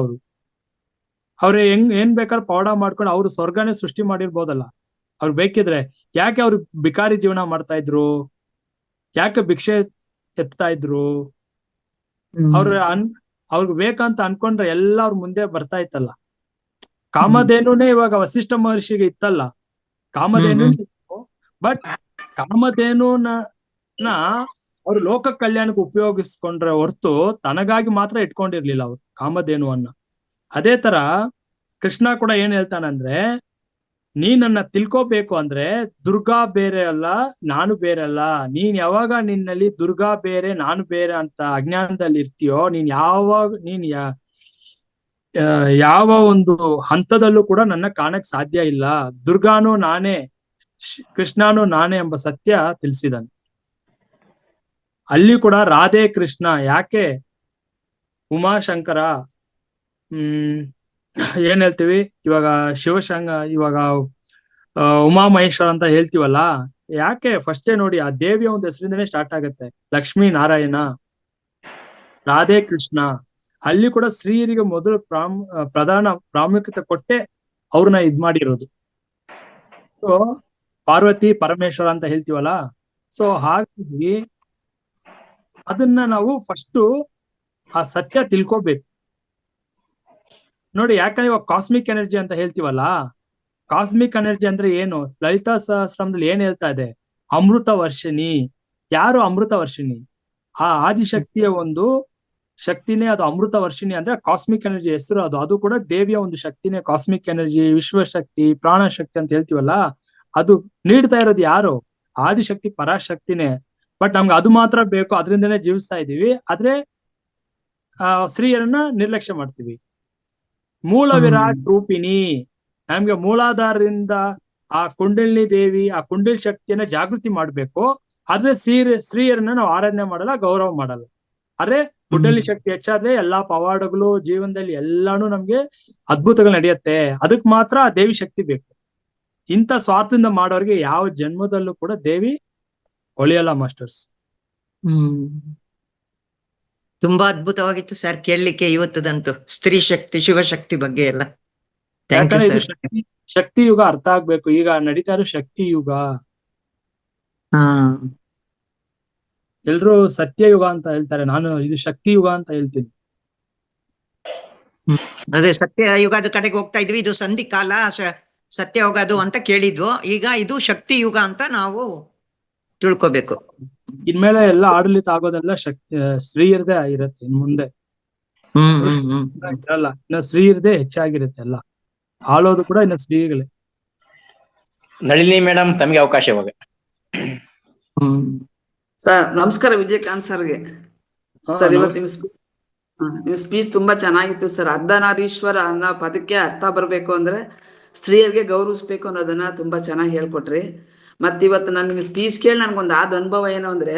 ಅವ್ರು ಏನ್ ಬೇಕಾದ್ರೆ ಪೌಡ ಮಾಡ್ಕೊಂಡು ಅವ್ರು ಸ್ವರ್ಗನೇ ಸೃಷ್ಟಿ ಮಾಡಿರ್ಬೋದಲ್ಲ. ಅವ್ರು ಬೇಕಿದ್ರೆ ಯಾಕೆ ಅವ್ರು ಬಿಕಾರಿ ಜೀವನ ಮಾಡ್ತಾ ಇದ್ರು, ಯಾಕೆ ಭಿಕ್ಷೆ ಎತ್ತಾ ಇದ್ರು? ಅವ್ರಿಗೆ ಬೇಕಂತ ಅನ್ಕೊಂಡ್ರೆ ಎಲ್ಲ ಅವ್ರ ಮುಂದೆ ಬರ್ತಾ ಇತ್ತಲ್ಲ. ಕಾಮಧೇನುನೇ ಇವಾಗ ವಸಿಷ್ಠ ಮಹರ್ಷಿಗೆ ಇತ್ತಲ್ಲ, ಕಾಮಧೇನು. ಬಟ್ ಕಾಮಧೇನುನ ಅವ್ರು ಲೋಕ ಕಲ್ಯಾಣಕ್ಕೆ ಉಪಯೋಗಿಸ್ಕೊಂಡ್ರೆ ಹೊರ್ತು ತನಗಾಗಿ ಮಾತ್ರ ಇಟ್ಕೊಂಡಿರ್ಲಿಲ್ಲ ಅವ್ರು ಕಾಮಧೇನುವನ್ನ. ಅದೇ ತರ ಕೃಷ್ಣ ಕೂಡ ಏನ್ ಹೇಳ್ತಾನಂದ್ರೆ, ನನ್ನ ತಿಳ್ಕೋಬೇಕು ಅಂದ್ರೆ ದುರ್ಗಾ ಬೇರೆ ಅಲ್ಲ, ನಾನು ಬೇರೆ ಅಲ್ಲ. ನೀನ್ ಯಾವಾಗ ನಿನ್ನಲ್ಲಿ ದುರ್ಗಾ ಬೇರೆ ನಾನು ಬೇರೆ ಅಂತ ಅಜ್ಞಾನದಲ್ಲಿ ಇರ್ತೀಯೋ, ನೀನ್ ಯಾವ ಒಂದು ಹಂತದಲ್ಲೂ ಕೂಡ ನನ್ನ ಕಾಣಕ್ ಸಾಧ್ಯ ಇಲ್ಲ. ದುರ್ಗಾನು ನಾನೇ, ಕೃಷ್ಣನು ನಾನೇ ಎಂಬ ಸತ್ಯ ತಿಳಿಸಿದಾನೆ. ಅಲ್ಲಿ ಕೂಡ ರಾಧೆ ಕೃಷ್ಣ ಯಾಕೆ ಉಮಾಶಂಕರ ಏನ್ ಹೇಳ್ತೀವಿ ಇವಾಗ ಇವಾಗ ಉಮಾ ಮಹೇಶ್ವರ ಅಂತ ಹೇಳ್ತೀವಲ್ಲ, ಯಾಕೆ ಫಸ್ಟೇ ನೋಡಿ ಆ ದೇವಿಯ ಒಂದು ಹೆಸರಿಂದನೇ ಸ್ಟಾರ್ಟ್ ಆಗುತ್ತೆ. ಲಕ್ಷ್ಮೀ ನಾರಾಯಣ, ರಾಧೆ ಕೃಷ್ಣ. ಅಲ್ಲಿ ಕೂಡ ಸ್ತ್ರೀಯರಿಗೆ ಮೊದಲು ಪ್ರಧಾನ ಪ್ರಾಮುಖ್ಯತೆ ಕೊಟ್ಟೆ ಅವ್ರನ್ನ ಮಾಡಿರೋದು. ಸೊ ಪಾರ್ವತಿ ಪರಮೇಶ್ವರ ಅಂತ ಹೇಳ್ತೀವಲ್ಲ, ಸೊ ಹಾಗಾಗಿ ಅದನ್ನ ನಾವು ಫಸ್ಟ್ ಆ ಸತ್ಯ ತಿಳ್ಕೋಬೇಕು ನೋಡಿ. ಯಾಕಂದ್ರೆ ಇವಾಗ ಕಾಸ್ಮಿಕ್ ಎನರ್ಜಿ ಅಂತ ಹೇಳ್ತೀವಲ್ಲ, ಕಾಸ್ಮಿಕ್ ಎನರ್ಜಿ ಅಂದ್ರೆ ಏನು? ಲಲಿತಾ ಸಹಸ್ರಮದಲ್ಲಿ ಏನ್ ಹೇಳ್ತಾ ಇದೆ? ಅಮೃತ ವರ್ಷಿಣಿ. ಯಾರು ಅಮೃತ ವರ್ಷಿಣಿ? ಆ ಆದಿಶಕ್ತಿಯ ಒಂದು ಶಕ್ತಿನೇ ಅದು ಅಮೃತ ವರ್ಷಿಣಿ. ಅಂದ್ರೆ ಕಾಸ್ಮಿಕ್ ಎನರ್ಜಿ ಹೆಸರು ಅದು ಕೂಡ ದೇವಿಯ ಒಂದು ಶಕ್ತಿನೇ ಕಾಸ್ಮಿಕ್ ಎನರ್ಜಿ, ವಿಶ್ವಶಕ್ತಿ, ಪ್ರಾಣಶಕ್ತಿ ಅಂತ ಹೇಳ್ತೀವಲ್ಲ. ಅದು ನೀಡ್ತಾ ಇರೋದು ಯಾರು? ಆದಿಶಕ್ತಿ, ಪರಾಶಕ್ತಿನೇ. ಬಟ್ ನಮ್ಗೆ ಅದು ಮಾತ್ರ ಬೇಕು, ಅದರಿಂದನೇ ಜೀವಿಸ್ತಾ ಇದೀವಿ. ಆದ್ರೆ ಸ್ತ್ರೀಯರನ್ನ ನಿರ್ಲಕ್ಷ್ಯ ಮಾಡ್ತೀವಿ. ಮೂಲ ವಿರಾಟ್ ರೂಪಿಣಿ, ನಮ್ಗೆ ಮೂಲಾಧಾರದಿಂದ ಆ ಕುಂಡಲಿನಿ ದೇವಿ, ಆ ಕುಂಡಲಿ ಶಕ್ತಿಯನ್ನ ಜಾಗೃತಿ ಮಾಡ್ಬೇಕು. ಆದ್ರೆ ಸ್ತ್ರೀಯರನ್ನ ನಾವು ಆರಾಧನೆ ಮಾಡಲ್ಲ, ಗೌರವ ಮಾಡಲ್ಲ. ಆದ್ರೆ ಕುಂಡಲಿ ಶಕ್ತಿ ಹೆಚ್ಚಾದ್ರೆ ಎಲ್ಲಾ ಪವಾಡಗಳು ಜೀವನದಲ್ಲಿ ಎಲ್ಲಾನು ನಮ್ಗೆ ಅದ್ಭುತಗಳು ನಡೆಯುತ್ತೆ. ಅದಕ್ ಮಾತ್ರ ಆ ದೇವಿ ಶಕ್ತಿ ಬೇಕು. ಇಂಥ ಸ್ವಾರ್ಥದಿಂದ ಮಾಡೋರಿಗೆ ಯಾವ ಜನ್ಮದಲ್ಲೂ ಕೂಡ ದೇವಿ ಒಳಿಯಲ್ಲ ಮಾಸ್ಟರ್ಸ್. ತುಂಬಾ ಅದ್ಭುತವಾಗಿತ್ತು ಸರ್ ಕೇಳಲಿಕ್ಕೆ ಇವತ್ತದಂತೂ, ಸ್ತ್ರೀ ಶಕ್ತಿ, ಶಿವಶಕ್ತಿ ಬಗ್ಗೆ ಎಲ್ಲ. ಶಕ್ತಿ ಯುಗ ಅರ್ಥ ಆಗ್ಬೇಕು. ಈಗ ನಡೀತಾ ಇರೋ ಶಕ್ತಿ ಯುಗ. ಎಲ್ರು ಸತ್ಯ ಯುಗ ಅಂತ ಹೇಳ್ತಾರೆ, ನಾನು ಇದು ಶಕ್ತಿ ಯುಗ ಅಂತ ಹೇಳ್ತೀನಿ. ಅದೇ ಸತ್ಯ ಯುಗದ ಕಡೆಗೆ ಹೋಗ್ತಾ ಇದ್ವಿ. ಇದು ಸಂಧಿ ಕಾಲ, ಸತ್ಯ ಯುಗದು ಅಂತ ಕೇಳಿದ್ವು. ಈಗ ಇದು ಶಕ್ತಿ ಯುಗ ಅಂತ ನಾವು ತಿಳ್ಕೊಬೇಕು. ಇನ್ಮೇಲೆ ಎಲ್ಲ ಆಡಳಿತ ಆಗೋದೆಲ್ಲ ಶಕ್ತಿ ಸ್ತ್ರೀಯರದೇ ಆಗಿರತ್ತೆ. ಇನ್ ಮುಂದೆ ಇರಲ್ಲ, ಇನ್ನು ಸ್ತ್ರೀಯರದೇ ಹೆಚ್ಚಾಗಿರುತ್ತೆ. ಎಲ್ಲ ಆಳೋದು ಕೂಡ ಇನ್ನು ಸ್ತ್ರೀಗಳೇ. ನಳಿನಿ ಮೇಡಮ್, ತಮಗೆ ಅವಕಾಶ ಇವಾಗ. ಸರ್ ನಮಸ್ಕಾರ. ವಿಜಯಕಾಂತ್ ಸರ್ಗೆ. ಸರ್ ಇವತ್ತು ನಿಮ್ ಸ್ಪೀಚ್ ತುಂಬಾ ಚೆನ್ನಾಗಿತ್ತು ಸರ್. ಅರ್ಧನಾರೀಶ್ವರ ಅನ್ನೋ ಪದಕ್ಕೆ ಅರ್ಥ ಬರ್ಬೇಕು ಅಂದ್ರೆ ಸ್ತ್ರೀಯರಿಗೆ ಗೌರವಿಸ್ಬೇಕು ಅನ್ನೋದನ್ನ ತುಂಬಾ ಚೆನ್ನಾಗಿ ಹೇಳ್ಕೊಟ್ರಿ. ಮತ್ ಇವತ್ತು ನಾನು ನಿಮ್ ಸ್ಪೀಚ್ ಕೇಳಿ ನನ್ಗೊಂದು ಆದ ಅನುಭವ ಏನು ಅಂದ್ರೆ,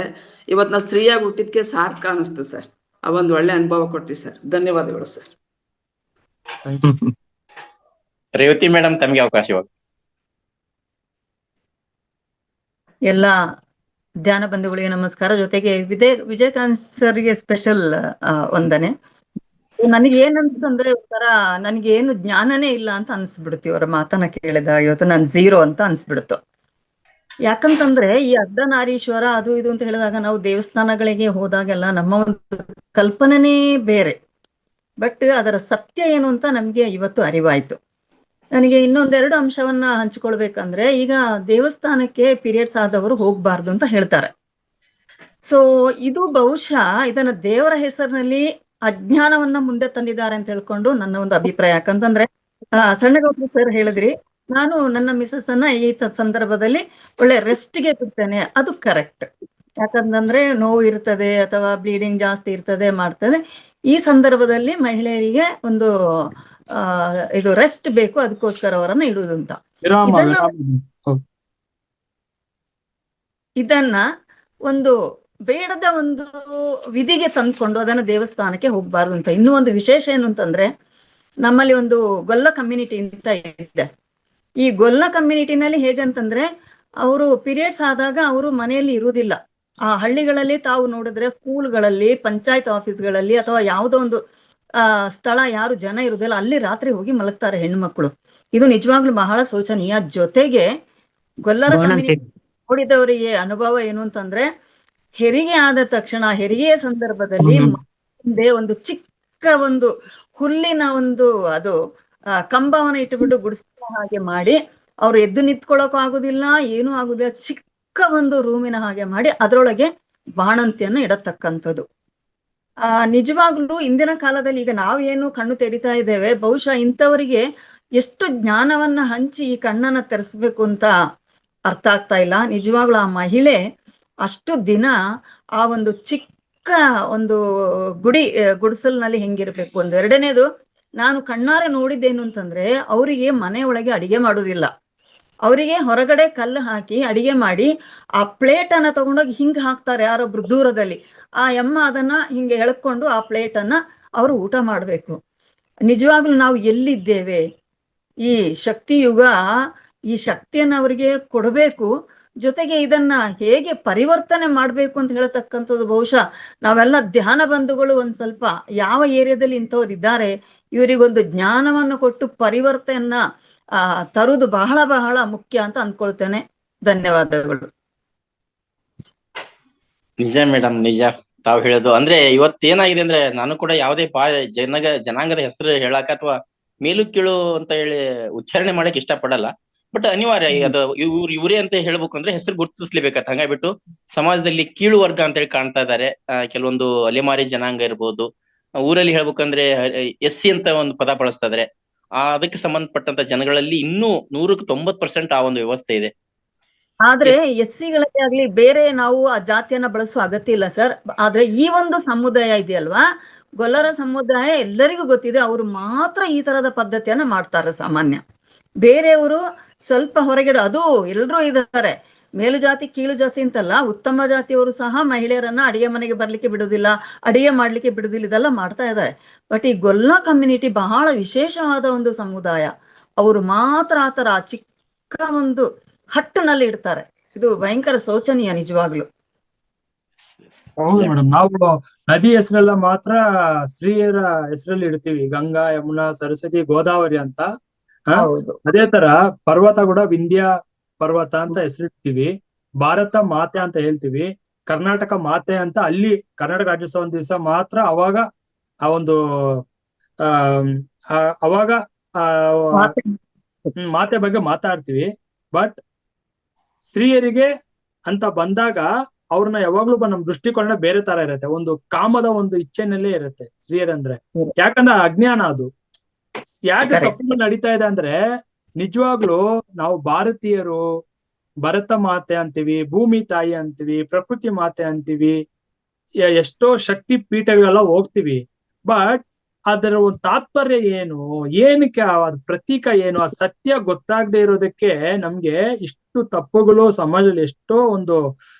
ಇವತ್ತು ನಾವು ಸ್ತ್ರೀಯಾಗಿ ಹುಟ್ಟಿದ್ಕೆ ಸಾರ್ಥಕ ಅನಿಸ್ತು ಸರ್. ಆ ಒಂದು ಒಳ್ಳೆ ಅನುಭವ ಕೊಟ್ರಿ ಸರ್. ಧನ್ಯವಾದಗಳು ಸರ್. ರೇವತಿ ಮೇಡಮ್, ತಮಗೆ ಅವಕಾಶ ಇವಾಗ. ಎಲ್ಲ ಧ್ಯಾನ ಬಂಧುಗಳಿಗೆ ನಮಸ್ಕಾರ. ಜೊತೆಗೆ ವಿಜಯಕಾಂತ್ ಸರ್ಗೆ ಸ್ಪೆಷಲ್ ವಂದನೆ. ನನಗೆ ಏನ್ ಅನ್ಸ್ತು ಅಂದ್ರೆ, ಒಂಥರ ನನಗೆ ಏನು ಜ್ಞಾನನೇ ಇಲ್ಲ ಅಂತ ಅನ್ಸ್ಬಿಡ್ತು ಇವರ ಮಾತನ್ನ ಕೇಳಿದ. ಇವತ್ತು ನಾನು ಝೀರೋ ಅಂತ ಅನ್ಸ್ಬಿಡ್ತು. ಯಾಕಂತಂದ್ರೆ ಈ ಅರ್ಧನಾರೀಶ್ವರ ಅದು ಇದು ಅಂತ ಹೇಳಿದಾಗ ನಾವು ದೇವಸ್ಥಾನಗಳಿಗೆ ಹೋದಾಗೆಲ್ಲ ನಮ್ಮ ಒಂದು ಕಲ್ಪನೆನೇ ಬೇರೆ. ಬಟ್ ಅದರ ಸತ್ಯ ಏನು ಅಂತ ನಮ್ಗೆ ಇವತ್ತು ಅರಿವಾಯ್ತು. ನನಗೆ ಇನ್ನೊಂದೆರಡು ಅಂಶವನ್ನ ಹಂಚಿಕೊಳ್ಬೇಕಂದ್ರೆ, ಈಗ ದೇವಸ್ಥಾನಕ್ಕೆ ಪೀರಿಯಡ್ಸ್ ಆದವರು ಹೋಗ್ಬಾರ್ದು ಅಂತ ಹೇಳ್ತಾರೆ. ಸೊ ಇದು ಬಹುಶಃ ಇದನ್ನ ದೇವರ ಹೆಸರಿನಲ್ಲಿ ಅಜ್ಞಾನವನ್ನ ಮುಂದೆ ತಂದಿದ್ದಾರೆ ಅಂತ ಹೇಳ್ಕೊಂಡು ನನ್ನ ಒಂದು ಅಭಿಪ್ರಾಯ. ಯಾಕಂತಂದ್ರೆ ಸಣ್ಣಗೌಡ್ರು ಸರ್ ಹೇಳಿದ್ರಿ, ನಾನು ನನ್ನ ಮಿಸಸ್ ಅನ್ನ ಈ ಸಂದರ್ಭದಲ್ಲಿ ಒಳ್ಳೆ ರೆಸ್ಟ್ಗೆ ಬಿಡ್ತೇನೆ. ಅದು ಕರೆಕ್ಟ್. ಯಾಕಂತಂದ್ರೆ ನೋವು ಇರ್ತದೆ ಅಥವಾ ಬ್ಲೀಡಿಂಗ್ ಜಾಸ್ತಿ ಇರ್ತದೆ, ಮಾಡ್ತದೆ. ಈ ಸಂದರ್ಭದಲ್ಲಿ ಮಹಿಳೆಯರಿಗೆ ಒಂದು ಇದು ರೆಸ್ಟ್ ಬೇಕು, ಅದಕ್ಕೋಸ್ಕರ ಅವರನ್ನ ಇಡುವುದು ಅಂತ. ಇದನ್ನ ಒಂದು ಬೇಡದ ಒಂದು ವಿಧಿಗೆ ತಂದ್ಕೊಂಡು ಅದನ್ನ ದೇವಸ್ಥಾನಕ್ಕೆ ಹೋಗ್ಬಾರ್ದು ಅಂತ. ಇನ್ನೂ ಒಂದು ವಿಶೇಷ ಏನು ಅಂತಂದ್ರೆ, ನಮ್ಮಲ್ಲಿ ಒಂದು ಗೊಲ್ಲ ಕಮ್ಯುನಿಟಿ ಅಂತ ಇದೆ. ಈ ಗೊಲ್ಲ ಕಮ್ಯುನಿಟಿನಲ್ಲಿ ಹೇಗಂತಂದ್ರೆ, ಅವರು ಪೀರಿಯಡ್ಸ್ ಆದಾಗ ಅವರು ಮನೆಯಲ್ಲಿ ಇರುವುದಿಲ್ಲ. ಆ ಹಳ್ಳಿಗಳಲ್ಲಿ ತಾವು ನೋಡಿದ್ರೆ ಸ್ಕೂಲ್ಗಳಲ್ಲಿ, ಪಂಚಾಯತ್ ಆಫೀಸ್ಗಳಲ್ಲಿ ಅಥವಾ ಯಾವುದೋ ಒಂದು ಸ್ಥಳ ಯಾರು ಜನ ಇರುವುದಿಲ್ಲ, ಅಲ್ಲಿ ರಾತ್ರಿ ಹೋಗಿ ಮಲಗ್ತಾರೆ ಹೆಣ್ಮಕ್ಳು. ಇದು ನಿಜವಾಗ್ಲೂ ಬಹಳ ಶೋಚನೀಯ. ಜೊತೆಗೆ ಗೊಲ್ಲರ ಕಮ್ಯುನಿಟಿ ನೋಡಿದವರಿಗೆ ಅನುಭವ ಏನು ಅಂತಂದ್ರೆ, ಹೆರಿಗೆ ಆದ ತಕ್ಷಣ, ಹೆರಿಗೆಯ ಸಂದರ್ಭದಲ್ಲಿ ಮುಂದೆ ಒಂದು ಚಿಕ್ಕ ಒಂದು ಹುಲ್ಲಿನ ಒಂದು ಅದು ಕಂಬವನ್ನ ಇಟ್ಟುಬಿಟ್ಟು ಗುಡಿಸಿದ ಹಾಗೆ ಮಾಡಿ, ಅವ್ರು ಎದ್ದು ನಿಂತ್ಕೊಳ್ಳೋಕು ಆಗುದಿಲ್ಲ, ಏನೂ ಆಗುದಿಲ್ಲ, ಚಿಕ್ಕ ಒಂದು ರೂಮಿನ ಹಾಗೆ ಮಾಡಿ ಅದರೊಳಗೆ ಬಾಣಂತಿಯನ್ನು ಇಡತಕ್ಕಂಥದ್ದು. ನಿಜವಾಗ್ಲೂ ಇಂದಿನ ಕಾಲದಲ್ಲಿ ಈಗ ನಾವೇನು ಕಣ್ಣು ತೆರಿತಾ ಇದ್ದೇವೆ, ಬಹುಶಃ ಇಂಥವರಿಗೆ ಎಷ್ಟು ಜ್ಞಾನವನ್ನ ಹಂಚಿ ಈ ಕಣ್ಣನ್ನ ತೆರೆಸ್ಬೇಕು ಅಂತ ಅರ್ಥ ಆಗ್ತಾ ಇಲ್ಲ. ನಿಜವಾಗ್ಲೂ ಆ ಮಹಿಳೆ ಅಷ್ಟು ದಿನ ಆ ಒಂದು ಚಿಕ್ಕ ಒಂದು ಗುಡಿಸಲ್ನಲ್ಲಿ ಹೆಂಗಿರ್ಬೇಕು. ಒಂದು ಎರಡನೇದು, ನಾನು ಕಣ್ಣಾರೆ ನೋಡಿದ್ದೇನು ಅಂತಂದ್ರೆ, ಅವರಿಗೆ ಮನೆ ಒಳಗೆ ಅಡಿಗೆ ಮಾಡೋದಿಲ್ಲ, ಅವರಿಗೆ ಹೊರಗಡೆ ಕಲ್ಲು ಹಾಕಿ ಅಡಿಗೆ ಮಾಡಿ ಆ ಪ್ಲೇಟ್ ಅನ್ನ ತಗೊಂಡೋಗಿ ಹಿಂಗ್ ಹಾಕ್ತಾರೆ ಯಾರೊಬ್ರು ದೂರದಲ್ಲಿ. ಆ ಯಮ್ಮ ಅದನ್ನ ಹಿಂಗೆ ಎಳ್ಕೊಂಡು ಆ ಪ್ಲೇಟ್ ಅನ್ನ ಅವರು ಊಟ ಮಾಡ್ಬೇಕು. ನಿಜವಾಗ್ಲೂ ನಾವು ಎಲ್ಲಿದ್ದೇವೆ? ಈ ಶಕ್ತಿ ಯುಗ ಈ ಶಕ್ತಿಯನ್ನ ಅವರಿಗೆ ಕೊಡಬೇಕು. ಜೊತೆಗೆ ಇದನ್ನ ಹೇಗೆ ಪರಿವರ್ತನೆ ಮಾಡ್ಬೇಕು ಅಂತ ಹೇಳ್ತಕ್ಕಂಥದ್ದು ಬಹುಶಃ ನಾವೆಲ್ಲ ಧ್ಯಾನ ಬಂಧುಗಳು ಒಂದ್ ಸ್ವಲ್ಪ ಯಾವ ಏರಿಯಾದಲ್ಲಿ ಇಂಥವ್ರು ಇದ್ದಾರೆ, ಇವರಿಗೊಂದು ಜ್ಞಾನವನ್ನು ಕೊಟ್ಟು ಪರಿವರ್ತನೆಯನ್ನ ತರುವುದು ಬಹಳ ಬಹಳ ಮುಖ್ಯ ಅಂತ ಅಂದ್ಕೊಳ್ತೇನೆ. ಧನ್ಯವಾದಗಳು. ನಿಜ ಮೇಡಮ್, ನಿಜ ತಾವ್ ಹೇಳೋದು. ಅಂದ್ರೆ ಇವತ್ತೇನಾಗಿದೆ ಅಂದ್ರೆ, ನಾನು ಕೂಡ ಯಾವುದೇ ಜನಾಂಗದ ಹೆಸರು ಹೇಳಾಕ ಅಥವಾ ಮೇಲು ಕೀಳು ಅಂತ ಹೇಳಿ ಉಚ್ಚಾರಣೆ ಮಾಡಕ್ ಇಷ್ಟ ಪಡಲ್ಲ. ಬಟ್ ಅನಿವಾರ್ಯ ಅದು ಇವರೇ ಅಂತ ಹೇಳ್ಬೇಕು ಅಂದ್ರೆ ಹೆಸರು ಗುರುತಿಸ್ಲೇಬೇಕಂತ. ಹಂಗಾಗ್ಬಿಟ್ಟು ಸಮಾಜದಲ್ಲಿ ಕೀಳು ವರ್ಗ ಅಂತ ಹೇಳಿ ಕಾಣ್ತಾ ಇದ್ದಾರೆ ಕೆಲವೊಂದು ಅಲೆಮಾರಿ ಜನಾಂಗ ಇರ್ಬೋದು. ಊರಲ್ಲಿ ಹೇಳ್ಬೇಕಂದ್ರೆ SC ಅಂತ ಒಂದು ಪದ ಬಳಸ್ತಾ ಇದಾರೆ. ಅದಕ್ಕೆ ಸಂಬಂಧಪಟ್ಟಂತ ಜನಗಳಲ್ಲಿ ಇನ್ನೂ 100% ಆ ಒಂದು ವ್ಯವಸ್ಥೆ ಇದೆ. ಆದ್ರೆ SC-ಗಳೇ ಆಗ್ಲಿ, ಬೇರೆ ನಾವು ಆ ಜಾತಿಯನ್ನ ಬಳಸುವ ಅಗತ್ಯ ಇಲ್ಲ ಸರ್. ಆದ್ರೆ ಈ ಒಂದು ಸಮುದಾಯ ಇದೆಯಲ್ವಾ, ಗೊಲ್ಲರ ಸಮುದಾಯ ಎಲ್ಲರಿಗೂ ಗೊತ್ತಿದೆ, ಅವರು ಮಾತ್ರ ಈ ತರದ ಪದ್ಧತಿಯನ್ನ ಮಾಡ್ತಾರೆ. ಸಾಮಾನ್ಯ ಬೇರೆಯವರು ಸ್ವಲ್ಪ ಹೊರಗಡೆ, ಅದು ಎಲ್ರೂ ಇದ್ದಾರೆ, ಮೇಲು ಜಾತಿ ಕೀಳು ಜಾತಿ ಅಂತಲ್ಲ, ಉತ್ತಮ ಜಾತಿಯವರು ಸಹ ಮಹಿಳೆಯರನ್ನ ಅಡಿಗೆ ಮನೆಗೆ ಬರ್ಲಿಕ್ಕೆ ಬಿಡುದಿಲ್ಲ, ಅಡಿಗೆ ಮಾಡ್ಲಿಕ್ಕೆ ಬಿಡುದಿಲ್ಲ, ಇದೆಲ್ಲ ಮಾಡ್ತಾ ಇದ್ದಾರೆ. ಬಟ್ ಈ ಗೊಲ್ಲ ಕಮ್ಯುನಿಟಿ ಬಹಳ ವಿಶೇಷವಾದ ಒಂದು ಸಮುದಾಯ. ಅವರು ಮಾತ್ರ ಆತರ ಚಿಕ್ಕ ಒಂದು ಹಟ್ಟಿನಲ್ಲಿ ಇಡ್ತಾರೆ. ಇದು ಭಯಂಕರ ಶೋಚನೀಯ ನಿಜವಾಗ್ಲು. ಹೌದು ಮೇಡಮ್, ನಾವು ನದಿ ಹೆಸರೆಲ್ಲ ಮಾತ್ರ ಸ್ತ್ರೀಯರ ಹೆಸರಲ್ಲಿ ಇಡ್ತೀವಿ, ಗಂಗಾ, ಯಮುನಾ, ಸರಸ್ವತಿ, ಗೋದಾವರಿ ಅಂತ. ಅದೇ ತರ ಪರ್ವತ ಕೂಡ ವಿಂಧ್ಯ ಪರ್ವತ ಅಂತ ಹೆಸರಿಡ್ತೀವಿ. ಭಾರತ ಮಾತೆ ಅಂತ ಹೇಳ್ತೀವಿ, ಕರ್ನಾಟಕ ಮಾತೆ ಅಂತ. ಅಲ್ಲಿ ಕರ್ನಾಟಕ ರಾಜ್ಯೋತ್ಸವ ಒಂದ್ ದಿವಸ ಮಾತ್ರ ಅವಾಗ ಆ ಒಂದು ಅವಾಗ ಮಾತೆ ಬಗ್ಗೆ ಮಾತಾಡ್ತೀವಿ. ಬಟ್ ಸ್ತ್ರೀಯರಿಗೆ ಅಂತ ಬಂದಾಗ ಅವ್ರನ್ನ ಯಾವಾಗ್ಲೂ ನಮ್ ದೃಷ್ಟಿಕೋನ ಬೇರೆ ತರ ಇರುತ್ತೆ. ಒಂದು ಕಾಮದ ಒಂದು ಇಚ್ಛೆನಲ್ಲೇ ಇರುತ್ತೆ ಸ್ತ್ರೀಯರಂದ್ರೆ. ಯಾಕಂದ್ರೆ ಅಜ್ಞಾನ ಅದು. ಯಾಕೆ ತಪ್ಪು ನಡೀತಾ ಇದೆ ಅಂದ್ರೆ, ನಿಜವಾಗ್ಲು ನಾವು ಭಾರತೀಯರು ಭರತ ಮಾತೆ ಅಂತೀವಿ, ಭೂಮಿ ತಾಯಿ ಅಂತೀವಿ, ಪ್ರಕೃತಿ ಮಾತೆ ಅಂತೀವಿ, ಎಷ್ಟೋ ಶಕ್ತಿ ಪೀಠಗಳೆಲ್ಲ ಹೋಗ್ತೀವಿ. ಬಟ್ ಅದರ ಒಂದು ತಾತ್ಪರ್ಯ ಏನು, ಏನಕ್ಕೆ ಅದ್ ಪ್ರತೀಕ ಏನು, ಆ ಸತ್ಯ ಗೊತ್ತಾಗದೆ ಇರೋದಕ್ಕೆ ನಮ್ಗೆ ಇಷ್ಟು ತಪ್ಪುಗಳು, ಸಮಾಜದಲ್ಲಿ ಎಷ್ಟೋ ಒಂದು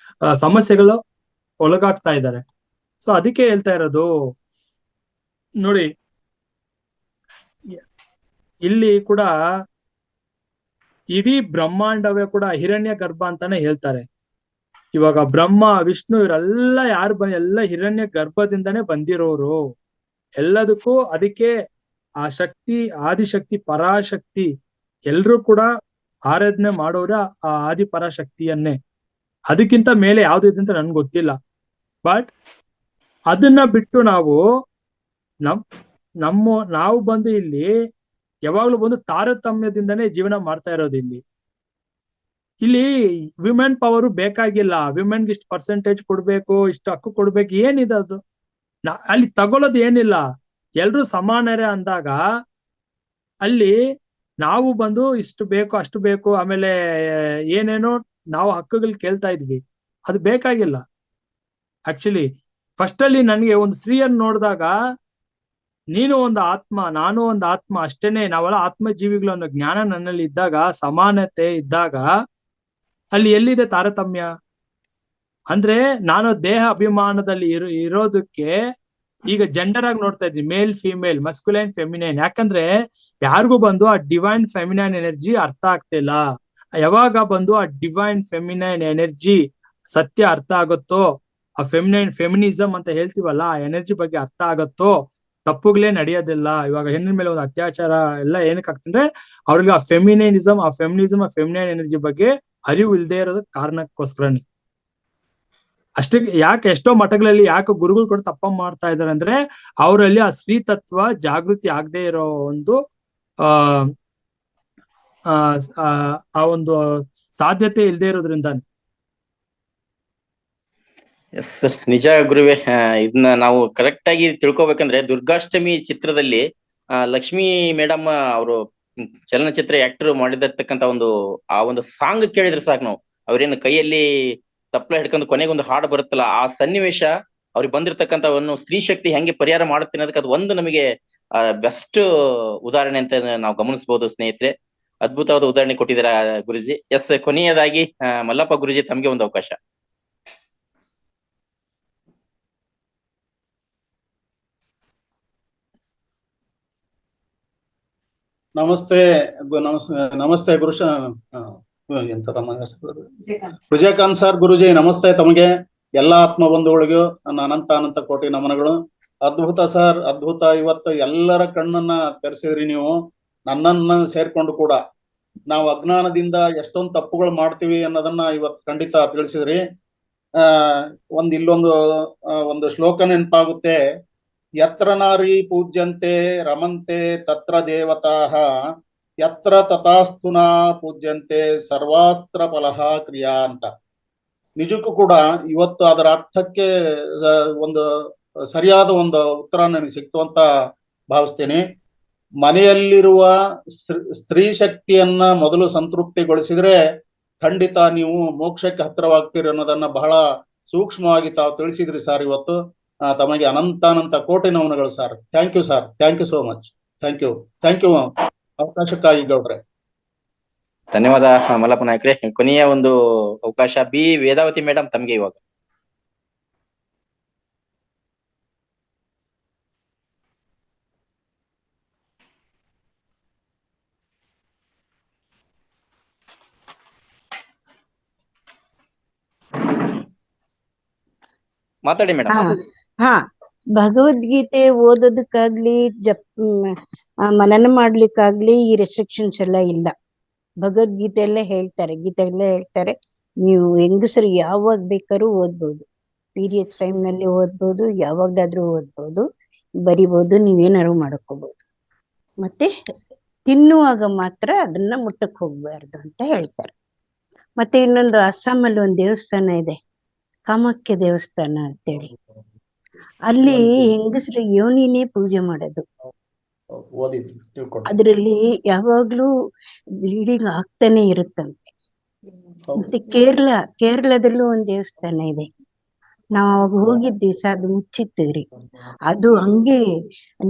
ಸಮಸ್ಯೆಗಳು ಒಳಗಾಗ್ತಾ ಇದ್ದಾರೆ. ಸೊ ಅದಕ್ಕೆ ಹೇಳ್ತಾ ಇರೋದು ನೋಡಿ, ಇಲ್ಲಿ ಕೂಡ ಇಡೀ ಬ್ರಹ್ಮಾಂಡವೇ ಕೂಡ ಹಿರಣ್ಯ ಗರ್ಭ ಅಂತಾನೆ ಹೇಳ್ತಾರೆ. ಇವಾಗ ಬ್ರಹ್ಮ, ವಿಷ್ಣು ಇವರೆಲ್ಲ ಯಾರು ಎಲ್ಲ ಹಿರಣ್ಯ ಗರ್ಭದಿಂದಾನೇ ಬಂದಿರೋರು. ಎಲ್ಲದಕ್ಕೂ ಅದಕ್ಕೆ ಆ ಶಕ್ತಿ, ಆದಿಶಕ್ತಿ, ಪರಾಶಕ್ತಿ ಎಲ್ರೂ ಕೂಡ ಆರಾಧನೆ ಮಾಡೋರ ಆ ಆದಿ ಪರಾಶಕ್ತಿಯನ್ನೇ. ಅದಕ್ಕಿಂತ ಮೇಲೆ ಯಾವ್ದು ಇದೆ ಅಂತ ನನ್ಗೆ ಗೊತ್ತಿಲ್ಲ. ಬಟ್ ಅದನ್ನ ಬಿಟ್ಟು ನಾವು ಬಂದು ಇಲ್ಲಿ ಯಾವಾಗ್ಲೂ ಬಂದು ತಾರತಮ್ಯದಿಂದನೇ ಜೀವನ ಮಾಡ್ತಾ ಇರೋದು. ಇಲ್ಲಿ ವಿಮೆನ್ ಪವರ್ ಬೇಕಾಗಿಲ್ಲ. ವಿಮೆನ್ಗೆ ಇಷ್ಟು ಪರ್ಸೆಂಟೇಜ್ ಕೊಡ್ಬೇಕು, ಇಷ್ಟು ಹಕ್ಕು ಕೊಡ್ಬೇಕು, ಏನಿದೆ ಅದು? ಅಲ್ಲಿ ತಗೊಳ್ಳೋದು ಏನಿಲ್ಲ, ಎಲ್ರೂ ಸಮಾನರೇ ಅಂದಾಗ ಅಲ್ಲಿ ನಾವು ಬಂದು ಇಷ್ಟು ಬೇಕು, ಅಷ್ಟು ಬೇಕು, ಆಮೇಲೆ ಏನೇನೋ ನಾವು ಹಕ್ಕುಗಳು ಕೇಳ್ತಾ ಇದ್ವಿ. ಅದು ಬೇಕಾಗಿಲ್ಲ. ಆಕ್ಚುಲಿ ಫಸ್ಟ್ ಅಲ್ಲಿ ನನಗೆ ಒಂದು ಸ್ತ್ರೀಯನ್ನು ನೋಡಿದಾಗ, ನೀನು ಒಂದು ಆತ್ಮ, ನಾನು ಒಂದು ಆತ್ಮ, ಅಷ್ಟೇನೆ, ನಾವೆಲ್ಲ ಆತ್ಮ ಜೀವಿಗಳು ಅನ್ನೋ ಜ್ಞಾನ ನನ್ನಲ್ಲಿ ಇದ್ದಾಗ, ಸಮಾನತೆ ಇದ್ದಾಗ, ಅಲ್ಲಿ ಎಲ್ಲಿದೆ ತಾರತಮ್ಯ? ಅಂದ್ರೆ ನಾನು ದೇಹ ಅಭಿಮಾನದಲ್ಲಿ ಇರೋದಕ್ಕೆ ಈಗ ಜೆಂಡರ್ ಆಗಿ ನೋಡ್ತಾ ಇದ್ದೀನಿ, ಮೇಲ್ ಫಿಮೇಲ್, ಮಸ್ಕ್ಯುಲೈನ್ ಫೆಮಿನೈನ್. ಯಾಕಂದ್ರೆ ಯಾರಿಗೂ ಬಂದು ಆ ಡಿವೈನ್ ಫೆಮಿನೈನ್ ಎನರ್ಜಿ ಅರ್ಥ ಆಗ್ತಿಲ್ಲ. ಯಾವಾಗ ಬಂದು ಆ ಡಿವೈನ್ ಫೆಮಿನೈನ್ ಎನರ್ಜಿ ಸತ್ಯ ಅರ್ಥ ಆಗುತ್ತೋ, ಆ ಫೆಮಿನಿಸಮ್ ಅಂತ ಹೇಳ್ತೀವಲ್ಲ, ಆ ಎನರ್ಜಿ ಬಗ್ಗೆ ಅರ್ಥ ಆಗತ್ತೋ, ತಪ್ಪುಗಳೇ ನಡೆಯೋದಿಲ್ಲ. ಇವಾಗ ಹೆಣ್ಣಿನ ಮೇಲೆ ಒಂದು ಅತ್ಯಾಚಾರ ಎಲ್ಲ ಏನಕ್ಕೆ ಆಗ್ತಂದ್ರೆ ಅವ್ರಿಗೆ ಆ ಫೆಮಿನೈನ್ ಎನರ್ಜಿ ಬಗ್ಗೆ ಅರಿವು ಇಲ್ಲದೆ ಇರೋದಕ್ಕೆ ಕಾರಣಕ್ಕೋಸ್ಕರನೇ. ಅಷ್ಟೇ. ಯಾಕೆ ಎಷ್ಟೋ ಮಠಗಳಲ್ಲಿ ಯಾಕೆ ಗುರುಗಳು ಕೂಡ ತಪ್ಪ ಮಾಡ್ತಾ ಇದಾರೆ ಅಂದ್ರೆ ಅವರಲ್ಲಿ ಆ ಸ್ತ್ರೀ ತತ್ವ ಜಾಗೃತಿ ಆಗದೆ ಇರೋ ಒಂದು ಆ ಒಂದು ಸಾಧ್ಯತೆ ಇಲ್ಲದೆ ಇರೋದ್ರಿಂದ. ಎಸ್, ನಿಜ ಗುರುವೆ. ಇದನ್ನ ನಾವು ಕರೆಕ್ಟ್ ಆಗಿ ತಿಳ್ಕೊಬೇಕಂದ್ರೆ ದುರ್ಗಾಷ್ಟಮಿ ಚಿತ್ರದಲ್ಲಿ ಲಕ್ಷ್ಮೀ ಮೇಡಮ್ ಅವರು ಚಲನಚಿತ್ರ ಆಕ್ಟರ್ ಮಾಡಿದಿರ್ತಕ್ಕಂತ ಆ ಒಂದು ಸಾಂಗ್ ಕೇಳಿದ್ರೆ ಸಾಕು ನಾವು, ಅವ್ರೇನು ಕೈಯಲ್ಲಿ ತಪ್ಪಲ ಹಿಡ್ಕೊಂಡು ಕೊನೆಗೊಂದು ಹಾಡು ಬರುತ್ತಲ್ಲ, ಆ ಸನ್ನಿವೇಶ ಅವ್ರಿಗೆ ಬಂದಿರತಕ್ಕಂತ ಒಂದು ಸ್ತ್ರೀ ಶಕ್ತಿ ಹೆಂಗೆ ಪರಿಹಾರ ಮಾಡುತ್ತೆ ಅನ್ನೋದಕ್ಕೆ ಅದು ಒಂದು ನಮಗೆ ಬೆಸ್ಟ್ ಉದಾಹರಣೆ ಅಂತ ನಾವು ಗಮನಿಸಬಹುದು ಸ್ನೇಹಿತರೆ. ಅದ್ಭುತವಾದ ಉದಾಹರಣೆ ಕೊಟ್ಟಿದ್ದೀರಾ ಗುರುಜಿ. ಎಸ್, ಕೊನೆಯದಾಗಿ ಮಲ್ಲಪ್ಪ ಗುರುಜಿ, ತಮ್ಗೆ ಒಂದು ಅವಕಾಶ. ನಮಸ್ತೆ ನಮಸ್ತೆ ಎಂತ ತಮ್ಮ ವಿಜಯಕಾಂತ್ ಸರ್ ಗುರುಜಿ, ನಮಸ್ತೆ ತಮಗೆ. ಎಲ್ಲಾ ಆತ್ಮ ಬಂಧುಗಳಿಗೂ ನನ್ನ ಅನಂತ ಕೋಟಿ ನಮನಗಳು. ಅದ್ಭುತ ಸರ್, ಅದ್ಭುತ. ಇವತ್ತು ಎಲ್ಲರ ಕಣ್ಣನ್ನ ತೆರೆಸಿದ್ರಿ ನೀವು, ನನ್ನನ್ನ ಸೇರ್ಕೊಂಡು ಕೂಡ. ನಾವು ಅಜ್ಞಾನದಿಂದ ಎಷ್ಟೊಂದು ತಪ್ಪುಗಳು ಮಾಡ್ತೀವಿ ಅನ್ನೋದನ್ನ ಇವತ್ತು ಖಂಡಿತ ತಿಳಿಸಿದ್ರಿ. ಒಂದು ಶ್ಲೋಕ ನೆನಪಾಗುತ್ತೆ. ಯತ್ರ ನಾರಿ ಪೂಜ್ಯಂತೆ ರಮಂತೆ ತತ್ರ ದೇವತಾಃ, ಯತ್ರ ತಥಾಸ್ತುನಾ ಪೂಜ್ಯಂತೆ ಸರ್ವಾಸ್ತ್ರ ಫಲಃ ಕ್ರಿಯಾ ಅಂತ. ನಿಜಕ್ಕೂ ಕೂಡ ಇವತ್ತು ಅದರ ಅರ್ಥಕ್ಕೆ ಒಂದು ಸರಿಯಾದ ಒಂದು ಉತ್ತರ ನನಗೆ ಸಿಕ್ತು ಅಂತ ಭಾವಿಸ್ತೀನಿ. ಮನೆಯಲ್ಲಿರುವ ಸ್ತ್ರೀ ಶಕ್ತಿಯನ್ನ ಮೊದಲು ಸಂತೃಪ್ತಿಗೊಳಿಸಿದ್ರೆ ಖಂಡಿತ ನೀವು ಮೋಕ್ಷಕ್ಕೆ ಹತ್ತಿರವಾಗ್ತೀರಿ ಅನ್ನೋದನ್ನ ಬಹಳ ಸೂಕ್ಷ್ಮವಾಗಿ ತಾವು ತಿಳಿಸಿದ್ರಿ ಸರ್ ಇವತ್ತು. ತಮಗೆ ಅನಂತ ಕೋಟಿ ನಮನಗಳು sir. Thank you sir, thank you so much. Thank you ಅವಕಾಶಕ್ಕಾಗಿ ಗೌಡ್ರೆ. ಧನ್ಯವಾದ ಮಲ್ಲಪ್ಪ ನಾಯಕ್ರೆ. ಕೊನೆಯ ಒಂದು ಅವಕಾಶ ಬಿ ವೇದಾವತಿ ಮೇಡಮ್ ತಮ್ಗೆ ಇವಾಗ. ಮಾತಾಡಿ ಮೇಡಮ್. ಹಾ, ಭಗವದ್ಗೀತೆ ಓದೋದಕ್ಕಾಗ್ಲಿ ಮನನ ಮಾಡ್ಲಿಕ್ಕಾಗ್ಲಿ ಈ ರೆಸ್ಟ್ರಿಕ್ಷನ್ಸ್ ಎಲ್ಲ ಇಲ್ಲ. ಭಗವದ್ಗೀತೆಯಲ್ಲೇ ಹೇಳ್ತಾರೆ, ನೀವು ಹೆಂಗಸರು ಯಾವಾಗ ಬೇಕಾದ್ರೂ ಓದ್ಬೋದು, ಪೀರಿಯಡ್ಸ್ ಟೈಮ್ ನಲ್ಲಿ ಓದ್ಬೋದು, ಯಾವಾಗ್ಲಾದ್ರೂ ಓದ್ಬೋದು, ಬರಿಬೋದು, ನೀವೇನಾದ್ರು ಮಾಡ್ಕೋಬಹುದು. ಮತ್ತೆ ತಿನ್ನುವಾಗ ಮಾತ್ರ ಅದನ್ನ ಮುಟ್ಟಕ್ ಹೋಗ್ಬಾರ್ದು ಅಂತ ಹೇಳ್ತಾರೆ. ಮತ್ತೆ ಇನ್ನೊಂದು ಅಸ್ಸಾಮಲ್ಲಿ ಒಂದು ದೇವಸ್ಥಾನ ಇದೆ, ಕಾಮಾಖ್ಯ ದೇವಸ್ಥಾನ ಅಂತೇಳಿ. ಅಲ್ಲಿ ಹೆಂಗಸರು ಯೋನಿನೇ ಪೂಜೆ ಮಾಡೋದು. ಅದ್ರಲ್ಲಿ ಯಾವಾಗ್ಲೂ ಬ್ಲೀಡಿಂಗ್ ಆಗ್ತಾನೆ ಇರುತ್ತಂತೆ. ಮತ್ತೆ ಕೇರಳದಲ್ಲೂ ಒಂದ್ ದೇವಸ್ಥಾನ ಇದೆ. ನಾವ್ ಹೋಗಿದ್ವಿ ಸಹ, ಅದು ಮುಚ್ಚಿತ್ತೀರಿ. ಅದು ಹಂಗೆ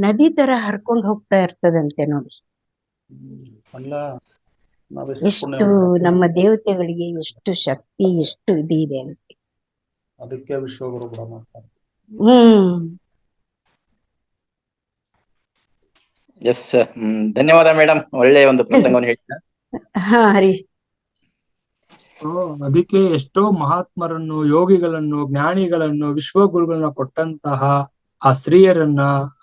ನದಿ ತರ ಹರ್ಕೊಂಡ್ ಹೋಗ್ತಾ ಇರ್ತದಂತೆ ನೋಡಿ. ಎಷ್ಟು ನಮ್ಮ ದೇವತೆಗಳಿಗೆ ಎಷ್ಟು ಶಕ್ತಿ, ಎಷ್ಟು ಇದೆ ಅಂತ. ಅದಕ್ಕೆ ವಿಶ್ವಗುರು ಕೂಡ ಮಾಡ್ತಾರೆ. ಎಸ್, ಧನ್ಯವಾದ ಮೇಡಮ್, ಒಳ್ಳೆ ಒಂದು ಪ್ರಸಂಗವನ್ನು ಹೇಳಿದ. ಅದಕ್ಕೆ ಎಷ್ಟೋ ಮಹಾತ್ಮರನ್ನು, ಯೋಗಿಗಳನ್ನು, ಜ್ಞಾನಿಗಳನ್ನು, ವಿಶ್ವಗುರುಗಳನ್ನ ಕೊಟ್ಟಂತಹ ಆ ಸ್ತ್ರೀಯರನ್ನ,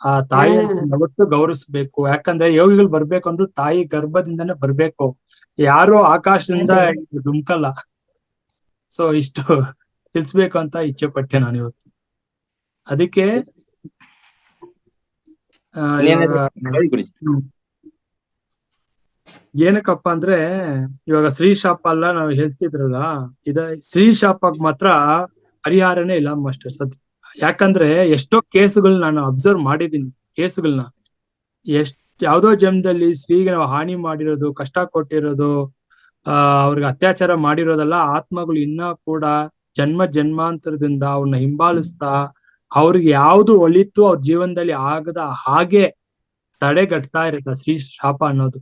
ಆ ತಾಯಿಯನ್ನ ಯಾವತ್ತೂ ಗೌರವಿಸ್ಬೇಕು. ಯಾಕಂದ್ರೆ ಯೋಗಿಗಳು ಬರ್ಬೇಕಂದ್ರೂ ತಾಯಿ ಗರ್ಭದಿಂದಾನೇ ಬರ್ಬೇಕು, ಯಾರು ಆಕಾಶದಿಂದ ಧುಮ್ಕಲ್ಲ. ಸೊ ಇಷ್ಟು ತಿಳಿಸ್ಬೇಕು ಅಂತ ಇಚ್ಛೆ ಪಟ್ಟೆ ನಾನು ಇವತ್ತು. ಅದಕ್ಕೆ ಏನಕ್ಕಪ್ಪ ಅಂದ್ರೆ ಇವಾಗ ಸ್ತ್ರೀ ಶಾಪ ಅಲ್ಲ ನಾವು ಹೇಳ್ತಿದ್ರಲ್ಲ, ಸ್ತ್ರೀ ಶಾಪಕ್ ಮಾತ್ರ ಪರಿಹಾರನೇ ಇಲ್ಲ ಮಾಸ್ಟರ್ ಸದ್ಯ. ಯಾಕಂದ್ರೆ ಎಷ್ಟೋ ಕೇಸುಗಳು ನಾನು ಅಬ್ಸರ್ವ್ ಮಾಡಿದೀನಿ. ಕೇಸುಗಳನ್ನ ಯಾವ್ದೋ ಜನ್ಮದಲ್ಲಿ ಸ್ತ್ರೀಗೆ ನಾವು ಹಾನಿ ಮಾಡಿರೋದು, ಕಷ್ಟ ಕೊಟ್ಟಿರೋದು, ಅವ್ರಿಗೆ ಅತ್ಯಾಚಾರ ಮಾಡಿರೋದೆಲ್ಲ ಆತ್ಮಗಳು ಇನ್ನ ಕೂಡ ಜನ್ಮಾಂತರದಿಂದ ಅವ್ರನ್ನ ಹಿಂಬಾಲಿಸ್ತಾ ಅವ್ರಿಗೆ ಯಾವ್ದು ಒಳಿತು ಅವ್ರ ಜೀವನದಲ್ಲಿ ಆಗದ ಹಾಗೆ ತಡೆಗಟ್ತಾ ಇರುತ್ತೆ ಸ್ತ್ರೀ ಶಾಪ ಅನ್ನೋದು.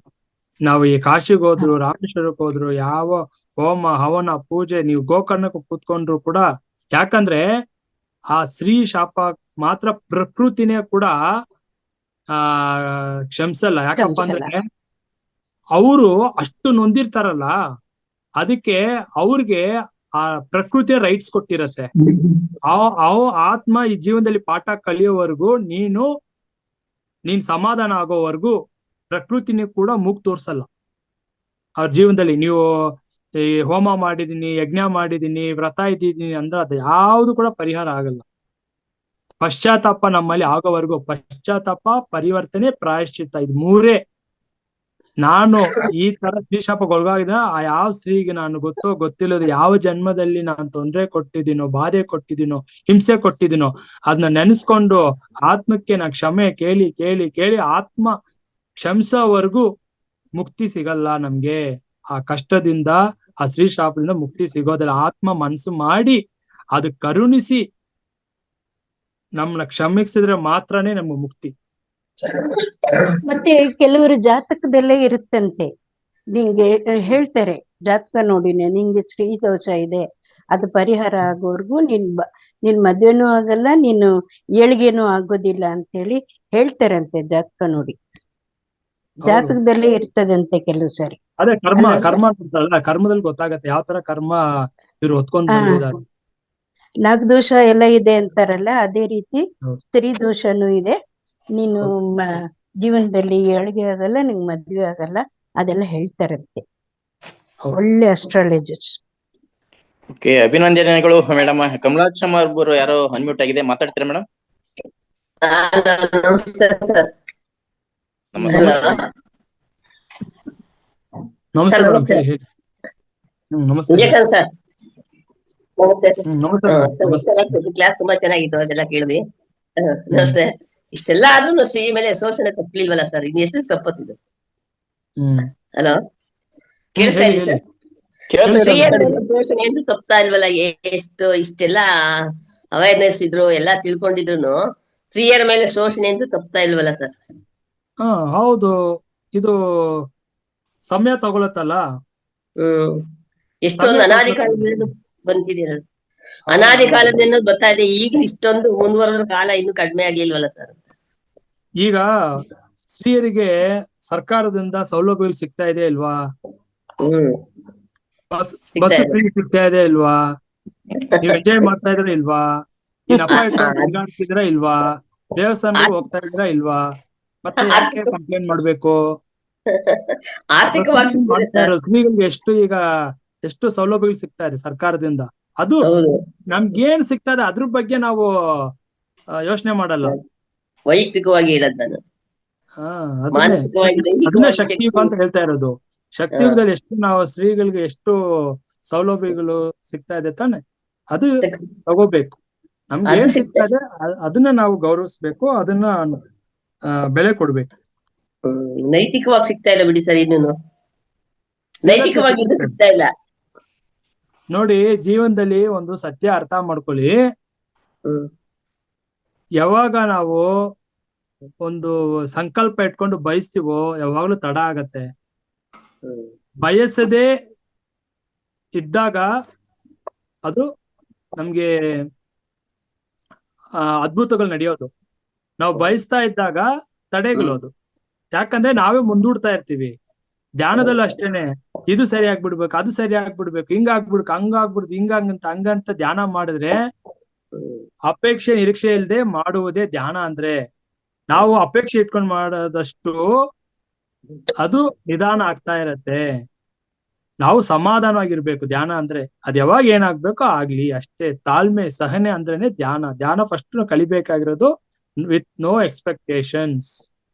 ನಾವು ಈ ಕಾಶಿಗೆ ಹೋದ್ರು, ರಾಮೇಶ್ವರಕ್ಕೆ ಹೋದ್ರು, ಯಾವ ಹೋಮ ಹವನ ಪೂಜೆ, ನೀವು ಗೋಕರ್ಣಕ್ಕೆ ಕೂತ್ಕೊಂಡ್ರು ಕೂಡ ಯಾಕಂದ್ರೆ ಆ ಸ್ತ್ರೀ ಶಾಪ ಮಾತ್ರ ಪ್ರಕೃತಿನೇ ಕೂಡ ಕ್ಷಮಿಸಲ್ಲ. ಯಾಕಪ್ಪ ಅಂದ್ರೆ ಅವರು ಅಷ್ಟು ನೊಂದಿರ್ತಾರಲ್ಲ, ಅದಕ್ಕೆ ಅವ್ರಿಗೆ ಆ ಪ್ರಕೃತಿಯ ರೈಟ್ಸ್ ಕೊಟ್ಟಿರತ್ತೆ. ಆತ್ಮ ಈ ಜೀವನದಲ್ಲಿ ಪಾಠ ಕಲಿಯೋವರೆಗೂ ನೀನ್ ಸಮಾಧಾನ ಆಗೋವರೆಗೂ ಪ್ರಕೃತಿನಿ ಕೂಡ ಮೂಗ್ ತೋರ್ಸಲ್ಲ. ಅವ್ರ ಜೀವನದಲ್ಲಿ ನೀವು ಈ ಹೋಮ ಮಾಡಿದೀನಿ, ಯಜ್ಞ ಮಾಡಿದೀನಿ, ವ್ರತ ಇದ್ದಿದ್ದೀನಿ ಅಂದ್ರೆ ಅದು ಯಾವ್ದು ಕೂಡ ಪರಿಹಾರ ಆಗಲ್ಲ. ಪಶ್ಚಾತ್ತಾಪ ನಮ್ಮಲ್ಲಿ ಆಗೋವರೆಗೂ, ಪಶ್ಚಾತ್ತಾಪ, ಪರಿವರ್ತನೆ, ಪ್ರಾಯಶ್ಚಿತ್ತ, ಇದು ಮೂರೇ. ನಾನು ಈ ತರ ಸ್ತ್ರೀಶಾಪಗೊಳಗಾಗಿದ ಆ ಯಾವ ಸ್ತ್ರೀಗೆ ನಾನು ಗೊತ್ತೋ ಗೊತ್ತಿಲ್ಲದ ಯಾವ ಜನ್ಮದಲ್ಲಿ ನಾನು ತೊಂದರೆ ಕೊಟ್ಟಿದ್ದೀನೋ, ಬಾಧೆ ಕೊಟ್ಟಿದ್ದೀನೋ, ಹಿಂಸೆ ಕೊಟ್ಟಿದ್ದೀನೋ ಅದನ್ನ ನೆನೆಸ್ಕೊಂಡು ಆತ್ಮಕ್ಕೆ ನಾ ಕ್ಷಮೆ ಕೇಳಿ ಕೇಳಿ ಕೇಳಿ ಆತ್ಮ ಕ್ಷಮಿಸೋವರೆಗೂ ಮುಕ್ತಿ ಸಿಗಲ್ಲ ನಮ್ಗೆ. ಆ ಕಷ್ಟದಿಂದ, ಆ ಸ್ತ್ರೀಶಾಪದಿಂದ ಮುಕ್ತಿ ಸಿಗೋದಿಲ್ಲ. ಆತ್ಮ ಮನಸ್ಸು ಮಾಡಿ ಅದು ಕರುಣಿಸಿ ನಮ್ಮನ್ನ ಕ್ಷಮಿಸಿದ್ರೆ ಮಾತ್ರನೇ ನಮ್ಗೆ ಮುಕ್ತಿ. ಮತ್ತೆ ಕೆಲವರು ಜಾತಕದಲ್ಲೇ ಇರುತ್ತಂತೆ, ನಿಂಗೆ ಹೇಳ್ತಾರೆ ಜಾತಕ ನೋಡಿನೇ ನಿಂಗೆ ಸ್ತ್ರೀ ದೋಷ ಇದೆ, ಅದು ಪರಿಹಾರ ಆಗೋವರೆಗೂ ನಿನ್ ಮದ್ವೆನೂ ಆಗಲ್ಲ, ನೀನು ಏಳಿಗೆನೂ ಆಗೋದಿಲ್ಲ ಅಂತ ಹೇಳಿ ಹೇಳ್ತಾರಂತೆ ಜಾತಕ ನೋಡಿ. ಜಾತಕದಲ್ಲೇ ಇರ್ತದಂತೆ ಕೆಲವು ಸಾರಿ. ಅದೇ ಕರ್ಮ ಅಂತಲ್ಲ, ಕರ್ಮದಲ್ಲಿ ಗೊತ್ತಾಗತ್ತೆ ಯಾವ ತರ ಕರ್ಮ ಇವ್ರು ಹೊತ್ಕೊಂಡ್ ಬಂದಿದ್ದಾರೆ. ನಾಗದೋಷ ಎಲ್ಲ ಇದೆ ಅಂತಾರಲ್ಲ, ಅದೇ ರೀತಿ ಸ್ತ್ರೀ ದೋಷನೂ ಇದೆ. ನೀನು ಜೀವನದಲ್ಲಿ ಏಳಿಗೆ ಆಗಲ್ಲ, ನಿಂಗೆ ಮದ್ವೆ ಆಗಲ್ಲ, ಅದೆಲ್ಲ ಹೇಳ್ತಾರಂತೆ ಒಳ್ಳೆ ಅಸ್ಟ್ರಾಲಜರ್ಸ್. ಓಕೆ, ಅಭಿನಂದನೆಗಳು ಮೇಡಮ್. ಕಮಲಾಕ್ಷಮ್ಮ ಅವರು ಯಾರೋ ಅನ್ಮ್ಯೂಟ್ ಆಗಿದೆ, ಮಾತಾಡ್ತೀರಾ ಮೇಡಮ್? ನಮಸ್ತೆ ಮೇಡಮ್. ಕ್ಲಾಸ್ ತುಂಬಾ ಚೆನ್ನಾಗಿತ್ತು, ಅದೆಲ್ಲ ಕೇಳಿದ್ವಿ. ನಮಸ್ತೆ. ಇಷ್ಟೆಲ್ಲ ಆದ್ರೂ ಶ್ರೀ ಮೇಲೆ ಶೋಷಣೆ ತಪ್ಪಲಿಲ್ವಲ್ಲ ಸರ್? ಇನ್ನು ಎಷ್ಟು ತಪ್ಪತ್ತಿದೆ? ಹಲೋ, ಕೇಳಿಸ್ತಾ ಇದೆ ಸರ್? ಶ್ರೀಯರ ಮೇಲೆ ಶೋಷಣೆ ಎಂದು ತಪ್ತಾ ಇಲ್ವಲ್ಲ? ಇಷ್ಟೆಲ್ಲ ಅವೇರ್ನೆಸ್ ಇದ್ರು, ಎಲ್ಲಾ ತಿಳ್ಕೊಂಡಿದ್ರು, ಸ್ತ್ರೀಯರ ಮೇಲೆ ಶೋಷಣೆ ಎಂದು ತಪ್ತಾ ಇಲ್ವಲ್ಲ ಸರ್? ಹೌದು, ಇದು ಸಮಯ ತಗೊಳತ್ತಲ್ಲ. ಎಷ್ಟೊಂದು ಅನಾದಿ ಕಾಲದಿಂದ ಬಂದಿದ್ದೀರ, ಅನಾದಿ ಕಾಲದಿಂದ ಬರ್ತಾ ಇದೆ. ಈಗ ಇಷ್ಟೊಂದು ಮುಂದುವರೆದ ಕಾಲ ಇನ್ನು ಕಡಿಮೆ ಆಗ್ಲಿಲ್ವಲ್ಲ ಸರ್? ಈಗ ಸ್ತ್ರೀಯರಿಗೆ ಸರ್ಕಾರದಿಂದ ಸೌಲಭ್ಯಗಳು ಸಿಗ್ತಾ ಇದೆ ಇಲ್ವಾ? ಬಸ್ ಫ್ರೀ ಸಿಗ್ತಾ ಇದೆ ಇಲ್ವಾ? ನೀವ್ ಎಂಜಾಯ್ ಮಾಡ್ತಾ ಇದ್ರ ಇಲ್ವಾ? ನೀನ್ ಅಪ್ಪ ಓಡಾಡ್ತಿದ್ರ ಇಲ್ವಾ? ದೇವಸ್ಥಾನಕ್ಕೆ ಹೋಗ್ತಾ ಇದ್ರ ಇಲ್ವಾ? ಮತ್ತೆ ಯಾಕೆ ಕಂಪ್ಲೇಂಟ್ ಮಾಡ್ಬೇಕು? ಸ್ತ್ರೀಗಳಿಗೆ ಎಷ್ಟು ಸೌಲಭ್ಯಗಳು ಸಿಗ್ತಾ ಇದೆ ಸರ್ಕಾರದಿಂದ. ಅದು ನಮ್ಗೇನ್ ಸಿಗ್ತಾ ಇದೆ ಅದ್ರ ಬಗ್ಗೆ ನಾವು ಯೋಚನೆ ಮಾಡಲ್ಲ. ವೈಯಕ್ತಿಕವಾಗಿ ಹೇಳದ್ ಅದನ್ನೇ ಶಕ್ತಿಯುಗ ಅಂತ ಹೇಳ್ತಾ ಇರೋದು. ಶಕ್ತಿಯುಗದಲ್ಲಿ ಎಷ್ಟು ನಾವು ಸ್ತ್ರೀಗಳಿಗೆ ಎಷ್ಟು ಸೌಲಭ್ಯಗಳು ಸಿಗ್ತಾ ಇದೆ ತಾನೆ, ಅದು ತಗೋಬೇಕು. ನಮ್ಗೆ ಏನ್ ಸಿಗ್ತಾ ಇದೆ ಅದನ್ನ ನಾವು ಗೌರವಿಸ್ಬೇಕು, ಅದನ್ನ ಬೆಲೆ ಕೊಡ್ಬೇಕು. ನೈತಿಕವಾಗಿ ಸಿಗ್ತಾ ಇಲ್ಲ ಬಿಡಿ ಸರ್, ಇನ್ನೂ ನೈತಿಕವಾಗಿ ಸಿಗ್ತಾ ಇಲ್ಲ ನೋಡಿ. ಜೀವನದಲ್ಲಿ ಒಂದು ಸತ್ಯ ಅರ್ಥ ಮಾಡ್ಕೊಳ್ಳಿ, ಯಾವಾಗ ನಾವು ಒಂದು ಸಂಕಲ್ಪ ಇಟ್ಕೊಂಡು ಬಯಸ್ತೀವೋ ಯಾವಾಗ್ಲೂ ತಡ ಆಗತ್ತೆ. ಬಯಸದೇ ಇದ್ದಾಗ ಅದು ನಮ್ಗೆ ಅದ್ಭುತಗಳು ನಡೆಯೋದು. ನಾವು ಬಯಸ್ತಾ ಇದ್ದಾಗ ತಡೆಗಳೋದು. ಯಾಕಂದ್ರೆ ನಾವೇ ಮುಂದೂಡ್ತಾ ಇರ್ತೀವಿ. ಧ್ಯಾನದಲ್ಲೂ ಅಷ್ಟೇನೆ, ಇದು ಸರಿ ಆಗ್ಬಿಡ್ಬೇಕು, ಅದು ಸರಿ ಆಗ್ಬಿಡ್ಬೇಕು, ಹಿಂಗಾಗ್ಬಿಡ್ಬೇಕು, ಹಂಗಾಗ್ಬಿಡ್ತು, ಹಂಗಂತ ಧ್ಯಾನ ಮಾಡಿದ್ರೆ ಅಪೇಕ್ಷೆ ನಿರೀಕ್ಷೆ ಇಲ್ಲದೆ ಮಾಡುವುದೇ ಧ್ಯಾನ. ಅಂದ್ರೆ ನಾವು ಅಪೇಕ್ಷೆ ಇಟ್ಕೊಂಡು ಮಾಡೋದಷ್ಟು ಅದು ನಿಧಾನ ಆಗ್ತಾ ಇರತ್ತೆ. ನಾವು ಸಮಾಧಾನವಾಗಿರ್ಬೇಕು ಧ್ಯಾನ ಅಂದ್ರೆ. ಅದ್ ಯಾವಾಗ ಏನಾಗ್ಬೇಕೋ ಆಗ್ಲಿ ಅಷ್ಟೇ. ತಾಳ್ಮೆ, ಸಹನೆ ಅಂದ್ರೇನೆ ಧ್ಯಾನ. ಧ್ಯಾನ ಫಸ್ಟ್ ಕಲಿಬೇಕಾಗಿರೋದು ವಿತ್ ನೋ ಎಕ್ಸ್ಪೆಕ್ಟೇಷನ್ಸ್.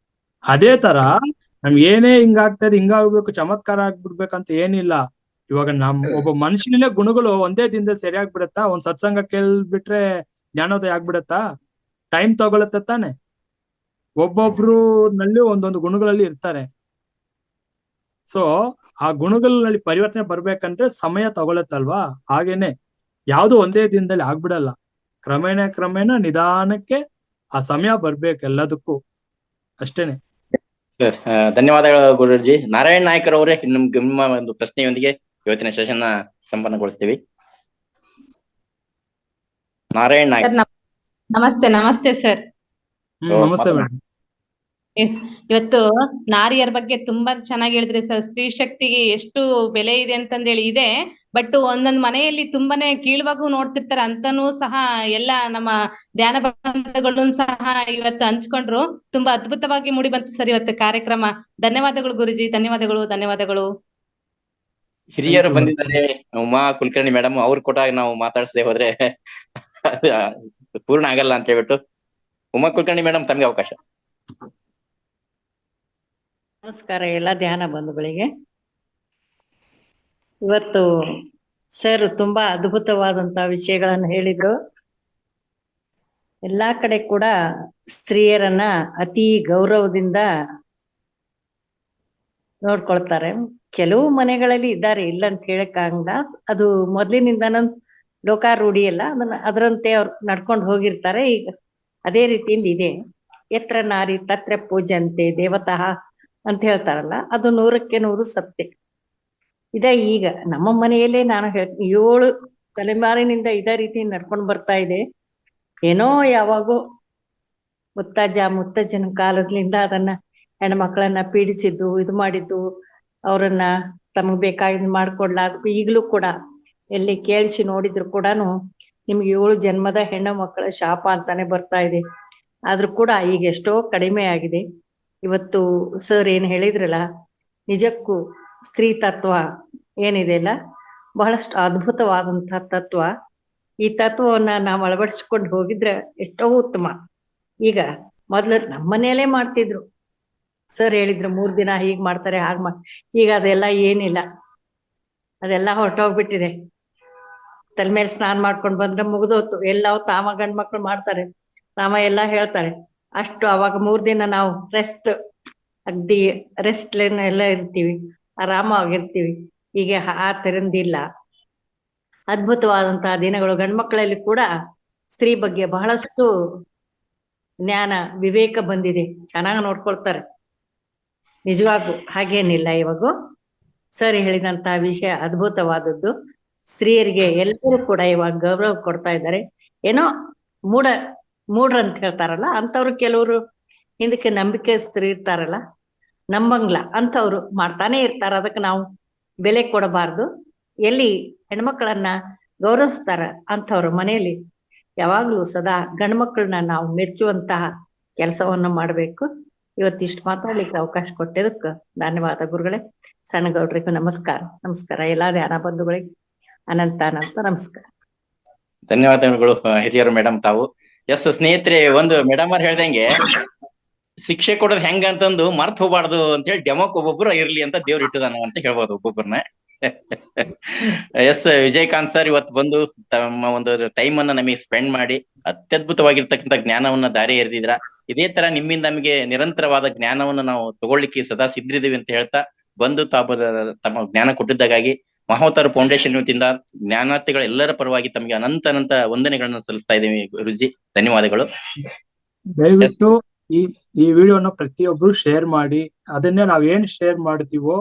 ಅದೇ ತರ ನಮ್ಗೆ ಏನೇ ಹಿಂಗಾಗ್ತದೆ, ಹಿಂಗಾಗ್ಬೇಕು, ಚಮತ್ಕಾರ ಆಗ್ಬಿಡ್ಬೇಕಂತ ಏನಿಲ್ಲ. ಇವಾಗ ಒಬ್ಬ ಮನುಷ್ಯನಲ್ಲೇ ಗುಣಗಳು ಒಂದೇ ದಿನದಲ್ಲಿ ಸರಿಯಾಗ್ಬಿಡತ್ತಾ? ಒಂದ್ ಸತ್ಸಂಗ ಕೇಳ್ಬಿಟ್ರೆ ಜ್ಞಾನೋದಯ ಆಗ್ಬಿಡತ್ತಾ? ಟೈಮ್ ತಗೊಳತ್ತ ತಾನೆ. ಒಬ್ಬೊಬ್ರುನಲ್ಲಿ ಒಂದೊಂದು ಗುಣಗಳಲ್ಲಿ ಇರ್ತಾರೆ. ಸೊ ಆ ಗುಣಗಳಲ್ಲಿ ಪರಿವರ್ತನೆ ಬರ್ಬೇಕಂದ್ರೆ ಸಮಯ ತಗೊಳತ್ತಲ್ವಾ? ಹಾಗೇನೆ ಯಾವ್ದು ಒಂದೇ ದಿನದಲ್ಲಿ ಆಗ್ಬಿಡಲ್ಲ. ಕ್ರಮೇಣ ನಿಧಾನಕ್ಕೆ ಆ ಸಮಯ ಬರ್ಬೇಕು ಎಲ್ಲದಕ್ಕೂ, ಅಷ್ಟೇನೆ. ಧನ್ಯವಾದಗಳು ಗುರುಜಿ. ನಾರಾಯಣ್ ನಾಯ್ಕರ್ ಅವರೇ, ನಿಮ್ಮ ಒಂದು ಪ್ರಶ್ನೆಯೊಂದಿಗೆ ಇವತ್ತಿನ ಸೆಷನ್ ಸಂಪನ್ನಗೊಳಿಸ್ತೀವಿ. ನಾರಾಯಣ್ ನಾಯ್ಕ್. ಸರ್ ನಮಸ್ತೆ ಸರ್. ನಮಸ್ತೆ ಮೇಡಮ್. ಇವತ್ತು ನಾರಿಯರ ಬಗ್ಗೆ ತುಂಬಾ ಚೆನ್ನಾಗಿ ಹೇಳಿದ್ರಿ ಸರ್. ಸ್ತ್ರೀ ಶಕ್ತಿಗೆ ಎಷ್ಟು ಬೆಲೆ ಇದೆ ಅಂತಂದೇಳಿ ಇದೆ. ಬಟ್ ಒಂದೊಂದ್ ಮನೆಯಲ್ಲಿ ತುಂಬಾನೇ ಕೀಳುವಾಗೂ ನೋಡ್ತಿರ್ತಾರೆ ಅಂತಾನೂ ಸಹ ಎಲ್ಲ ನಮ್ಮ ಧ್ಯಾನ ಬಂಧುಗಳು ಸಹ ಇವತ್ತು ಹಂಚ್ಕೊಂಡ್ರು. ತುಂಬಾ ಅದ್ಭುತವಾಗಿ ಮೂಡಿ ಬಂತು ಸರ್ ಇವತ್ತು ಕಾರ್ಯಕ್ರಮ. ಧನ್ಯವಾದಗಳು ಗುರುಜಿ, ಧನ್ಯವಾದಗಳು. ಹಿರಿಯರು ಬಂದಿದ್ದಾರೆ, ಉಮಾ ಕುಲಕರ್ಣಿ ಮೇಡಮ್, ಅವ್ರು ಕೂಡ ನಾವು ಮಾತಾಡಿಸದೆ ಹೋದ್ರೆ ಪೂರ್ಣ ಆಗಲ್ಲ ಅಂತ ಹೇಳ್ಬಿಟ್ಟು ಉಮಾ ಕುಲಕರ್ಣಿ ಮೇಡಮ್ ತಮ್ಗೆ ಅವಕಾಶ. ನಮಸ್ಕಾರ ಎಲ್ಲ ಧ್ಯಾನ ಬಂಧುಗಳಿಗೆ. ಇವತ್ತು ಸರ್ ತುಂಬಾ ಅದ್ಭುತವಾದಂತಹ ವಿಷಯಗಳನ್ನು ಹೇಳಿದ್ರು. ಎಲ್ಲಾ ಕಡೆ ಕೂಡ ಸ್ತ್ರೀಯರನ್ನ ಅತಿ ಗೌರವದಿಂದ ನೋಡ್ಕೊಳ್ತಾರೆ. ಕೆಲವು ಮನೆಗಳಲ್ಲಿ ಇದ್ದಾರೆ, ಇಲ್ಲ ಅಂತ ಹೇಳಕ್ಕಾಗಲ್ಲ. ಅದು ಮೊದ್ಲಿನಿಂದನೂ ಲೋಕಾರೂಢಿ ಅಲ್ಲ, ಅದರಂತೆ ಅವ್ರು ನಡ್ಕೊಂಡು ಹೋಗಿರ್ತಾರೆ. ಈಗ ಅದೇ ರೀತಿಯಿಂದ ಇದೆ. ಯತ್ರ ನಾರಿ ತತ್ರ ಪೂಜ್ಯಂತೆ ದೇವತಃ ಅಂತ ಹೇಳ್ತಾರಲ್ಲ, ಅದು 100ಕ್ಕೆ 100 ಸತ್ಯ ಇದೆ. ಈಗ ನಮ್ಮ ಮನೆಯಲ್ಲೇ ನಾನು 7 ತಲೆಮಾರಿನಿಂದ ಇದೇ ರೀತಿ ನಡ್ಕೊಂಡು ಬರ್ತಾ ಇದೆ. ಏನೋ ಯಾವಾಗೋ ಮುತ್ತಜ್ಜನ ಕಾಲದಿಂದ ಅದನ್ನ ಹೆಣ್ಮಕ್ಳನ್ನ ಪೀಡಿಸಿದ್ದು, ಇದು ಮಾಡಿದ್ದು, ಅವರನ್ನ ತಮಗ್ ಬೇಕಾಗಿದ್ದು ಮಾಡ್ಕೊಡ್ಲಾರ್ದು. ಈಗಲೂ ಕೂಡ ಎಲ್ಲಿ ಕೇಳಿಸಿ ನೋಡಿದ್ರು ಕೂಡ ನಿಮ್ಗೆ 7 ಜನ್ಮದ ಹೆಣ್ಣು ಮಕ್ಕಳ ಶಾಪ ಅಂತಾನೆ ಬರ್ತಾ ಇದೆ. ಆದ್ರೂ ಕೂಡ ಈಗ ಎಷ್ಟೋ ಕಡಿಮೆ ಆಗಿದೆ. ಇವತ್ತು ಸರ್ ಏನ್ ಹೇಳಿದ್ರಲ್ಲ, ನಿಜಕ್ಕೂ ಸ್ತ್ರೀ ತತ್ವ ಏನಿದೆ ಅಲ್ಲ, ಬಹಳಷ್ಟು ಅದ್ಭುತವಾದಂತಹ ತತ್ವ. ಈ ತತ್ವವನ್ನ ನಾವು ಅಳವಡಿಸ್ಕೊಂಡು ಹೋಗಿದ್ರೆ ಎಷ್ಟೋ ಉತ್ತಮ. ಈಗ ಮೊದ್ಲು ನಮ್ಮನೆಯಲ್ಲೇ ಮಾಡ್ತಿದ್ರು. ಸರ್ ಹೇಳಿದ್ರು 3 ದಿನ ಹೀಗ್ ಮಾಡ್ತಾರೆ, ಈಗ ಅದೆಲ್ಲ ಏನಿಲ್ಲ, ಅದೆಲ್ಲ ಹೊರಟೋಗ್ಬಿಟ್ಟಿದೆ. ತಲೆ ಮೇಲೆ ಸ್ನಾನ ಮಾಡ್ಕೊಂಡು ಬಂದ್ರೆ ಮುಗಿದೋತು. ಎಲ್ಲವೂ ತಾಮ ಗಂಡ್ ಮಕ್ಳು ಮಾಡ್ತಾರೆ, ತಾಮ ಎಲ್ಲ ಹೇಳ್ತಾರೆ. ಅಷ್ಟು ಅವಾಗ 3 ದಿನ ನಾವು ಅಗ್ದಿ ರೆಸ್ಟ್ ಎಲ್ಲ ಇರ್ತೀವಿ, ಆರಾಮಾಗಿರ್ತೀವಿ. ಈಗ ಆ ತರಂದಿಲ್ಲ. ಅದ್ಭುತವಾದಂತಹ ದಿನಗಳು. ಗಂಡ್ಮಕ್ಳಲ್ಲಿ ಕೂಡ ಸ್ತ್ರೀ ಬಗ್ಗೆ ಬಹಳಷ್ಟು ಜ್ಞಾನ ವಿವೇಕ ಬಂದಿದೆ, ಚೆನ್ನಾಗಿ ನೋಡ್ಕೊಳ್ತಾರೆ. ನಿಜವಾಗೂ ಹಾಗೇನಿಲ್ಲ. ಇವಾಗ ಸರ್ ಹೇಳಿದಂತಹ ವಿಷಯ ಅದ್ಭುತವಾದದ್ದು. ಸ್ತ್ರೀಯರಿಗೆ ಎಲ್ಲರೂ ಕೂಡ ಇವಾಗ ಗೌರವ ಕೊಡ್ತಾ ಇದ್ದಾರೆ. ಏನೋ ಮೂಢರಂತ ಹೇಳ್ತಾರಲ್ಲ, ಅಂಥವ್ರು ಕೆಲವರು ಹಿಂದಕ್ಕೆ ನಂಬಿಕೆಸ್ತರು ಇರ್ತಾರಲ್ಲ, ನಂಬಂಗ್ಲ ಅಂಥವ್ರು ಮಾಡ್ತಾನೆ ಇರ್ತಾರ. ಅದಕ್ಕೆ ನಾವು ಬೆಲೆ ಕೊಡಬಾರ್ದು. ಎಲ್ಲಿ ಹೆಣ್ಮಕ್ಳನ್ನ ಗೌರವಿಸ್ತಾರ ಅಂಥವ್ರ ಮನೆಯಲ್ಲಿ ಯಾವಾಗ್ಲೂ ಸದಾ ಗಂಡ್ಮಕ್ಳನ್ನ ನಾವು ಮೆಚ್ಚುವಂತಹ ಕೆಲಸವನ್ನ ಮಾಡ್ಬೇಕು. ಇವತ್ತಿಷ್ಟು ಮಾತಾಡ್ಲಿಕ್ಕೆ ಅವಕಾಶ ಕೊಟ್ಟಿದ್ದಕ್ಕೆ ಧನ್ಯವಾದ ಗುರುಗಳೇ. ಸಣ್ಣ ಗೌಡ್ರಿಗೂ ನಮಸ್ಕಾರ. ಎಲ್ಲಾ ಧ್ಯಾನ ಬಂಧುಗಳಿಗೆ ಅನಂತ ನಮಸ್ಕಾರ. ಧನ್ಯವಾದಗಳು ಹಿರಿಯರು ಮೇಡಮ್ ತಾವು. ಸ್ನೇಹಿತರೆ, ಒಂದು ಮೇಡಮ್ ಅವ್ರು ಹೇಳ್ದಂಗೆ ಶಿಕ್ಷೆ ಕೊಡೋದು ಹೆಂಗ ಅಂತಂದು ಮರ್ತ್ ಹೋಗ್ಬಾರ್ದು ಅಂತ ಹೇಳಿ ಡೆಮೋಕ್ ಒಬ್ಬೊಬ್ರು ಇರ್ಲಿ ಅಂತ ದೇವ್ರು ಇಟ್ಟದಾನ ಅಂತ ಹೇಳ್ಬೋದು ಒಬ್ಬೊಬ್ಬರನ್ನ. ವಿಜಯಕಾಂತ್ ಸರ್ ಇವತ್ತು ಬಂದು ತಮ್ಮ ಒಂದು ಟೈಮ್ ಅನ್ನ ನಮಗೆ ಸ್ಪೆಂಡ್ ಮಾಡಿ ಅತ್ಯದ್ಭುತವಾಗಿರ್ತಕ್ಕಂಥ ಜ್ಞಾನವನ್ನ ದಾರಿ ಎರೆದಿದ್ರ. ಇದೇ ತರ ನಿಮ್ಮಿಂದ ನಮಗೆ ನಿರಂತರವಾದ ಜ್ಞಾನವನ್ನ ನಾವು ತಗೊಳ್ಳಿಕ್ಕೆ ಸದಾ ಸಿದ್ಧಿದ್ದೀವಿ ಅಂತ ಹೇಳ್ತಾ ಬಂದು ತಮ್ಮ ಜ್ಞಾನ ಕೊಟ್ಟಿದ್ದಾಗಾಗಿ ಮಹಾವತಾರ ಫೌಂಡೇಶನ್ ವತಿಯಿಂದ ಜ್ಞಾನಾರ್ಥಿಗಳ ಎಲ್ಲರ ಪರವಾಗಿ ತಮಗೆ ಅನಂತ ವಂದನೆಗಳನ್ನ ಸಲ್ಲಿಸ್ತಾ ಇದ್ದೀವಿ ಗುರುಜಿ. ಧನ್ಯವಾದಗಳು. ದಯವಿಟ್ಟು ಈ ವಿಡಿಯೋನ ಪ್ರತಿಯೊಬ್ರು ಶೇರ್ ಮಾಡಿ. ಅದನ್ನೇ ನಾವೇನ್ ಶೇರ್ ಮಾಡ್ತೀವೋ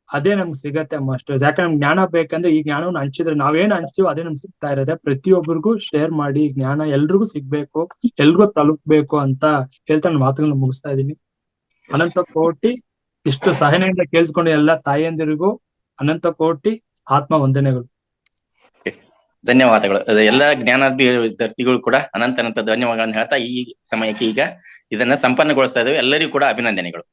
ಅದೇ ನಮ್ಗೆ ಸಿಗತ್ತೆ ಅಷ್ಟೇ. ಯಾಕಂದ್ರೆ ನಮ್ಗೆ ಜ್ಞಾನ ಬೇಕಂದ್ರೆ ಈ ಜ್ಞಾನವನ್ನು ಹಂಚಿದ್ರೆ ನಾವೇನ್ ಹಂಚ್ತೀವೋ ಅದೇ ನಮ್ಗೆ ಸಿಗ್ತಾ ಇರೋದೆ. ಪ್ರತಿಯೊಬ್ಬರಿಗೂ ಶೇರ್ ಮಾಡಿ. ಜ್ಞಾನ ಎಲ್ರಿಗೂ ಸಿಗ್ಬೇಕು, ಎಲ್ರಿಗೂ ತಲುಪಬೇಕು ಅಂತ ಹೇಳ್ತಾ ನನ್ನ ಮಾತುಗಳನ್ನ ಮುಗಿಸ್ತಾ ಇದೀನಿ. ಅನಂತ ಕೋಟಿ ಇಷ್ಟು ಸಹನೆಯಿಂದ ಕೇಳಿಸ್ಕೊಂಡು ಎಲ್ಲ ತಾಯಿಯಂದಿರಿಗೂ ಅನಂತ ಕೋಟಿ ಆತ್ಮ ವಂದನೆಗಳು. ಧನ್ಯವಾದಗಳು. ಎಲ್ಲ ಜ್ಞಾನಾರ್ಥಿ ವಿದ್ಯಾರ್ಥಿಗಳು ಕೂಡ ಅನಂತ ಧನ್ಯವಾದಗಳನ್ನ ಹೇಳ್ತಾ ಈ ಸಮಯಕ್ಕೆ ಈಗ ಇದನ್ನ ಸಂಪನ್ನಗೊಳಿಸ್ತಾ ಇದ್ದೇವೆ. ಎಲ್ಲರಿಗೂ ಕೂಡ ಅಭಿನಂದನೆಗಳು.